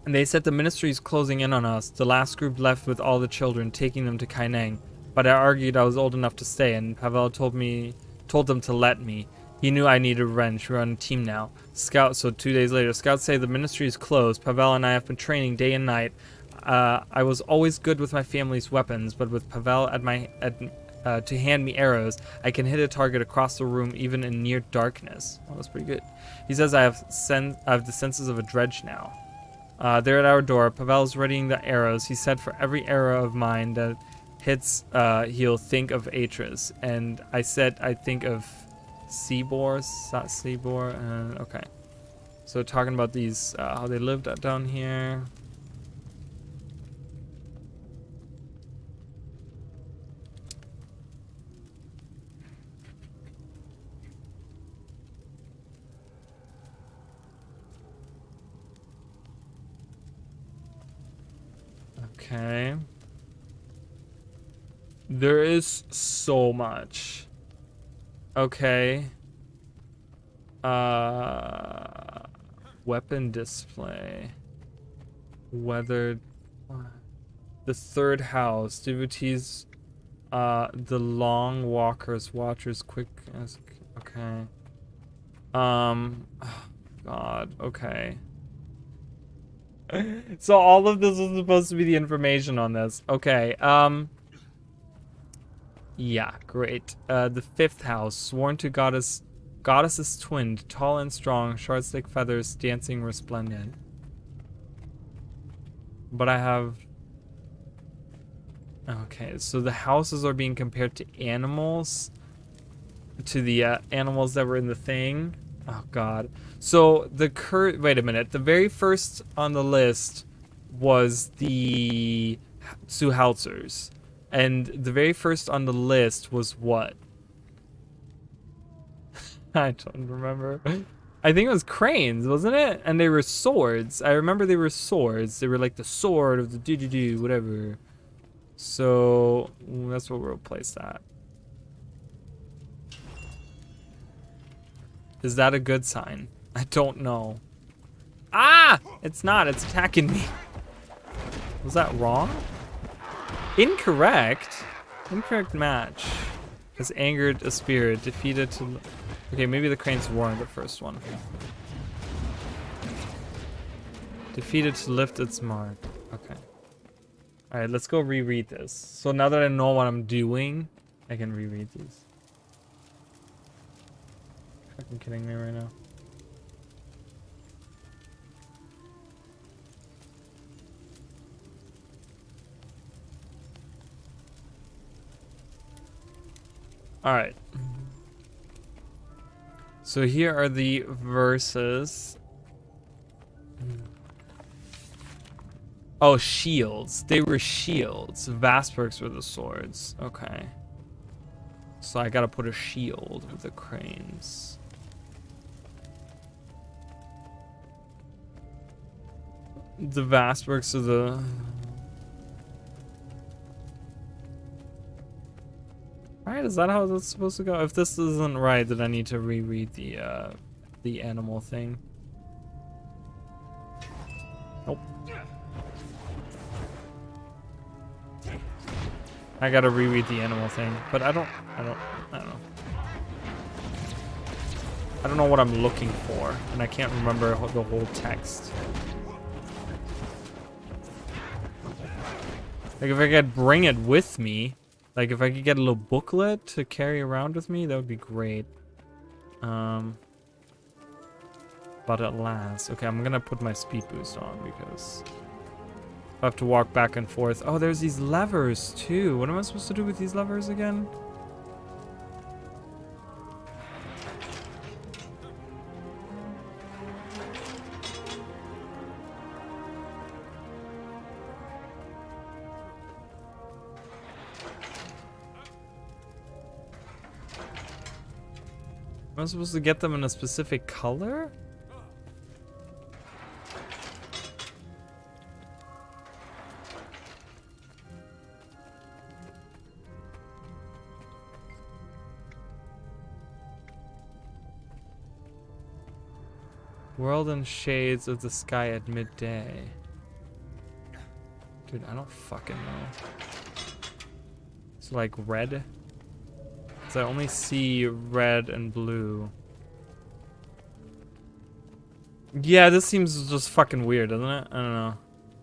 they said the ministry is closing in on us. The last group left with all the children, taking them to Kaineng. But I argued I was old enough to stay, and Pavel told them to let me. He knew I needed revenge. We're on a team now. So 2 days later, scouts say the ministry is closed. Pavel and I have been training day and night. I was always good with my family's weapons, but with Pavel to hand me arrows, I can hit a target across the room even in near darkness. Oh, that's pretty good. He says I have the senses of a dredge now. They're at our door. Pavel's readying the arrows. He said for every arrow of mine that hits, he'll think of Atris. And I said I think of Seabor. Okay. So talking about these, how they lived down here. Okay. There is so much. Okay. Weapon display. Weathered. The third house. Devotees. The long walkers, watchers, quick as. Okay. Oh, God. Okay. So all of this is supposed to be the information on this. Okay. Yeah, great. The fifth house, sworn to goddesses twinned, tall and strong, short stick feathers, dancing resplendent. But I have... Okay, so the houses are being compared to animals. To the animals that were in the thing. Oh, God. So the wait a minute. The very first on the list was the Zuhalzers. And the very first on the list was what? I don't remember. I think it was cranes, wasn't it? And they were swords. I remember they were swords. They were like the sword of the do-do-do, whatever. So that's what we'll place that. Is that a good sign? I don't know. Ah! It's not. It's attacking me. Was that wrong? Incorrect. Incorrect match. Has angered a spirit. Defeated to... Okay, maybe the cranes weren't the first one. Defeated to lift its mark. Okay. Alright, let's go reread this. So now that I know what I'm doing, I can reread these. Fucking kidding me right now. Alright. So here are the verses. Oh, shields. They were shields. Vastbergs were the swords. Okay. So I gotta put a shield with the cranes. The Vastbergs are the... Right, is that how that's supposed to go? If this isn't right, then I need to reread the animal thing. Nope. I gotta reread the animal thing, but I don't know. I don't know what I'm looking for, and I can't remember the whole text. Like if I could bring it with me, like if I could get a little booklet to carry around with me, that would be great. But alas, okay, I'm gonna put my speed boost on because I have to walk back and forth. Oh, there's these levers too. What am I supposed to do with these levers again? Am I supposed to get them in a specific color? World and shades of the sky at midday. Dude, I don't fucking know. It's like red. I only see red and blue. Yeah, this seems just fucking weird, doesn't it? I don't know.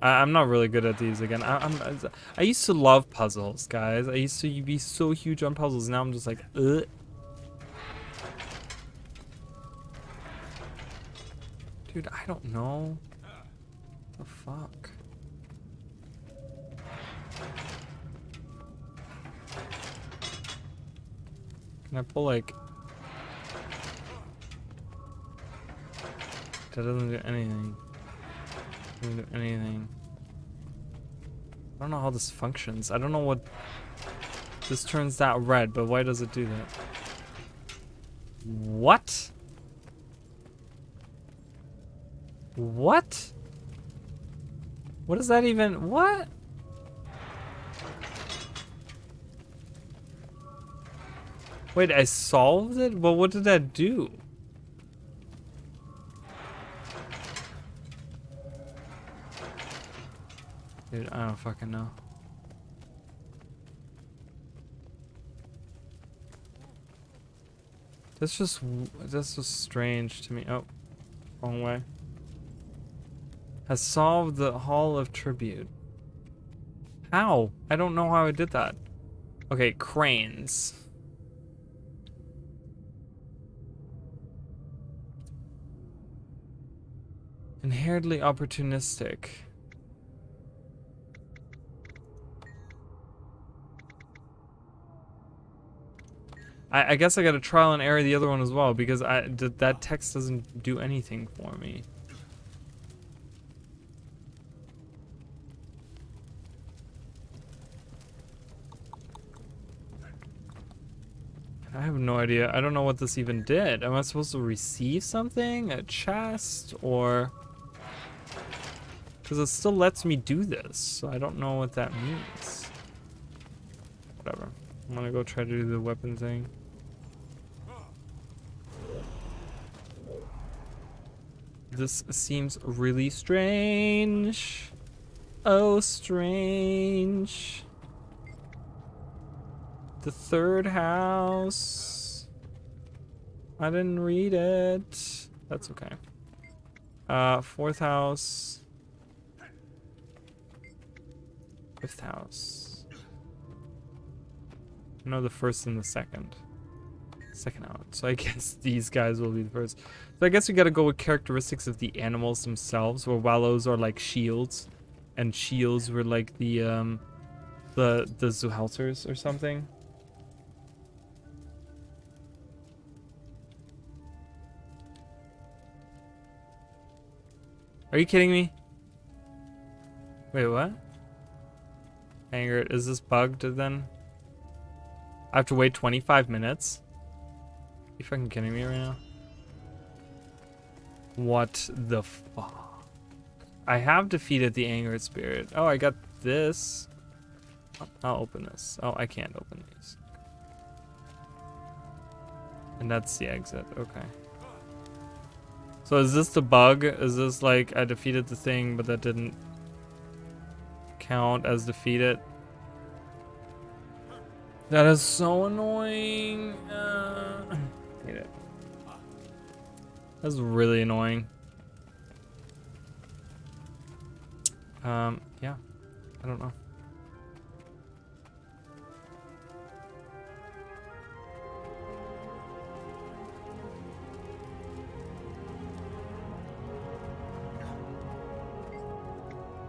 I'm not really good at these again. I used to love puzzles, guys. I used to be so huge on puzzles. Now I'm just like, ugh. Dude, I don't know. What the fuck? Can I pull like... That doesn't do anything. Doesn't do anything. I don't know how this functions. I don't know what... This turns that red, but why does it do that? What? What? What does that even... What? Wait, I solved it? Well, what did that do? Dude, I don't fucking know. That's just strange to me. Oh, wrong way. Has solved the Hall of Tribute. How? I don't know how I did that. Okay, cranes. Inherently opportunistic. I guess I gotta trial and error the other one as well because that text doesn't do anything for me. I have no idea. I don't know what this even did. Am I supposed to receive something? A chest? Or... because it still lets me do this. So I don't know what that means. Whatever. I'm gonna go try to do the weapon thing. This seems really strange. Oh, strange. The third house. I didn't read it. That's okay. Fourth house. Fifth house. No, the first and the second. Second out. So I guess these guys will be the first. So I guess we gotta go with characteristics of the animals themselves, where wallows are like shields, and shields were like the Zuhalters or something. Are you kidding me? Wait, what? Anger, is this bugged then? I have to wait 25 minutes? Are you fucking kidding me right now? What the fuck? I have defeated the angered spirit. Oh, I got this. I'll open this. Oh, I can't open these. And that's the exit. Okay. So is this the bug? Is this like I defeated the thing, but that didn't count as defeated? That is so annoying. Hate it. That's really annoying. Yeah. I don't know.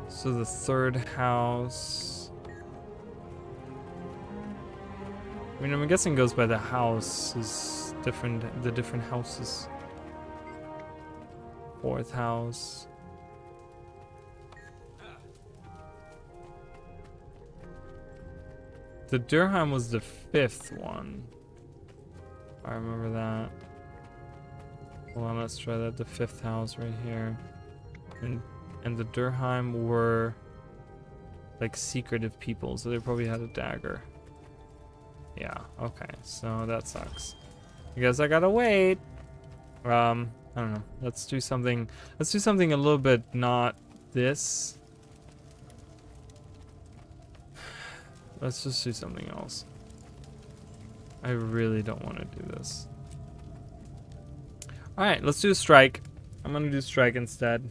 So the third house. I mean, I'm guessing it goes by the houses, the different houses. Fourth house. The Durham was the fifth one. I remember that. Hold on, let's try that. The fifth house right here. And the Durham were like secretive people, so they probably had a dagger. Yeah, okay, so that sucks. I guess I gotta wait. I don't know. Let's do something a little bit not this. Let's just do something else. I really don't want to do this. Alright, let's do a strike. I'm gonna do strike instead.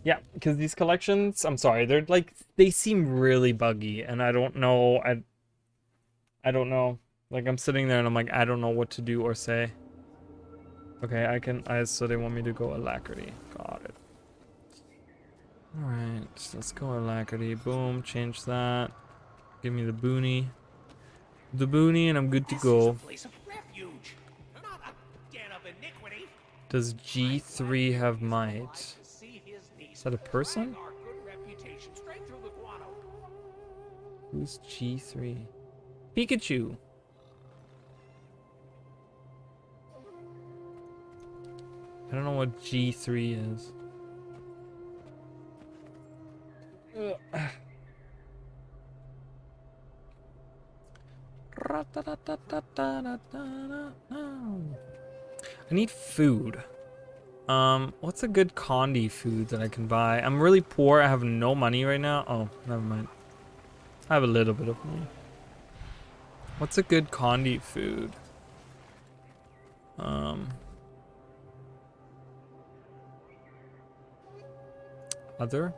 Yeah, because these collections, I'm sorry, they're like, they seem really buggy, and I don't know, I don't know. Like, I'm sitting there and I'm like, I don't know what to do or say. Okay, so they want me to go alacrity. Got it. Alright, let's go alacrity. Boom, change that. Give me the boonie. The boonie, and I'm good to go. Does G3 have might? Is that a person? Who's G3? Pikachu! I don't know what G3 is. I need food. What's a good Condi food that I can buy? I'm really poor. I have no money right now. Oh, never mind. I have a little bit of money. What's a good Condi food? Other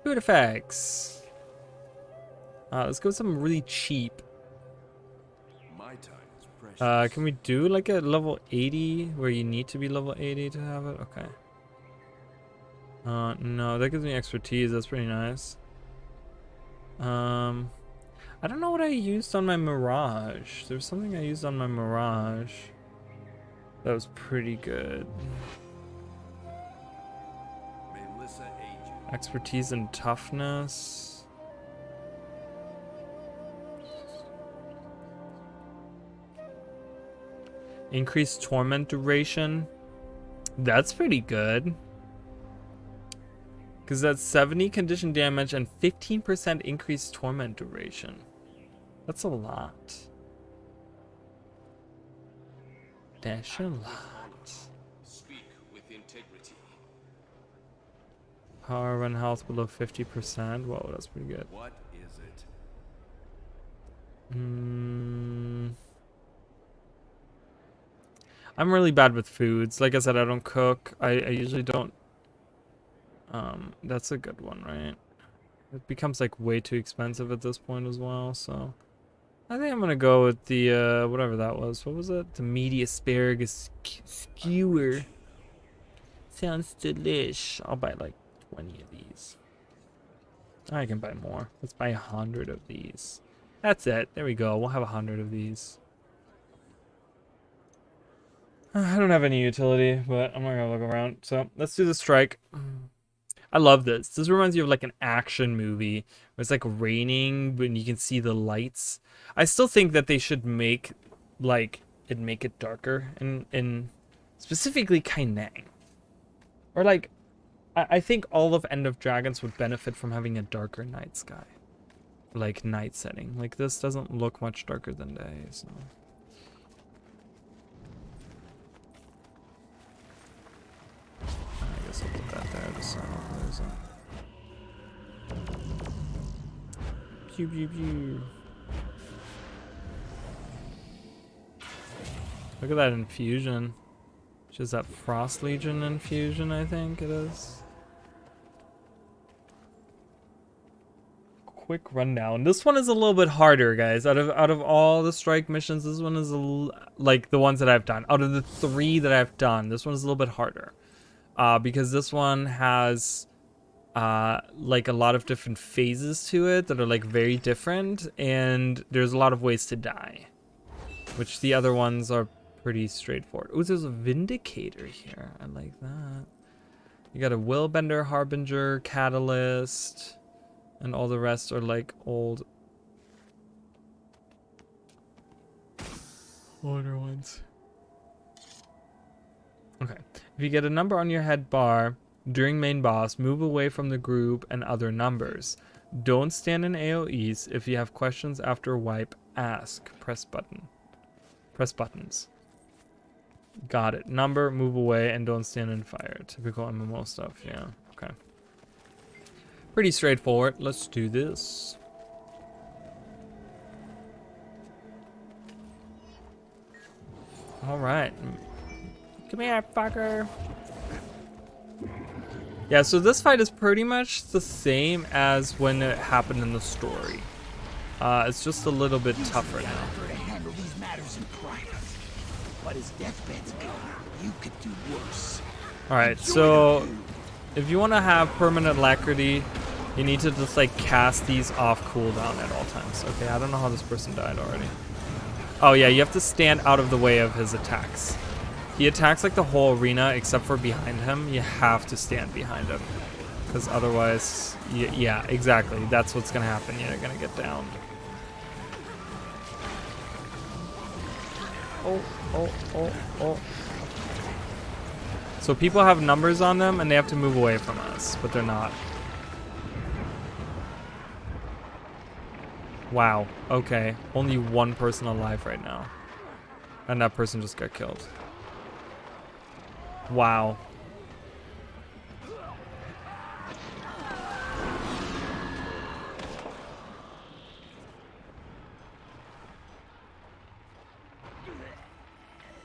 food effects. Let's go with something really cheap.
My time is precious.
Can we do like a level 80 where you need to be level 80 to have it? Okay. No, that gives me expertise. That's pretty nice. I don't know what I used on my Mirage. There's something I used on my Mirage that was pretty good. Expertise and toughness. Increased torment duration. That's pretty good. Because that's 70 condition damage and 15% increased torment duration. That's a lot. That's a lot.
Speak with integrity.
Power when health below 50%. Whoa, that's pretty good.
What is it?
I'm really bad with foods. Like I said, I don't cook. I usually don't. That's a good one, right? It becomes like way too expensive at this point as well, so I think I'm gonna go with the whatever that was. What was it? The meaty asparagus skewer. Sounds delish. I'll buy like 20 of these. I can buy more. Let's buy 100 of these. That's it. There we go. We'll have 100 of these. I don't have any utility, but I'm not gonna look around. So let's do the strike. I love this. This reminds me of like an action movie where it's like raining when you can see the lights. I still think that they should make it darker in specifically Kaineng. Or like I think all of End of Dragons would benefit from having a darker night sky. Like night setting. Like this doesn't look much darker than day, so I guess I'll put that there to sign off those up. Pew pew pew. Look at that infusion. Which is that Frost Legion infusion, I think it is. Quick rundown. This one is a little bit harder, guys. Out of all the strike missions, this one is like the ones that I've done. Out of the 3 that I've done, this one is a little bit harder. Because this one has like a lot of different phases to it that are like very different, and there's a lot of ways to die, which the other ones are pretty straightforward. Oh, there's a Vindicator here. I like that. You got a Willbender, Harbinger, Catalyst, and all the rest are like older ones. Okay. If you get a number on your head bar during main boss, move away from the group and other numbers. Don't stand in AoEs. If you have questions after wipe, ask. Press button. Press buttons. Got it. Number, move away, and don't stand in fire. Typical MMO stuff, yeah. Okay. Pretty straightforward. Let's do this. Alright. Come here, fucker. Yeah, so this fight is pretty much the same as when it happened in the story. It's just a little bit tougher now.
Handle these matters in private. But his deathbed's gone. You could do worse.
Alright, so if you want to have permanent alacrity, you need to just like cast these off cooldown at all times. Okay, I don't know how this person died already. Oh yeah, you have to stand out of the way of his attacks. He attacks like the whole arena except for behind him. You have to stand behind him. Because otherwise, yeah, exactly. That's what's going to happen. You're going to get downed. Oh. So people have numbers on them and they have to move away from us, but they're not. Wow. Okay. Only one person alive right now. And that person just got killed. Wow.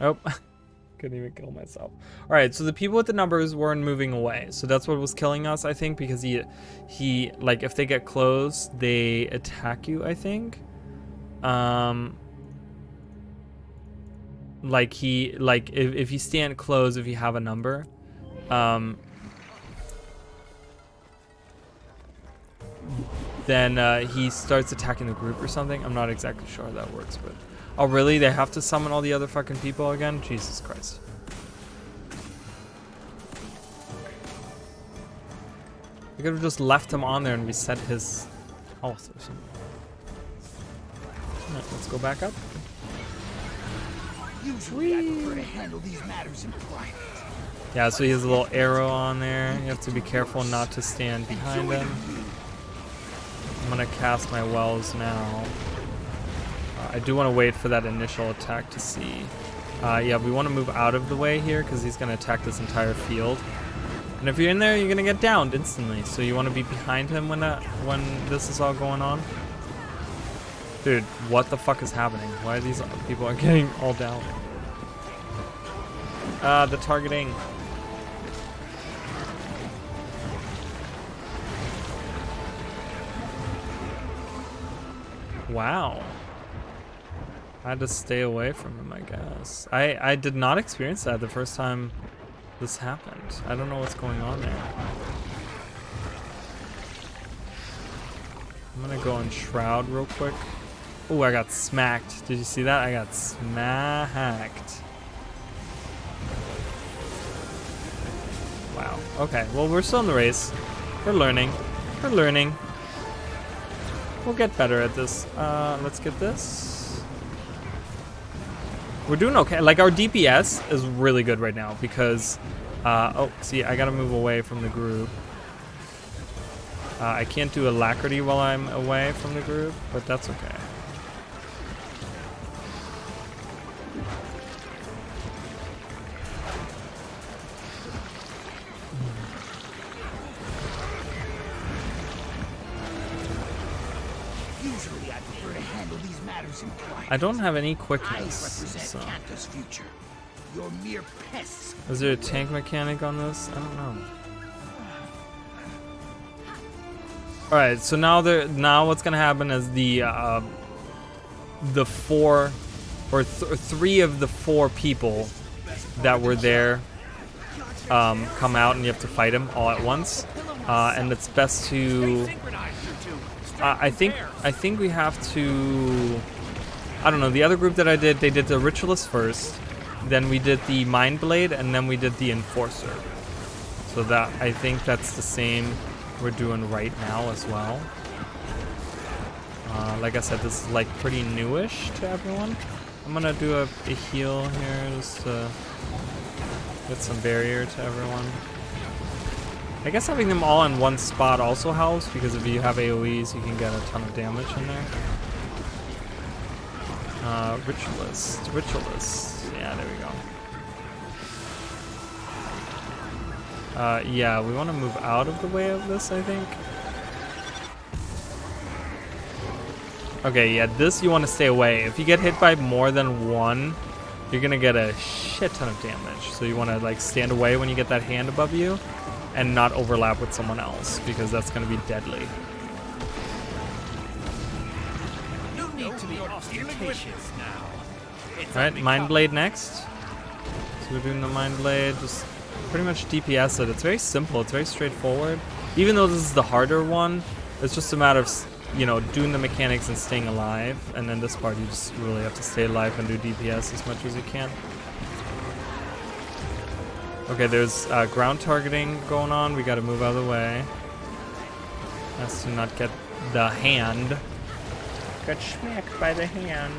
Oh. Couldn't even kill myself. All right, so the people with the numbers weren't moving away, so that's what was killing us, I think, because he like if they get close, they attack you, I think. Like if you stand close, if you have a number, then he starts attacking the group or something. I'm not exactly sure how that works, but. Oh, really? They have to summon all the other fucking people again? Jesus Christ. We could have just left him on there and reset his health or something. Alright, let's go back up.
Usually I prefer to handle these matters in private.
Yeah, so he has a little arrow on there. You have to be careful not to stand behind him. I'm gonna cast my wells now. I do want to wait for that initial attack to see. Yeah, we want to move out of the way here because he's going to attack this entire field. And if you're in there, you're going to get downed instantly. So you want to be behind him when this is all going on. Dude, what the fuck is happening? Why are these people getting all down? The targeting. Wow. I had to stay away from him, I guess. I did not experience that the first time this happened. I don't know what's going on there. I'm gonna go on Shroud real quick. Oh, I got smacked. Did you see that? I got smacked. Wow. Okay, well, we're still in the race. We're learning. We're learning. We'll get better at this. Let's get this. We're doing okay. Like, our DPS is really good right now because, oh, see, I gotta move away from the group. I can't do Alacrity while I'm away from the group, but that's okay.
Usually I prefer to handle these matters in private.
I don't have any quickness, so.
Cantor's future. You're mere pests.
Is there a tank mechanic on this? I don't know. All right, so now what's gonna happen is the four or three of the four people that were there come out, and you have to fight them all at once. And it's best to. I think we have to. I don't know. The other group that I did, they did the Ritualist first, then we did the Mind Blade, and then we did the Enforcer. So that I think that's the same we're doing right now as well. Like I said, this is like pretty newish to everyone. I'm gonna do a heal here just to get some barrier to everyone. I guess having them all in one spot also helps, because if you have AoEs, you can get a ton of damage in there. Ritualist. Yeah, there we go. Yeah, we want to move out of the way of this, I think. Okay, yeah, this you want to stay away. If you get hit by more than one, you're gonna get a shit ton of damage. So you want to like stand away when you get that hand above you, and not overlap with someone else, because that's gonna be deadly.
You need to be ostentatious now.
Alright, Mind Blade next. So we're doing the Mind Blade, just pretty much DPS it. It's very simple, it's very straightforward. Even though this is the harder one, it's just a matter of, you know, doing the mechanics and staying alive. And then this part, you just really have to stay alive and do DPS as much as you can. Okay, there's ground targeting going on. We gotta move out of the way. Has to not get the hand. Got smacked by the hand.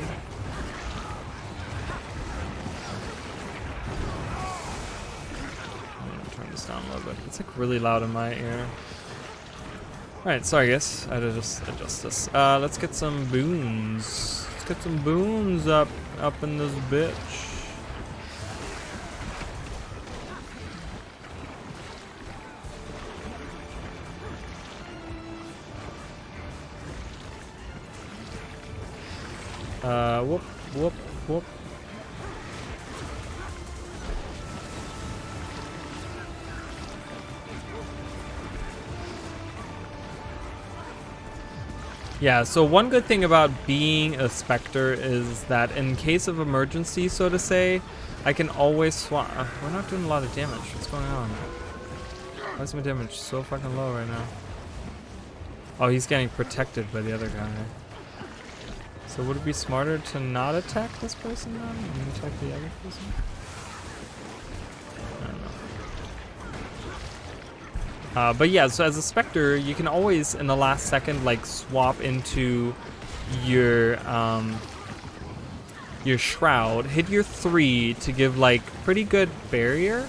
I'm gonna turn this down a little bit. It's like really loud in my ear. Alright, sorry guys. I had to just adjust this. Let's get some boons. Let's get some boons up in this bitch. Whoop, whoop, whoop. Yeah, so one good thing about being a Spectre is that in case of emergency, so to say, I can always swap. We're not doing a lot of damage. What's going on? Why is my damage so fucking low right now? Oh, he's getting protected by the other guy. So would it be smarter to not attack this person then and attack the other person? I don't know. But yeah, so as a Spectre, you can always, in the last second, like swap into your shroud, hit your 3 to give like pretty good barrier,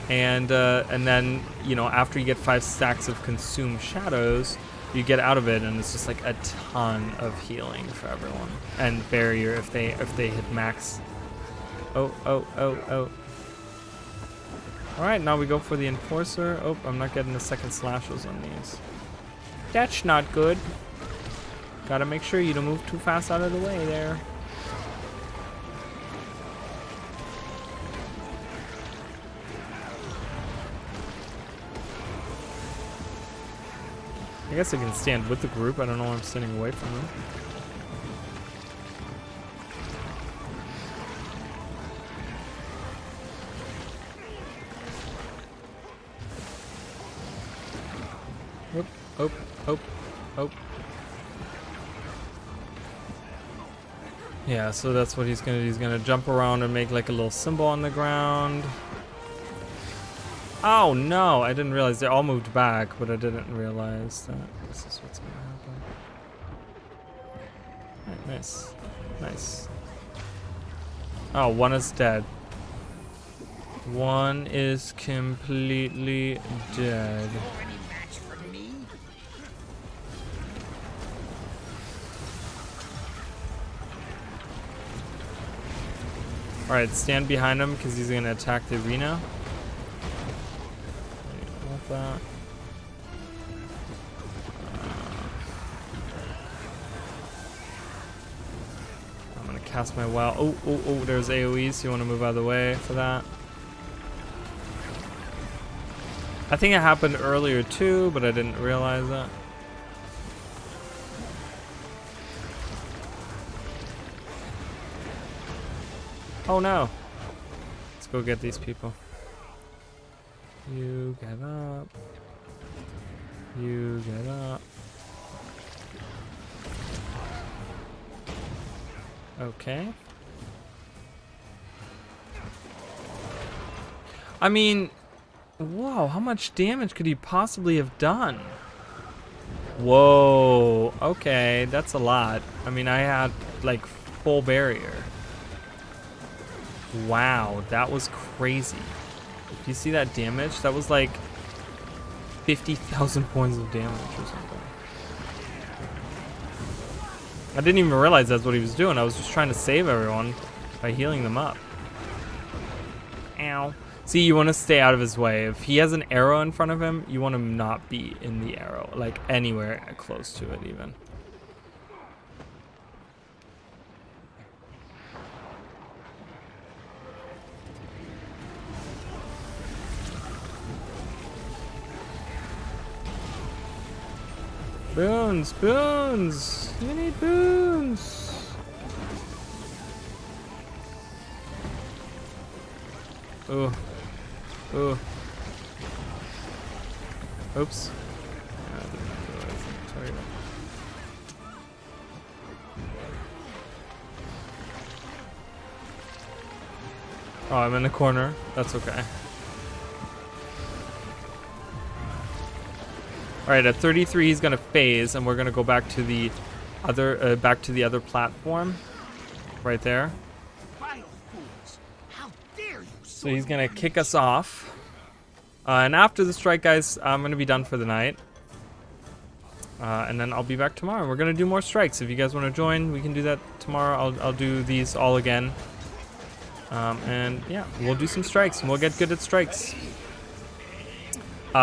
and then you know after you get 5 stacks of consumed shadows, you get out of it, and it's just like a ton of healing for everyone, and barrier if they hit max. Oh. All right, now we go for the Enforcer. Oh, I'm not getting the second slashes on these. That's not good. Gotta make sure you don't move too fast out of the way there. I guess I can stand with the group. I don't know why I'm standing away from them. Oh. Yeah, so that's what he's gonna do. He's gonna jump around and make like a little symbol on the ground. Oh no, I didn't realize they all moved back, but I didn't realize that this is what's gonna happen. Right, nice. Oh, one is dead. One is completely dead. Alright, stand behind him because he's gonna attack the arena. That. I'm gonna cast my wow. Oh, there's AoE, so you wanna move out of the way for that. I think it happened earlier too, but I didn't realize that. Oh no. Let's go get these people. You get up. You get up. Okay. I mean, whoa, how much damage could he possibly have done? Whoa, okay, that's a lot. I mean, I had like full barrier. Wow, that was crazy. Do you see that damage? That was like 50,000 points of damage or something. I didn't even realize that's what he was doing. I was just trying to save everyone by healing them up. Ow. See, you want to stay out of his way. If he has an arrow in front of him, you want him not be in the arrow, like anywhere close to it even. Boons, boons! You need boons! Oh. Oh. Oops. I didn't realize that. Sorry. Oh, I'm in the corner. That's okay. All right, at 33, he's gonna phase, and we're gonna go back to the other platform, right there. So he's gonna kick us off, and after the strike, guys, I'm gonna be done for the night. And then I'll be back tomorrow. We're gonna do more strikes. If you guys want to join, we can do that tomorrow. I'll do these all again. And yeah, we'll do some strikes and we'll get good at strikes.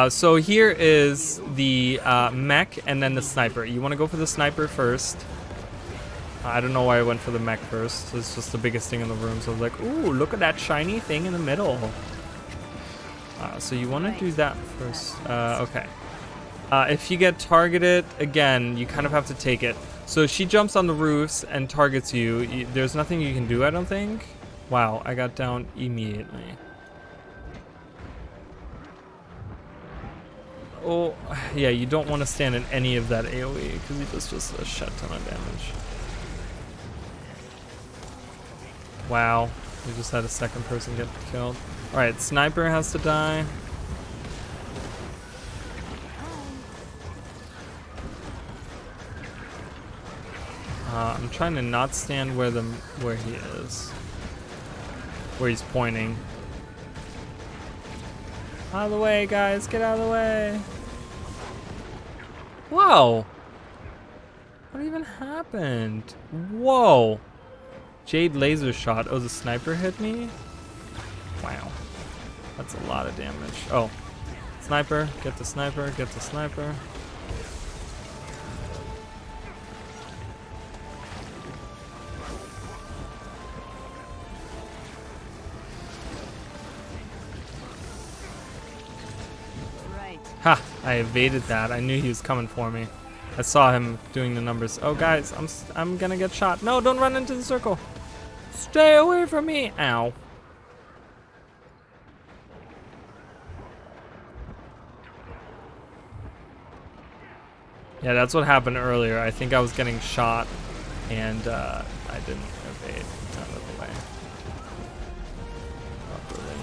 So here is the mech and then the sniper. You want to go for the sniper first. I don't know why I went for the mech first. It's just the biggest thing in the room. So I was like, ooh, look at that shiny thing in the middle. So you want to do that first. Okay. If you get targeted, again, you kind of have to take it. So she jumps on the roofs and targets you. There's nothing you can do, I don't think. Wow, I got down immediately. Oh, yeah, you don't want to stand in any of that AoE because he does just a shit ton of damage. Wow, we just had a second person get killed. Alright, sniper has to die. I'm trying to not stand where he is. Where he's pointing. Out of the way, guys, get out of the way. Whoa! What even happened? Whoa! Jade laser shot. Oh, the sniper hit me? Wow. That's a lot of damage. Oh. Sniper, get the sniper, get the sniper. Ha! I evaded that. I knew he was coming for me. I saw him doing the numbers. Oh, guys, I'm gonna get shot. No, don't run into the circle. Stay away from me. Ow. Yeah, that's what happened earlier. I think I was getting shot, and I didn't evade out of the way. Properly.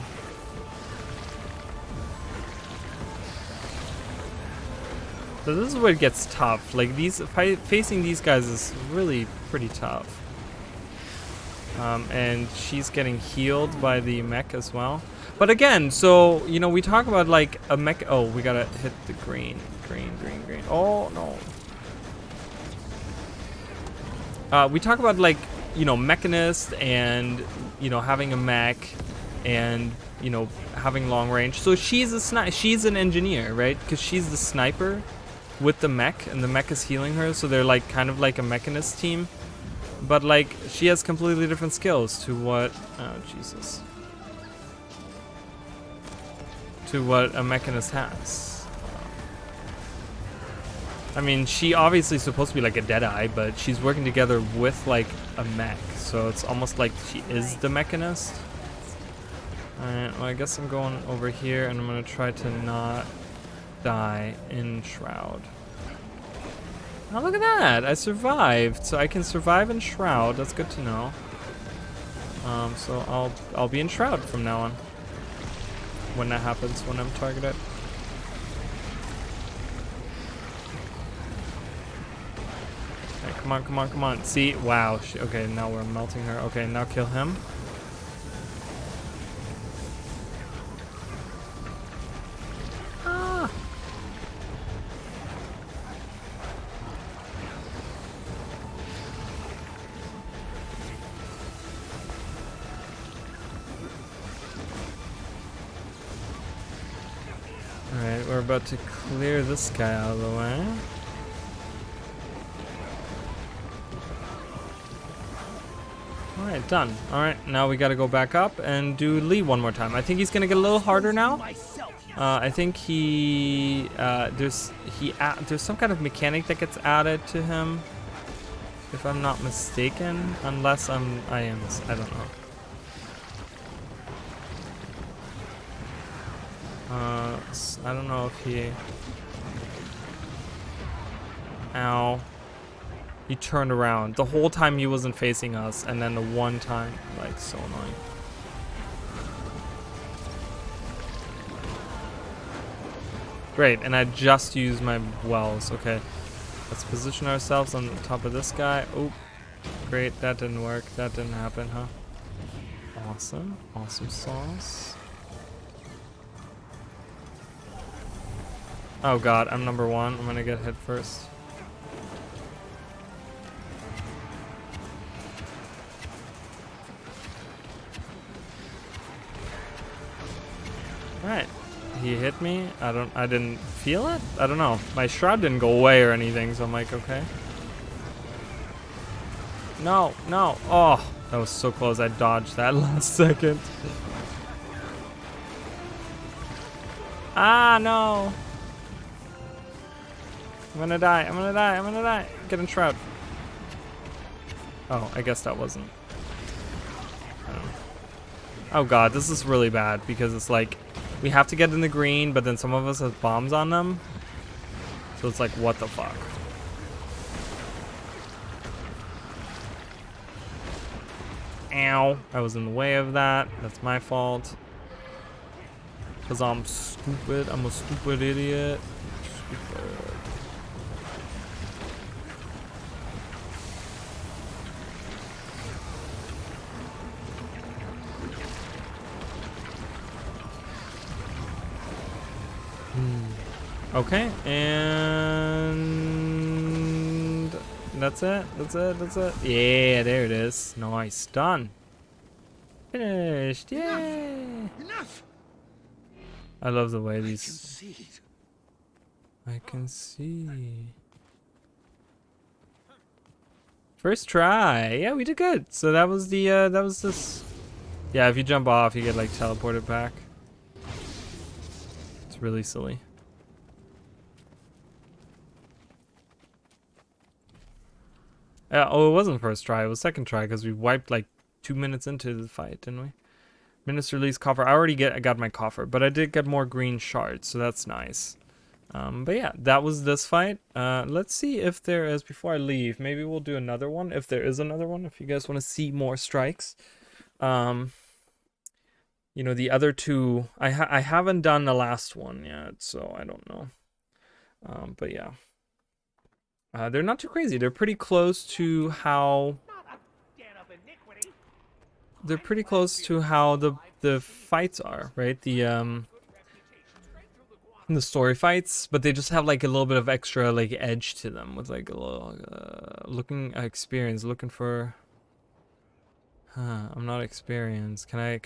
So this is where it gets tough. Like facing these guys is really pretty tough. And she's getting healed by the mech as well. But again, so you know, we talk about like a mech. Oh, we gotta hit the green. Oh no. We talk about like, you know, mechanist and, you know, having a mech and, you know, having long range. So she's an engineer, right? Because she's the sniper with the mech, and the mech is healing her, so they're like kind of like a mechanist team, but like she has completely different skills to what a mechanist has. I mean, she obviously is supposed to be like a Deadeye, but she's working together with like a mech, so it's almost like she is the mechanist. Alright, well, I guess I'm going over here and I'm gonna try to not die in Shroud. Oh, look at that! I survived, so I can survive in Shroud. That's good to know. So I'll be in Shroud from now on. When that happens, when I'm targeted. Okay, come on. See, wow. Okay, now we're melting her. Okay, now kill him. Alright, we're about to clear this guy out of the way. Alright, done. Alright, now we gotta go back up and do Lee one more time. I think he's gonna get a little harder now. I think there's some kind of mechanic that gets added to him, if I'm not mistaken, unless I am, I don't know. I don't know if he... Ow. He turned around. The whole time he wasn't facing us, and then the one time, like, so annoying. Great, and I just used my wells. Okay, let's position ourselves on top of this guy. Oh, great, that didn't work. That didn't happen, huh? Awesome, awesome sauce. Oh god, I'm number one. I'm gonna get hit first. he hit me? I didn't feel it? I don't know. My shroud didn't go away or anything, so I'm like, okay. No, no. Oh, that was so close. I dodged that last second. Ah, no. I'm gonna die. I'm gonna die. I'm gonna die. Get in shroud. Oh, I guess that wasn't. Oh god, this is really bad because it's like we have to get in the green, but then some of us have bombs on them. So it's like, what the fuck? Ow. I was in the way of that. That's my fault. Because I'm stupid. I'm a stupid idiot. Stupid. Okay, and that's it. That's it. That's it. Yeah, there it is. Nice, done. Finished. Yay!
Enough.
I love the way these. I can see. First try. Yeah, we did good. So that was the that was this. Yeah, if you jump off, you get like teleported back. It's really silly. Oh, it wasn't first try. It was second try because we wiped like 2 minutes into the fight, didn't we? Minister Lee's coffer. I already got my coffer, but I did get more green shards, so that's nice. But yeah, that was this fight. Let's see if there is, before I leave, maybe we'll do another one, if there is another one, if you guys want to see more strikes. You know, the other two, I haven't done the last one yet, so I don't know. But yeah. They're not too crazy. They're pretty close to how... They're pretty close to how the fights are, right? The story fights, but they just have like a little bit of extra like edge to them with like a little experience. Looking for... I'm not experienced. Can I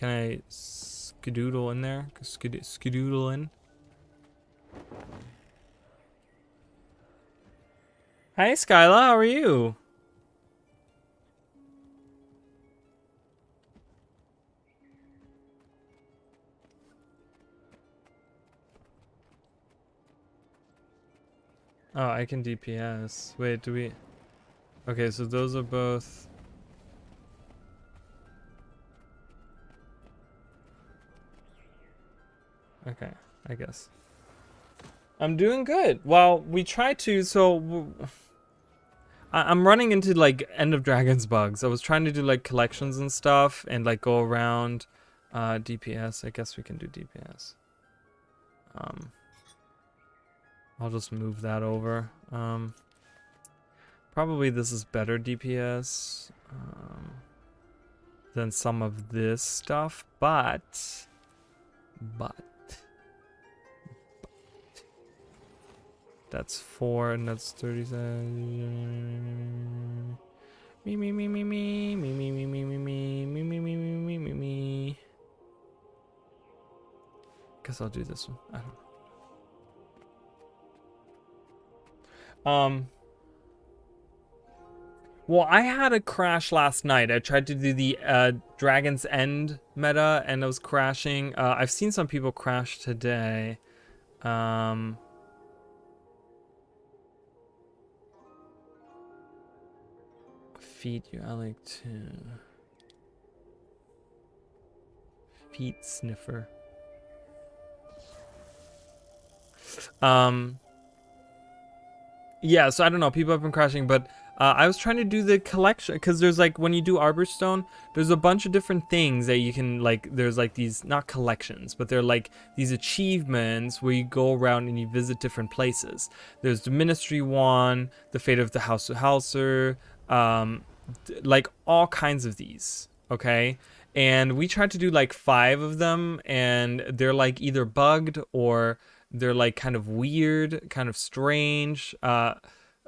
skedoodle in there? Skedoodle in? Hi, Skyla, how are you? Oh, I can DPS. Wait, do we... Okay, so those are both... Okay, I guess. I'm doing good. Well, we try to, so... I'm running into like End of Dragons bugs. I was trying to do like collections and stuff and like go around DPS. I guess we can do DPS. I'll just move that over. Probably this is better DPS than some of this stuff, but that's 4 and that's 37. Me. Guess I'll do this one. I don't know. Well, I had a crash last night. I tried to do the Dragon's End meta and I was crashing. I've seen some people crash today. Feet you I like too. Feet sniffer. Yeah, so I don't know, people have been crashing, but I was trying to do the collection because there's like when you do Arborstone, there's a bunch of different things that you can like. There's like these, not collections, but they're like these achievements where you go around and you visit different places. There's the Ministry one, the Fate of the House of Hauser, like all kinds of these. Okay, and we tried to do like 5 of them, and they're like either bugged or they're like kind of weird, kind of strange.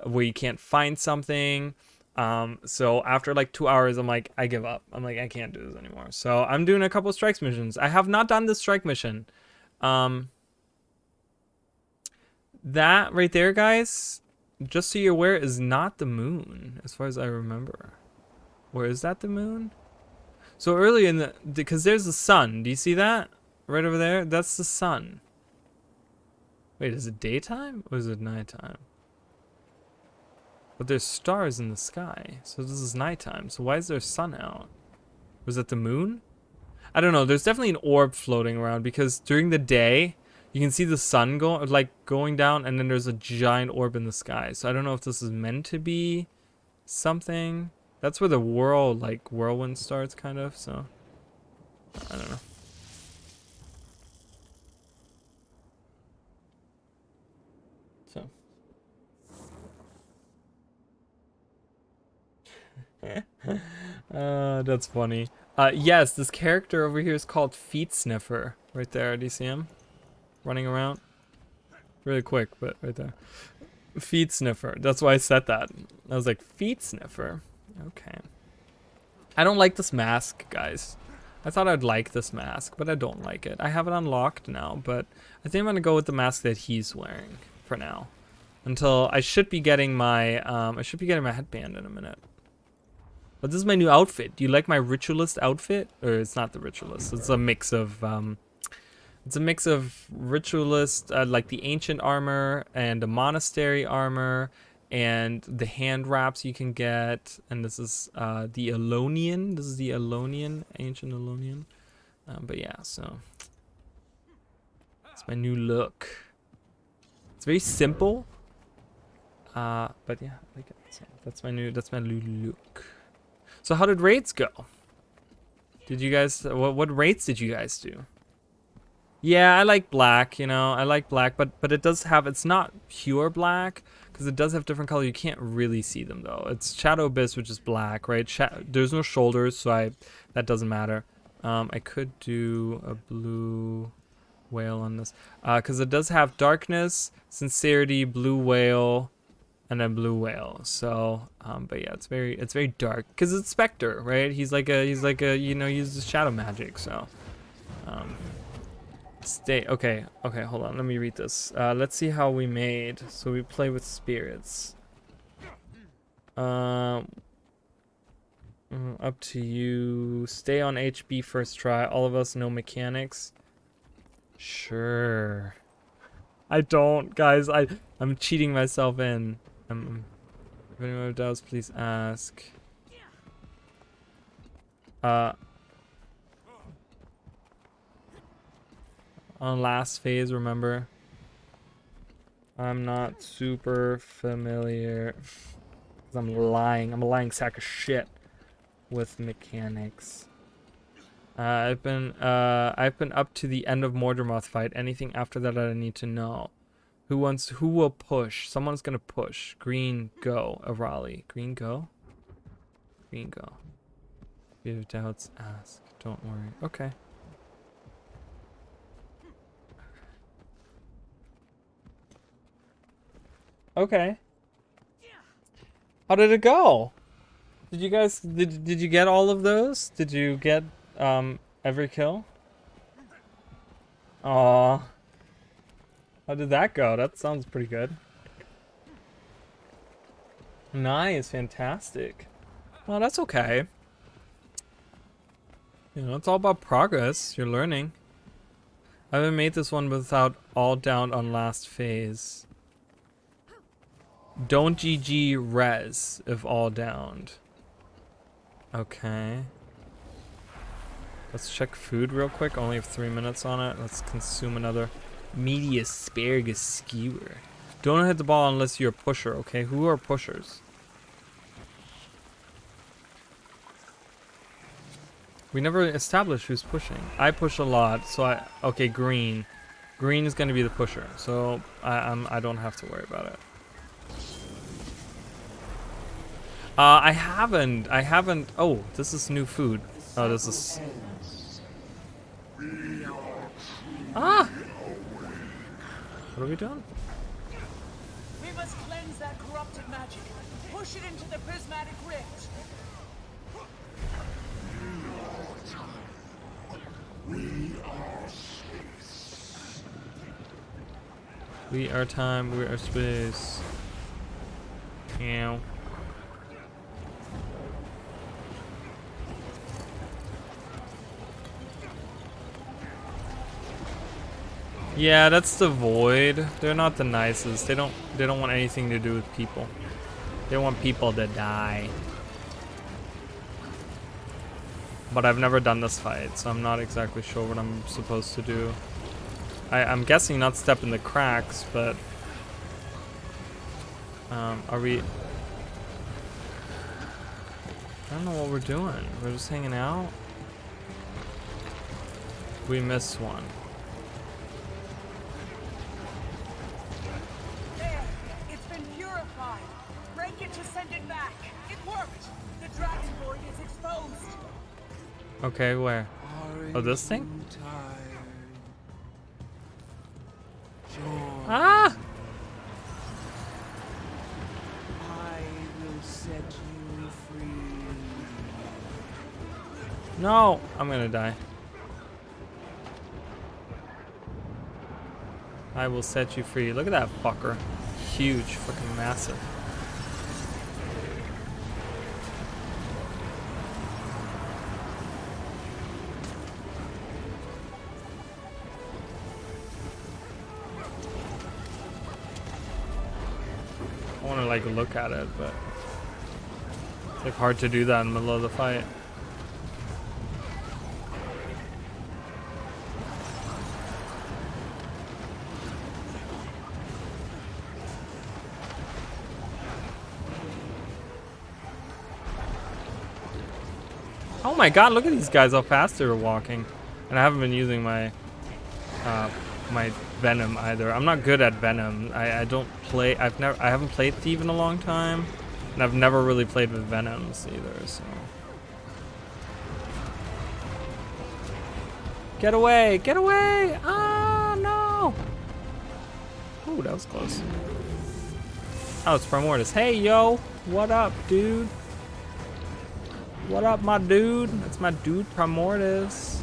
Where you can't find something. So after like 2 hours, I'm like, I give up. I'm like, I can't do this anymore. So I'm doing a couple of strikes missions. I have not done this strike mission. That right there, guys, just so you're aware, is not the moon, as far as I remember. Or is that the moon? So early in the, because there's the sun. Do you see that? Right over there? That's the sun. Wait, is it daytime or is it nighttime? But there's stars in the sky, so this is nighttime. So why is there sun out? Was that the moon? I don't know. There's definitely an orb floating around because during the day, you can see the sun going down, and then there's a giant orb in the sky. So I don't know if this is meant to be something. That's where the whirlwind starts, kind of. So I don't know. That's funny. Yes, this character over here is called Feet Sniffer. Right there, do you see him? Running around. Really quick, but right there. Feet Sniffer. That's why I said that. I was like, Feet Sniffer? Okay. I don't like this mask, guys. I thought I'd like this mask, but I don't like it. I have it unlocked now, but I think I'm gonna go with the mask that he's wearing for now. Until I should be getting my headband in a minute. But this is my new outfit. Do you like my ritualist outfit? Or it's not the ritualist. It's a mix of ritualist, like the ancient armor and the monastery armor and the hand wraps you can get. And this is the Elonian. This is the Elonian, ancient Elonian. But yeah, so it's my new look. It's very simple. But yeah, I like it. So that's my new look. So how did raids go? Did you guys, what raids did you guys do? Yeah, I like black, you know, I like black, but it does have, it's not pure black, because it does have different colors. You can't really see them though. It's Shadow Abyss, which is black, right? There's no shoulders, so that doesn't matter. I could do a blue whale on this, because it does have darkness, sincerity, blue whale, and then blue whale. So but yeah, it's very dark because it's Spectre, right? He's like a you know, uses shadow magic. So okay, hold on, let me read this. Let's see how we made. So we play with spirits. Up to you. Stay on HB first try. All of us know mechanics. Sure. I don't, guys. I'm cheating myself in. If anyone does, please ask. On last phase, remember? I'm not super familiar. Cause I'm lying. I'm a lying sack of shit with mechanics. I've been up to the end of Mordermoth fight. Anything after that I need to know. Who will push? Someone's gonna push. Green, go. Arali. Green, go? Green, go. If you have doubts, ask. Don't worry. Okay. Okay. How did it go? Did you guys, did you get all of those? Did you get, every kill? Aww. How did that go? That sounds pretty good. Nice, fantastic. Well, that's okay. You know, it's all about progress. You're learning. I haven't made this one without all down on last phase. Don't GG res if all downed. Okay. Let's check food real quick. Only have 3 minutes on it. Let's consume another meaty asparagus skewer. Don't hit the ball unless you're a pusher, okay? Who are pushers? We never established who's pushing. I push a lot, so okay, green. Green is gonna be the pusher, so I don't have to worry about it. I haven't, oh, this is new food. Oh, this is... Ah! What are we doing?
We must cleanse that corrupted magic. Push it into the prismatic rift.
We are space.
We are time, we are space. Ow. Yeah, that's the Void. They're not the nicest. They don't want anything to do with people. They want people to die. But I've never done this fight, so I'm not exactly sure what I'm supposed to do. I'm guessing not step in the cracks, but are we? I don't know what we're doing. We're just hanging out. We missed one.
There, it's been purified. Break it to send it back. It worked. The dragon void is exposed.
Okay, where? Oh, this thing? Ah!
I will set you free.
No, I'm gonna die. I will set you free. Look at that fucker. Huge, fucking massive. I want to like look at it, but it's like hard to do that in the middle of the fight. Oh my god, look at these guys, how fast they were walking. And I haven't been using my my Venom either. I'm not good at Venom. I don't play, I haven't played Thief in a long time. And I've never really played with Venoms either, so. Get away, get away! Ah, no! Ooh, that was close. Oh, it's Primordius. Hey, yo! What up, dude? What up, my dude? That's my dude, Primordius.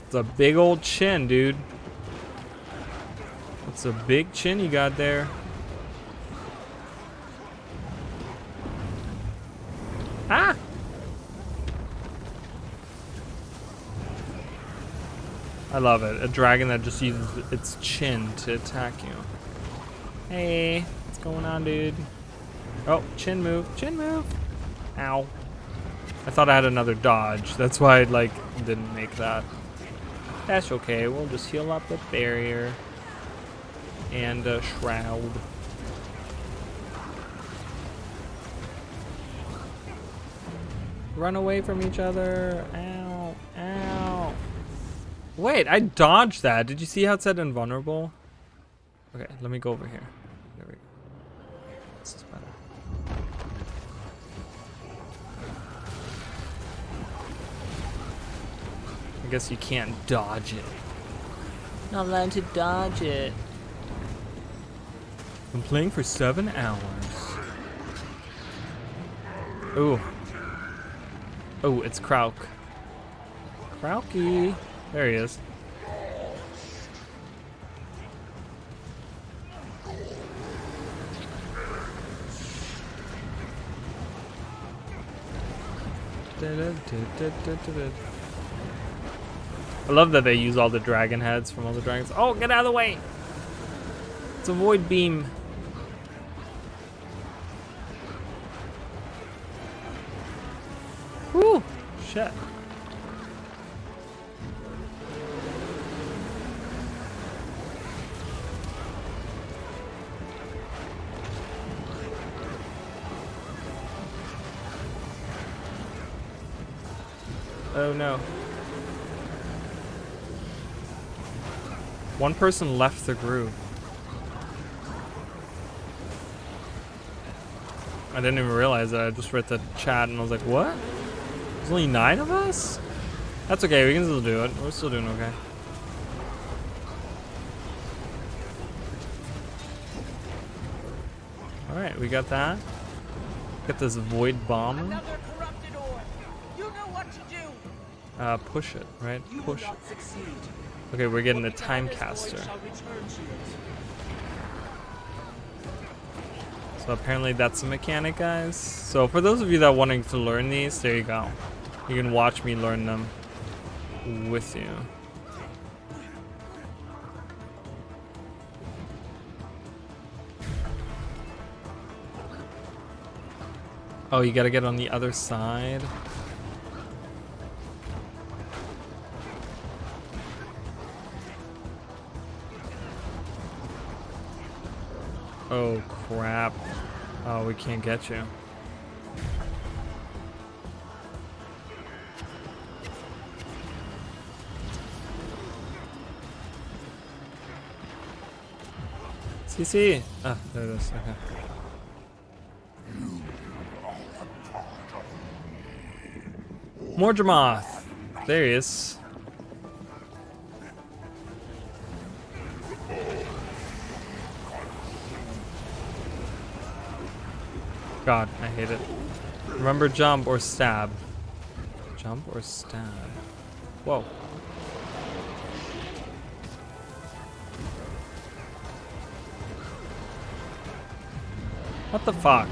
It's a big old chin, dude. It's a big chin you got there. Ah! I love it. A dragon that just uses its chin to attack you. Hey, what's going on, dude? Oh, chin move. Chin move. Ow. I thought I had another dodge. That's why I like didn't make that. That's okay. We'll just heal up the barrier and shroud. Run away from each other. Ow. Ow. Wait, I dodged that. Did you see how it said invulnerable? Okay, let me go over here. There we go. This is better. I guess you can't dodge it. Not allowed to dodge it. I'm playing for 7 hours. Ooh. Oh, it's Krauk. Krauky. There he is. I love that they use all the dragon heads from all the dragons. Oh, get out of the way! It's a void beam. Whew! Shit. Oh no. One person left the group. I didn't even realize that. I just read the chat and I was like, what? There's only 9 of us? That's okay, we can still do it. We're still doing okay. Alright, we got that. Get this void bomb.
Another corrupted orb. You know what to do.
Push it, right? Push it. Okay, we're getting the time caster. So apparently that's a mechanic, guys. So for those of you that are wanting to learn these, there you go. You can watch me learn them with you. Oh, you gotta get on the other side. Oh crap. Oh, we can't get you. CC! Ah, there it is. Okay. Morjamoth! There he is. God, I hate it. Remember, jump or stab. Jump or stab. Whoa. What the fuck?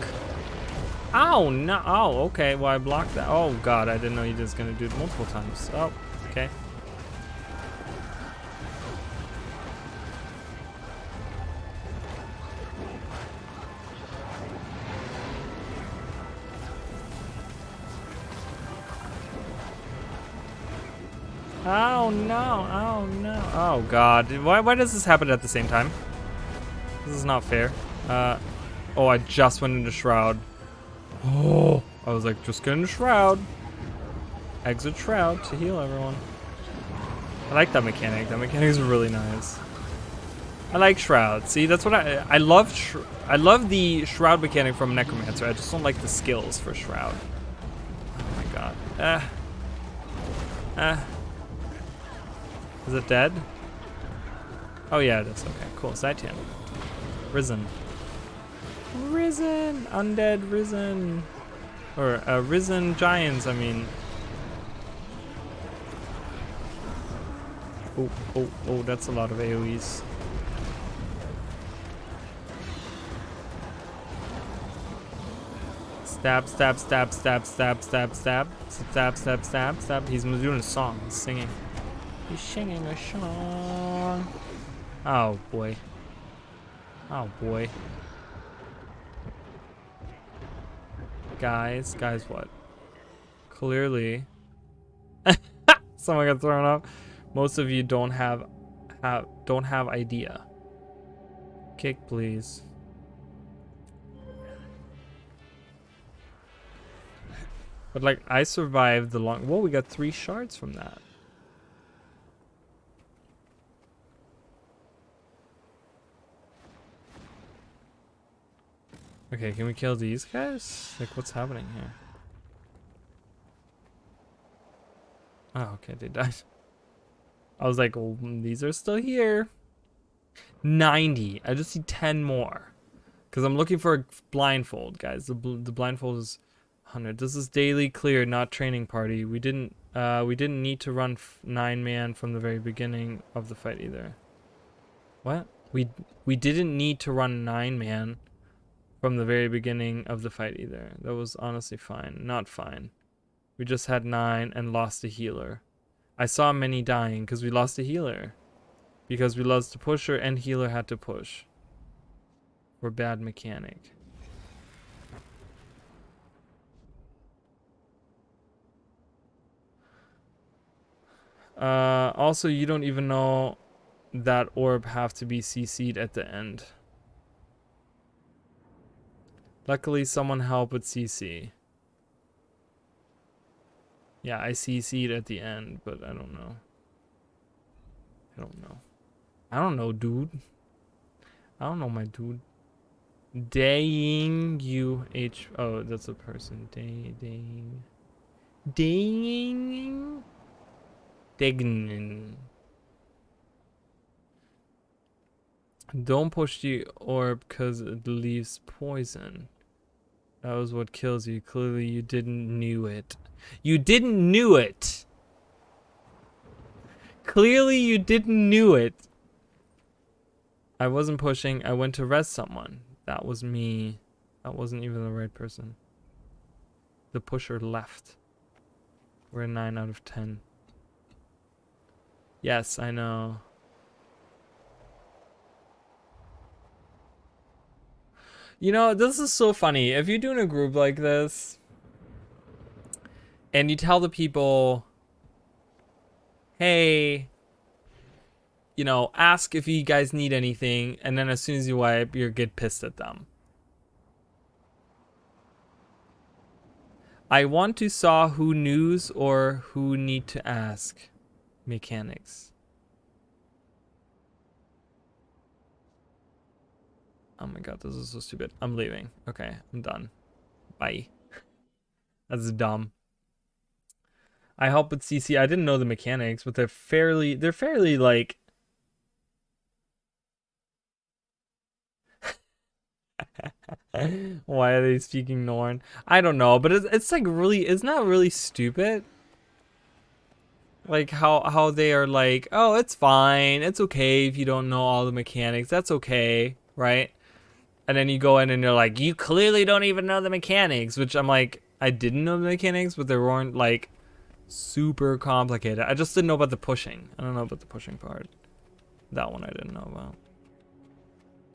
Ow, no. Oh, okay. Well, I blocked that. Oh, God. I didn't know you was going to do it multiple times. Oh, okay. Oh, no. Oh, no. Oh, God. Why does this happen at the same time? This is not fair. Oh, I just went into Shroud. Oh, I was like, just get into Shroud. Exit Shroud to heal everyone. I like that mechanic. That mechanic is really nice. I like Shroud. See, that's what I love. I love the Shroud mechanic from Necromancer. I just don't like the skills for Shroud. Oh my God. Is it dead? Oh yeah, it is. Okay, cool. Zaitian. Risen. Risen! Undead risen. Or risen giants, I mean. Oh, oh, oh, that's a lot of AoEs. Stab, stab, stab, stab, stab, stab, stab. Stab, stab, stab, stab. He's doing a song. He's singing. He's singing a song. Oh boy. Oh boy. Guys, what? Clearly, someone got thrown up. Most of you don't have idea. Kick, please. But like, I survived the long. Whoa, we got 3 shards from that. Okay, can we kill these guys? Like, what's happening here? Oh, okay, they died. I was like, well, these are still here. 90. I just need 10 more. Because I'm looking for a blindfold, guys. The blindfold is 100. This is daily clear, not training party. We didn't need to run 9-man from the very beginning of the fight either. What? We didn't need to run 9-man from the very beginning of the fight either. That was honestly fine. Not fine. We just had 9 and lost a healer. I saw many dying because we lost a healer. Because we lost the pusher and healer had to push. We're bad mechanic. Also, you don't even know that orb have to be CC'd at the end. Luckily, someone helped with CC. Yeah, I CC'd at the end, but I don't know. I don't know, dude. I don't know, my dude. Daying you H. Oh, that's a person. Daying. Degnin. Don't push the orb because it leaves poison. That was what kills you. Clearly you didn't knew it. You didn't knew it! Clearly you didn't knew it. I wasn't pushing. I went to rest someone. That was me. That wasn't even the right person. The pusher left. We're a 9 out of 10. Yes, I know. You know, this is so funny. If you're doing a group like this, and you tell the people, hey, you know, ask if you guys need anything, and then as soon as you wipe, you get pissed at them. I want to saw who news or who need to ask. Mechanics. Oh my god, this is so stupid. I'm leaving. Okay, I'm done. Bye. That's dumb. I help with CC. I didn't know the mechanics, but they're fairly like why are they speaking Norn? I don't know, but it's like really, it's not really stupid. Like how they are like, oh, it's fine, it's okay if you don't know all the mechanics, that's okay, right? And then you go in and you're like, you clearly don't even know the mechanics, which I'm like, I didn't know the mechanics, but they weren't like super complicated. I just didn't know about the pushing. I don't know about the pushing part. That one I didn't know about.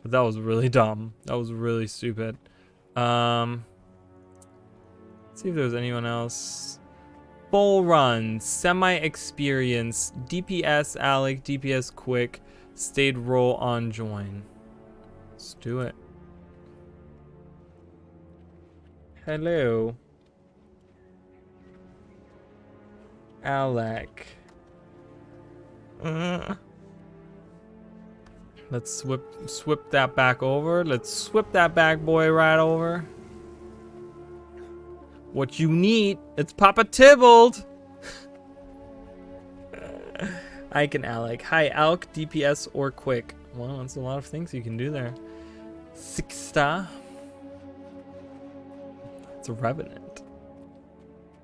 But that was really dumb. That was really stupid. Let's see if there's anyone else. Full run, semi-experience, DPS Alec, DPS quick, stayed roll on join. Let's do it. Hello. Alec. Let's swip that back over. Let's swip that bad boy right over. What you need, it's Papa Tybalt. I can Alec. Hi, Alec, DPS or quick. Well, that's a lot of things you can do there. 6-star. It's a Revenant.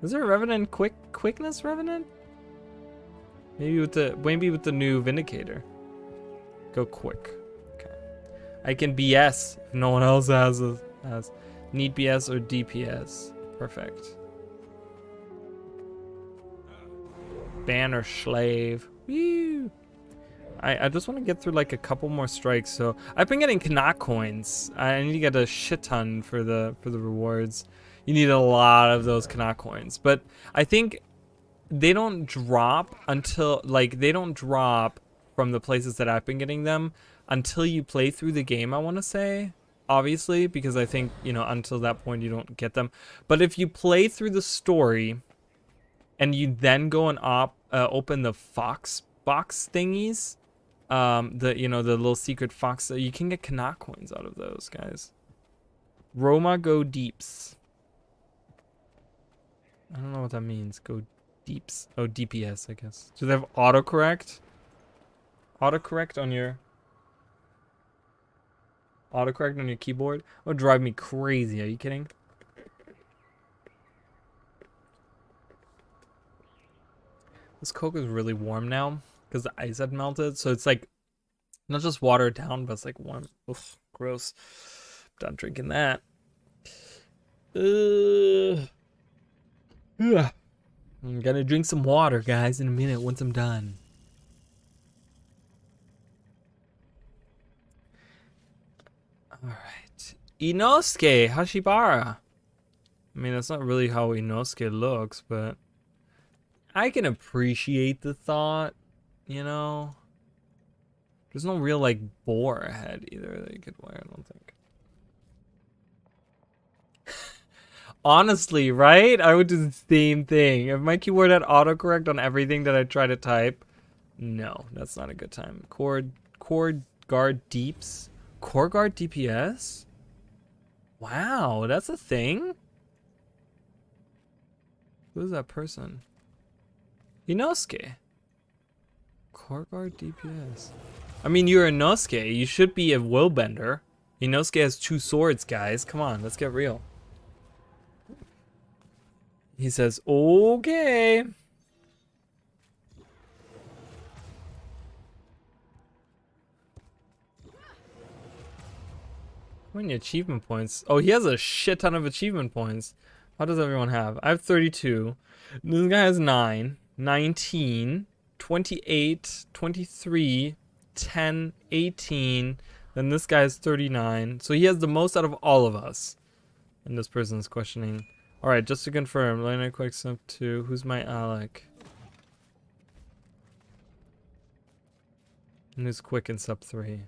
Is there a Revenant quickness Revenant? Maybe with the new Vindicator. Go quick. Okay. I can BS if no one else has need BS or DPS. Perfect. Banner Slave. Woo! I just want to get through like a couple more strikes. So I've been getting Canuck coins. I need to get a shit ton for the rewards. You need a lot of those Canuck coins, but I think they don't drop until they don't drop from the places that I've been getting them until you play through the game, I want to say. Obviously, because I think, you know, until that point you don't get them. But if you play through the story and you then go and open the fox box thingies, the little secret fox, you can get Canuck coins out of those, guys. Roma go deeps. I don't know what that means. Go deeps. Oh, DPS, I guess. Do they have autocorrect? Autocorrect on your keyboard? That would drive me crazy. Are you kidding? This Coke is really warm now because the ice had melted. So it's like not just watered down, but it's like warm. Oof, gross. Done drinking that. I'm gonna drink some water, guys, in a minute once I'm done. Alright. Inosuke Hashibara. I mean, that's not really how Inosuke looks, but I can appreciate the thought, you know? There's no real, like, boar head either that you could wear, I don't think. Honestly, right? I would do the same thing. If my keyboard had autocorrect on everything that I try to type, no, that's not a good time. Core guard deeps. Core guard DPS? Wow, that's a thing? Who's that person? Inosuke. Core guard DPS. I mean, you're Inosuke. You should be a willbender. Inosuke has 2 swords, guys. Come on, let's get real. He says, okay. How many achievement points? Oh, he has a shit ton of achievement points. What does everyone have? I have 32. This guy has 9, 19, 28, 23, 10, 18. Then this guy has 39. So he has the most out of all of us. And this person is questioning. Alright, just to confirm, Lena quick sub 2. Who's my Alec? And who's quick in sub 3?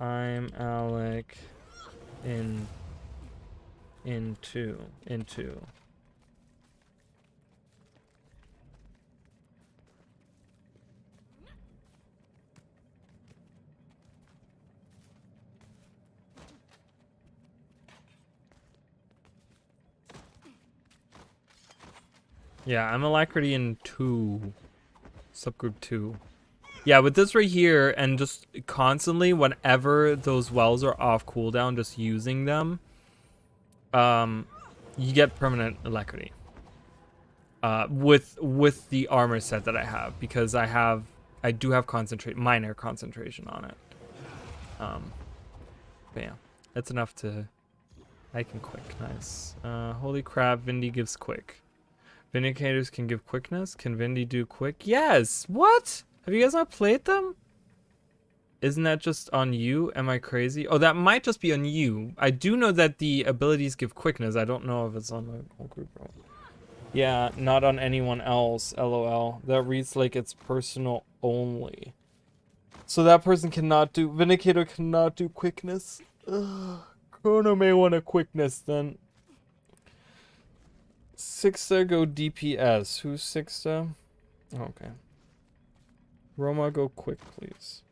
I'm Alec in 2. Yeah, I'm Alacrity in 2. Subgroup 2. Yeah, with this right here, and just constantly, whenever those wells are off cooldown, just using them, you get permanent Alacrity. With the armor set that I have, because I do have minor concentration on it. But yeah, that's enough to. I can quick, nice. Holy crap, Vindy gives quick. Vindicators can give quickness. Can Vindy do quick? Yes. What? Have you guys not played them? Isn't that just on you? Am I crazy? Oh, that might just be on you. I do know that the abilities give quickness. I don't know if it's on the whole group. Yeah, not on anyone else. LOL. That reads like it's personal only. So that person cannot do... Vindicator cannot do quickness. Ugh. Chrono may want a quickness then. Sixta go DPS. Who's Sixta? Oh, okay. Roma, go quick, please.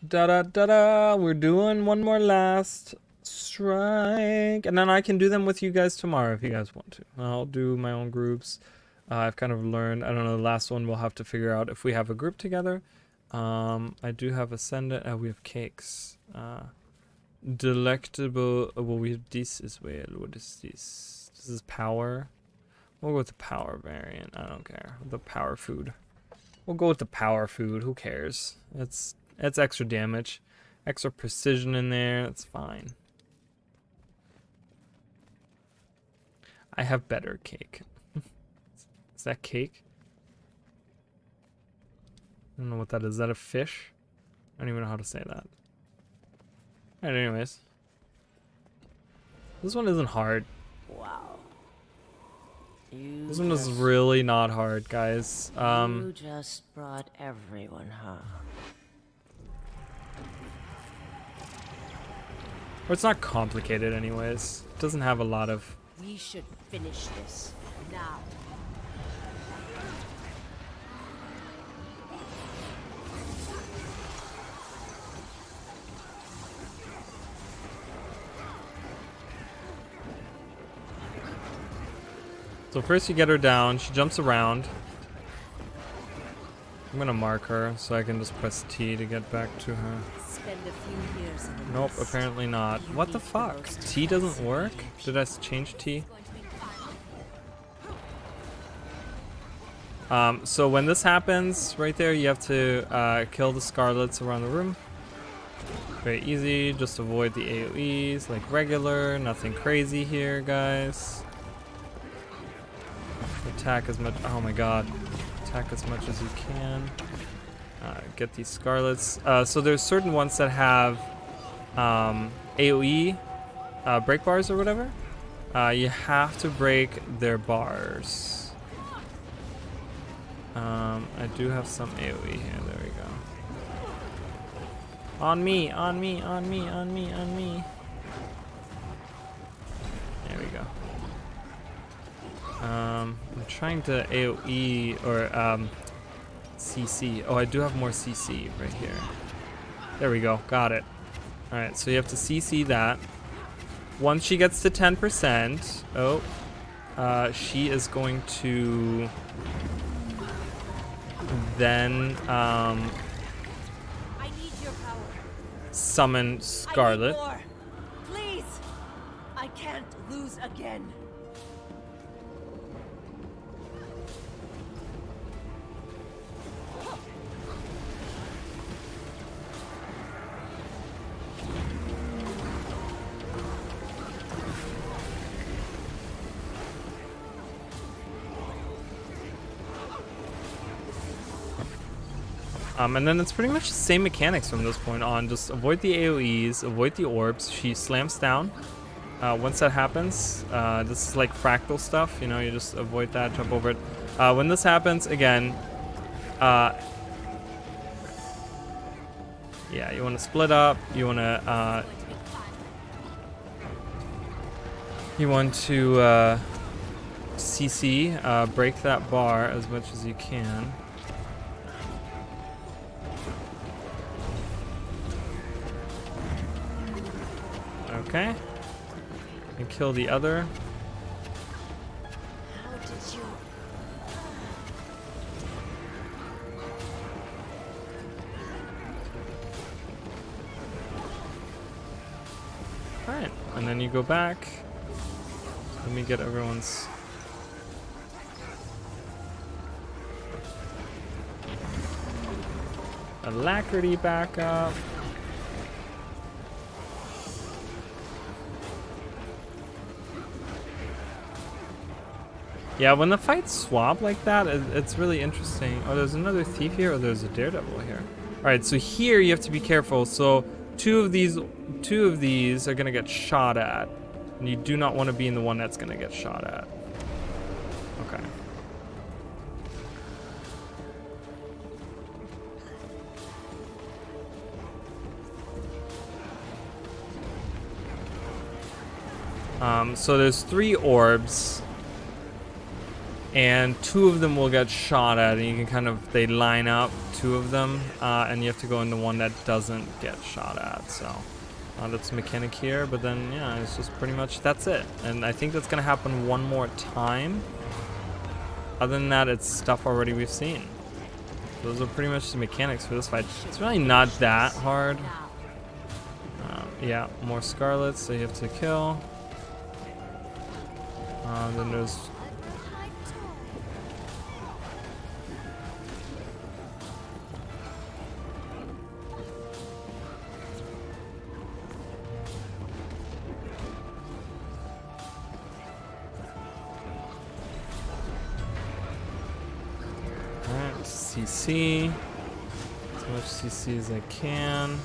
Da-da-da-da. We're doing one more last strike. And then I can do them with you guys tomorrow if you guys want to. I'll do my own groups. I've kind of learned, I don't know, the last one we'll have to figure out if we have a group together. I do have Ascendant. We have cakes. Delectable. Well, we have this as well. What is this? This is power. We'll go with the power variant. I don't care. The power food. We'll go with the power food. Who cares? It's extra damage, extra precision in there. That's fine. I have better cake. Is that cake? I don't know what that is. Is that a fish? I don't even know how to say that. Alright, anyways. This one isn't hard.
Wow.
This one is really not hard, guys.
You just brought everyone, huh?
Or it's not complicated anyways. It doesn't have a lot of...
We should finish this now.
So first you get her down, she jumps around. I'm gonna mark her so I can just press T to get back to her.
Spend a few years in the
Nope,
mist.
apparently not. What the fuck? T doesn't work? Did I change T? So when this happens, right there, you have to kill the Scarlets around the room. Very easy, just avoid the AoEs like regular, nothing crazy here, guys. Attack as much, oh my god. Attack as much as you can. Get these Scarlets. So there's certain ones that have AoE break bars or whatever. You have to break their bars. I do have some AoE here, there we go. On me, on me, on me, on me, on me. There we go. I'm trying to AoE or CC. Oh, I do have more CC right here. There we go, got it. Alright, so you have to CC that. Once she gets to 10%, she is going to then
I need your power.
summon Scarlet.
I need more. Please. I can't lose again.
And then it's pretty much the same mechanics from this point on. Just avoid the AoEs, avoid the orbs. She slams down. Once that happens, this is like fractal stuff. You know, you just avoid that, jump over it. When this happens, again, yeah, you want to split up. You want to CC, break that bar as much as you can. Okay. And kill the other.
How did you...
Alright, and then you go back. Let me get everyone's... alacrity back up. Yeah, when the fights swap like that, it's really interesting. Oh, there's another thief here, or there's a daredevil here. All right, so here you have to be careful. So two of these are gonna get shot at, and you do not want to be in the one that's gonna get shot at. Okay. So there's 3 orbs. And 2 of them will get shot at, and you can kind of, they line up 2 of them, and you have to go into one that doesn't get shot at. So that's the mechanic here, but then yeah, it's just pretty much, that's it. And I think that's gonna happen one more time. Other than that, it's stuff already we've seen. Those are pretty much the mechanics for this fight. It's really not that hard. Yeah, more Scarlets, so you have to kill. Then there's... Alright, CC. As much CC as I can.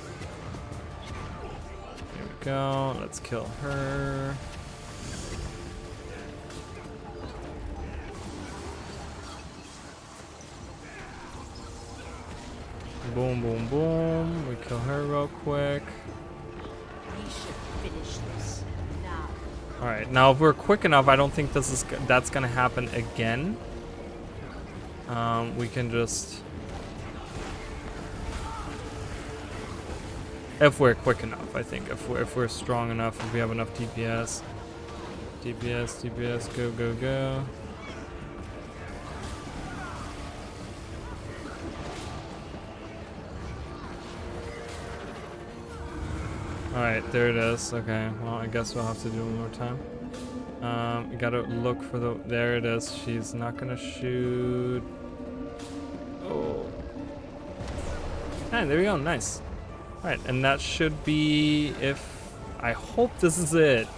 There we go. Let's kill her. Boom, boom, boom. We kill her real quick.
We should finish this now.
All right, now if we're quick enough, I don't think that's gonna happen again. We can just, if we're quick enough, I think if we're strong enough, if we have enough DPS, go, go, go. Alright, there it is. Okay, well, I guess we'll have to do it one more time. You gotta look for the... There it is. She's not gonna shoot. Oh. Alright, there we go. Nice. Alright, and that should be... If... I hope this is it.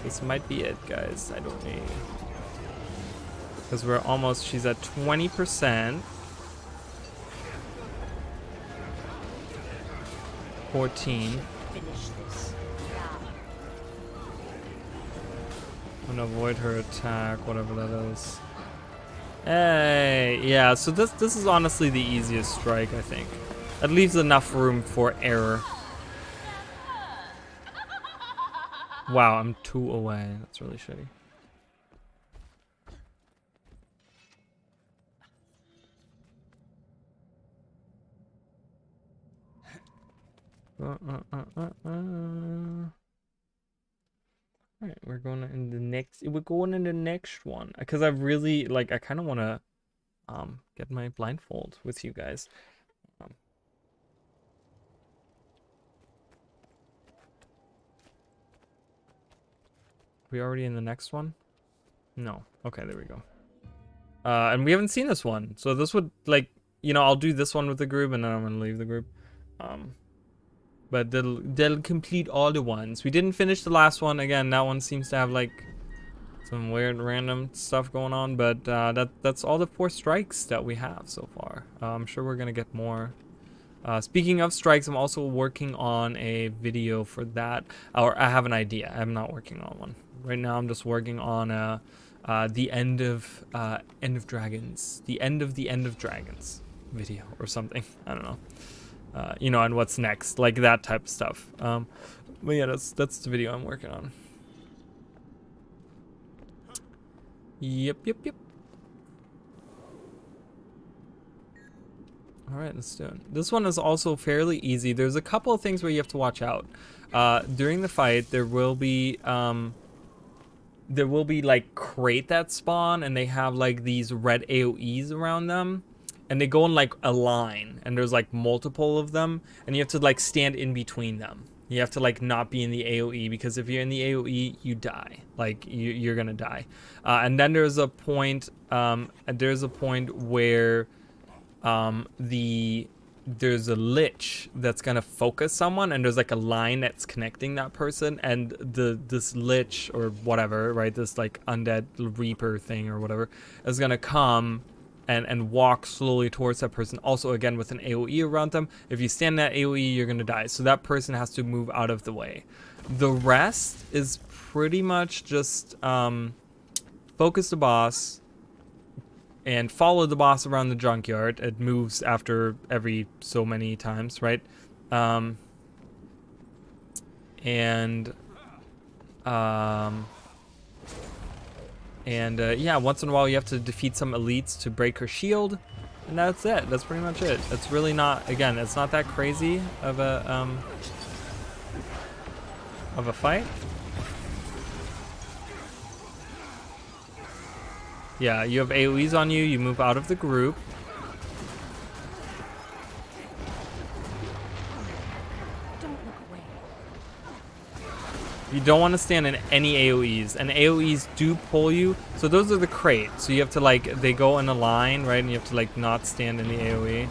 This might be it, guys. I don't know. Because we're almost... She's at 20%. 14. I'm gonna avoid her attack, whatever that is. Hey, yeah, so this is honestly the easiest strike, I think. It leaves enough room for error. Wow, I'm 2 away. That's really shitty. Alright, we're going in the next. We're going in the next one because I really like. I kind of want to get my blindfold with you guys. We already in the next one? No. Okay, there we go. And we haven't seen this one, so this would like, you know, I'll do this one with the group, and then I'm gonna leave the group. But they'll complete all the ones. We didn't finish the last one. Again, that one seems to have like some weird random stuff going on, but that's all the 4 strikes that we have so far. I'm sure we're gonna get more. Speaking of strikes, I'm also working on a video for that, or I have an idea. I'm not working on one right now. I'm just working on the end of Dragons, the end of Dragons video or something. I don't know. You know, and what's next, like that type of stuff. But yeah, that's the video I'm working on. Yep. All right, let's do it. This one is also fairly easy. There's a couple of things where you have to watch out. During the fight, there will be like crate that spawn, and they have like these red AoEs around them, and they go in like a line, and there's like multiple of them, and you have to like stand in between them. You have to like not be in the AoE, because if you're in the AoE, you die. Like you're gonna die. And then there's a point. Where there's a lich that's gonna focus someone, and there's like a line that's connecting that person, and this lich or whatever, right? This like undead reaper thing or whatever is gonna come and walk slowly towards that person, also again with an AoE around them. If you stand in that AoE, you're gonna die, so that person has to move out of the way. The rest is pretty much just focus the boss and follow the boss around the junkyard. It moves after every so many times, right? Yeah, once in a while you have to defeat some elites to break her shield, and that's it. That's pretty much it. It's really not, again, it's not that crazy of a fight. Yeah, you have AoEs on you, you move out of the group. You don't want to stand in any AoEs, and AoEs do pull you. So those are the crates. So you have to like, they go in a line, right? And you have to like not stand in the AoE.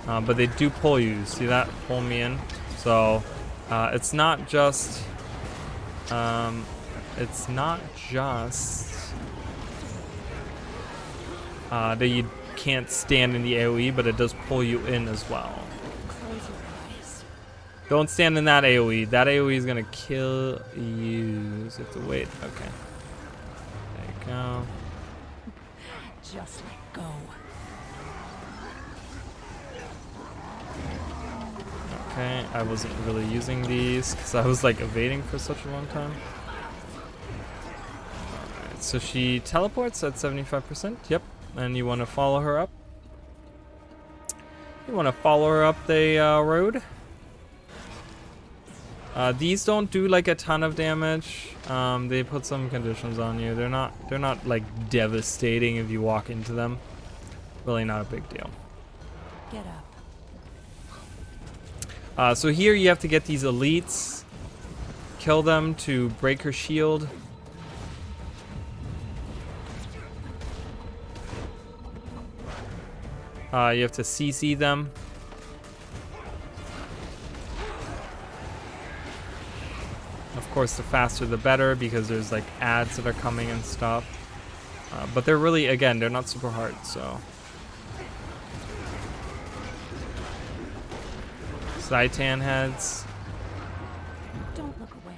But they do pull you. See that? Pull me in. So it's not just that you can't stand in the AoE, but it does pull you in as well. Don't stand in that AoE. That AoE is gonna kill you. So you have to wait. Okay. There you go.
Just let go.
Okay, I wasn't really using these because I was like evading for such a long time. Alright, so she teleports at 75%. Yep. And you want to follow her up. You want to follow her up the road. These don't do like a ton of damage. They put some conditions on you. They're not like devastating if you walk into them. Really not a big deal.
Get
up. So here you have to get these elites, kill them to break her shield. You have to CC them. Of course, the faster the better, because there's like ads that are coming and stuff. But they're really, again, they're not super hard, so. Seitan heads.
Don't look away.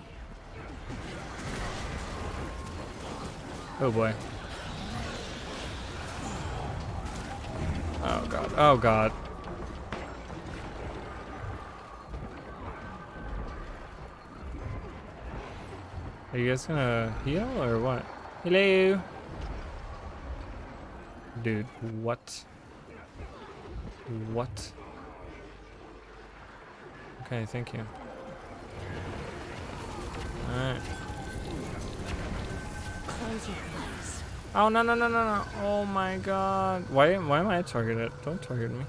Oh boy. Oh god. Oh god. Are you guys gonna heal or what? Hello? Dude, what? What? Okay, thank you. Alright.
Close your eyes.
Oh no no no no no! Oh my god! Why am I targeted? Don't target me.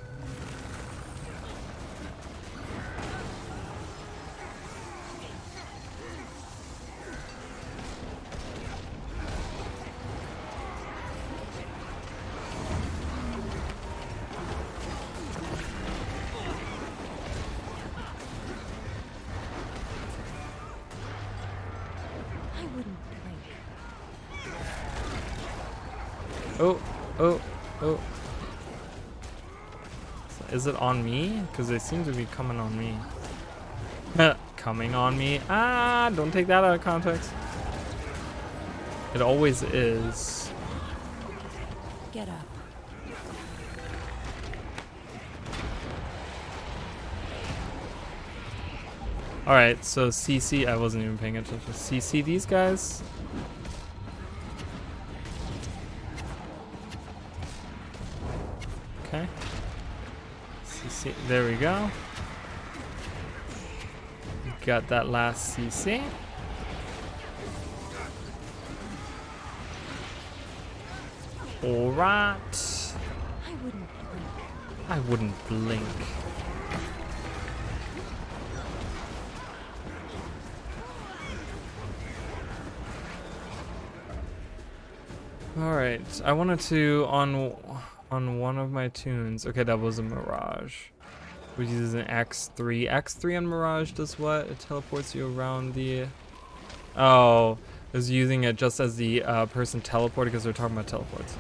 Oh, oh, oh. Is it on me? Because they seem to be coming on me. Coming on me. Ah, don't take that out of context. It always is.
Get up.
Alright, so CC, I wasn't even paying attention. CC these guys. Okay. CC, there we go. Got that last CC. Alright. I wouldn't blink. Alright, I wanted to on one of my tunes. Okay, that was a Mirage. Which is an X3. X3 on Mirage does what? It teleports you around the... Oh, I was using it just as the person teleported because they're talking about teleports.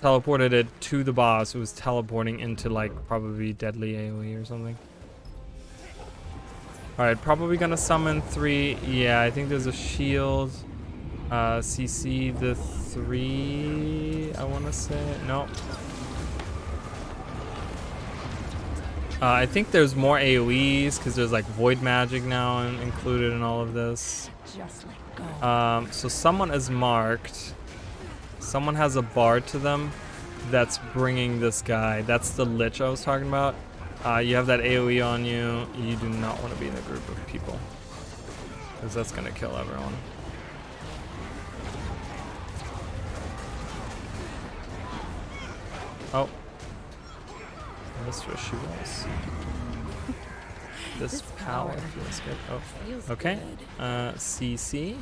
Teleported it to the boss who was teleporting into like probably deadly AoE or something. Alright, probably gonna summon 3. Yeah, I think there's a shield. CC the 3, I wanna say. No. I think there's more AoEs because there's like void magic now included in all of this.
Just let go.
So someone is marked. Someone has a bar to them that's bringing this guy. That's the Lich I was talking about. You have that AoE on you. You do not want to be in a group of people because that's going to kill everyone. Oh. That's where she was. This power feels good. Oh, okay. CC.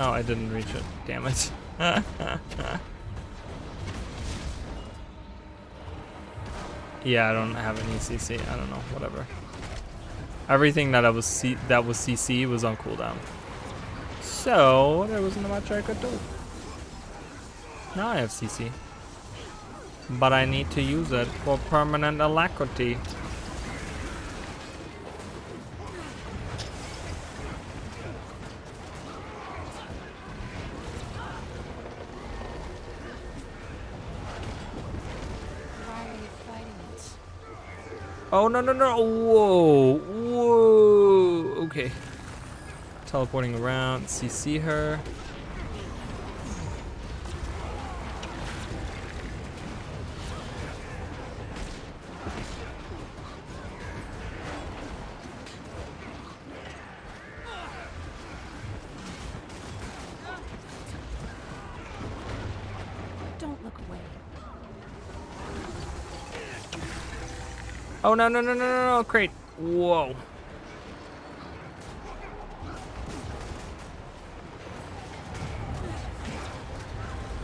Oh, I didn't reach it. Damn it. Yeah, I don't have any CC. I don't know. Whatever. Everything that was CC was on cooldown. So there wasn't much I could do. Now I have CC. But I need to use it for permanent alacrity.
Why are you fighting it?
Oh, no, no, no. Whoa. Whoa. Okay. Teleporting around. CC her. Oh, no, no, no, no, no, no, crate. Whoa.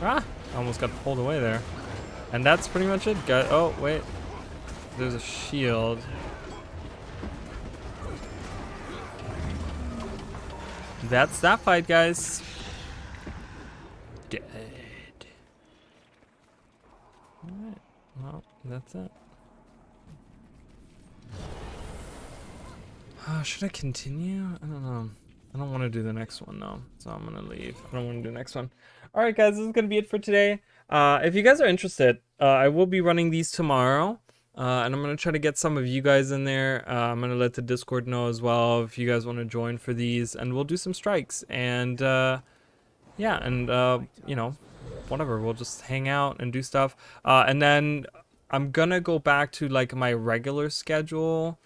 Ah, almost got pulled away there. And that's pretty much it, guys. Oh, wait. There's a shield. That's that fight, guys. Dead. Alright, well, that's it. Should I continue? I don't know. I don't want to do the next one though, so I'm gonna leave. I don't want to do the next one. All right, guys, this is gonna be it for today. If you guys are interested, I will be running these tomorrow, and I'm gonna try to get some of you guys in there. I'm gonna let the Discord know as well if you guys want to join for these, and we'll do some strikes. And yeah, and you know, whatever. We'll just hang out and do stuff. And then I'm gonna go back to like my regular schedule.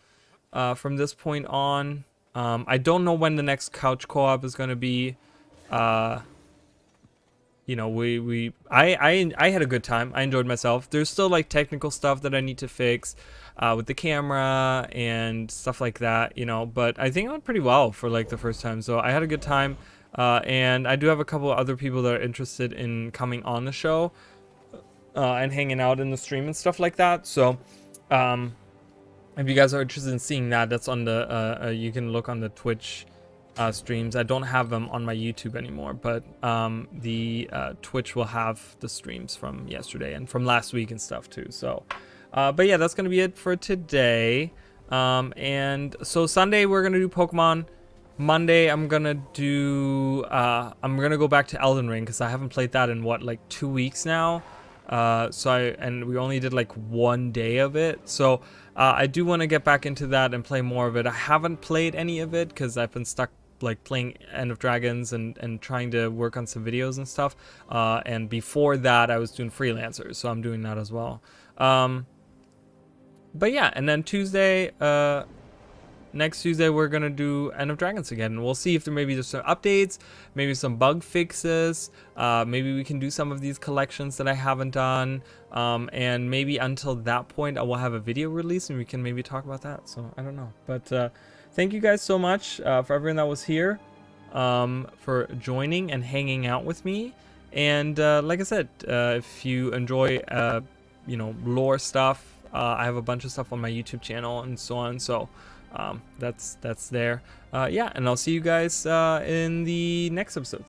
From this point on, I don't know when the next couch co-op is gonna be. You know, I had a good time. I enjoyed myself. There's still like technical stuff that I need to fix with the camera and stuff like that, you know, but I think it went pretty well for like the first time. So I had a good time, and I do have a couple of other people that are interested in coming on the show and hanging out in the stream and stuff like that. So if you guys are interested in seeing that, that's on the you can look on the Twitch streams. I don't have them on my YouTube anymore, but the Twitch will have the streams from yesterday and from last week and stuff too. So, but yeah, that's gonna be it for today. And so Sunday we're gonna do Pokemon. Monday I'm gonna go back to Elden Ring because I haven't played that in what, like 2 weeks now. And we only did like 1 day of it. So I do want to get back into that and play more of it. I haven't played any of it because I've been stuck like playing End of Dragons and trying to work on some videos and stuff. And before that I was doing Freelancers, so I'm doing that as well. But yeah, and then Tuesday, next Tuesday we're gonna do End of Dragons again, and we'll see if there's some updates, maybe some bug fixes, maybe we can do some of these collections that I haven't done, and maybe until that point I will have a video release and we can maybe talk about that. So I don't know, but thank you guys so much for everyone that was here, for joining and hanging out with me. And like I said, if you enjoy lore stuff, I have a bunch of stuff on my YouTube channel and so on. So that's there. Yeah, and I'll see you guys in the next episode.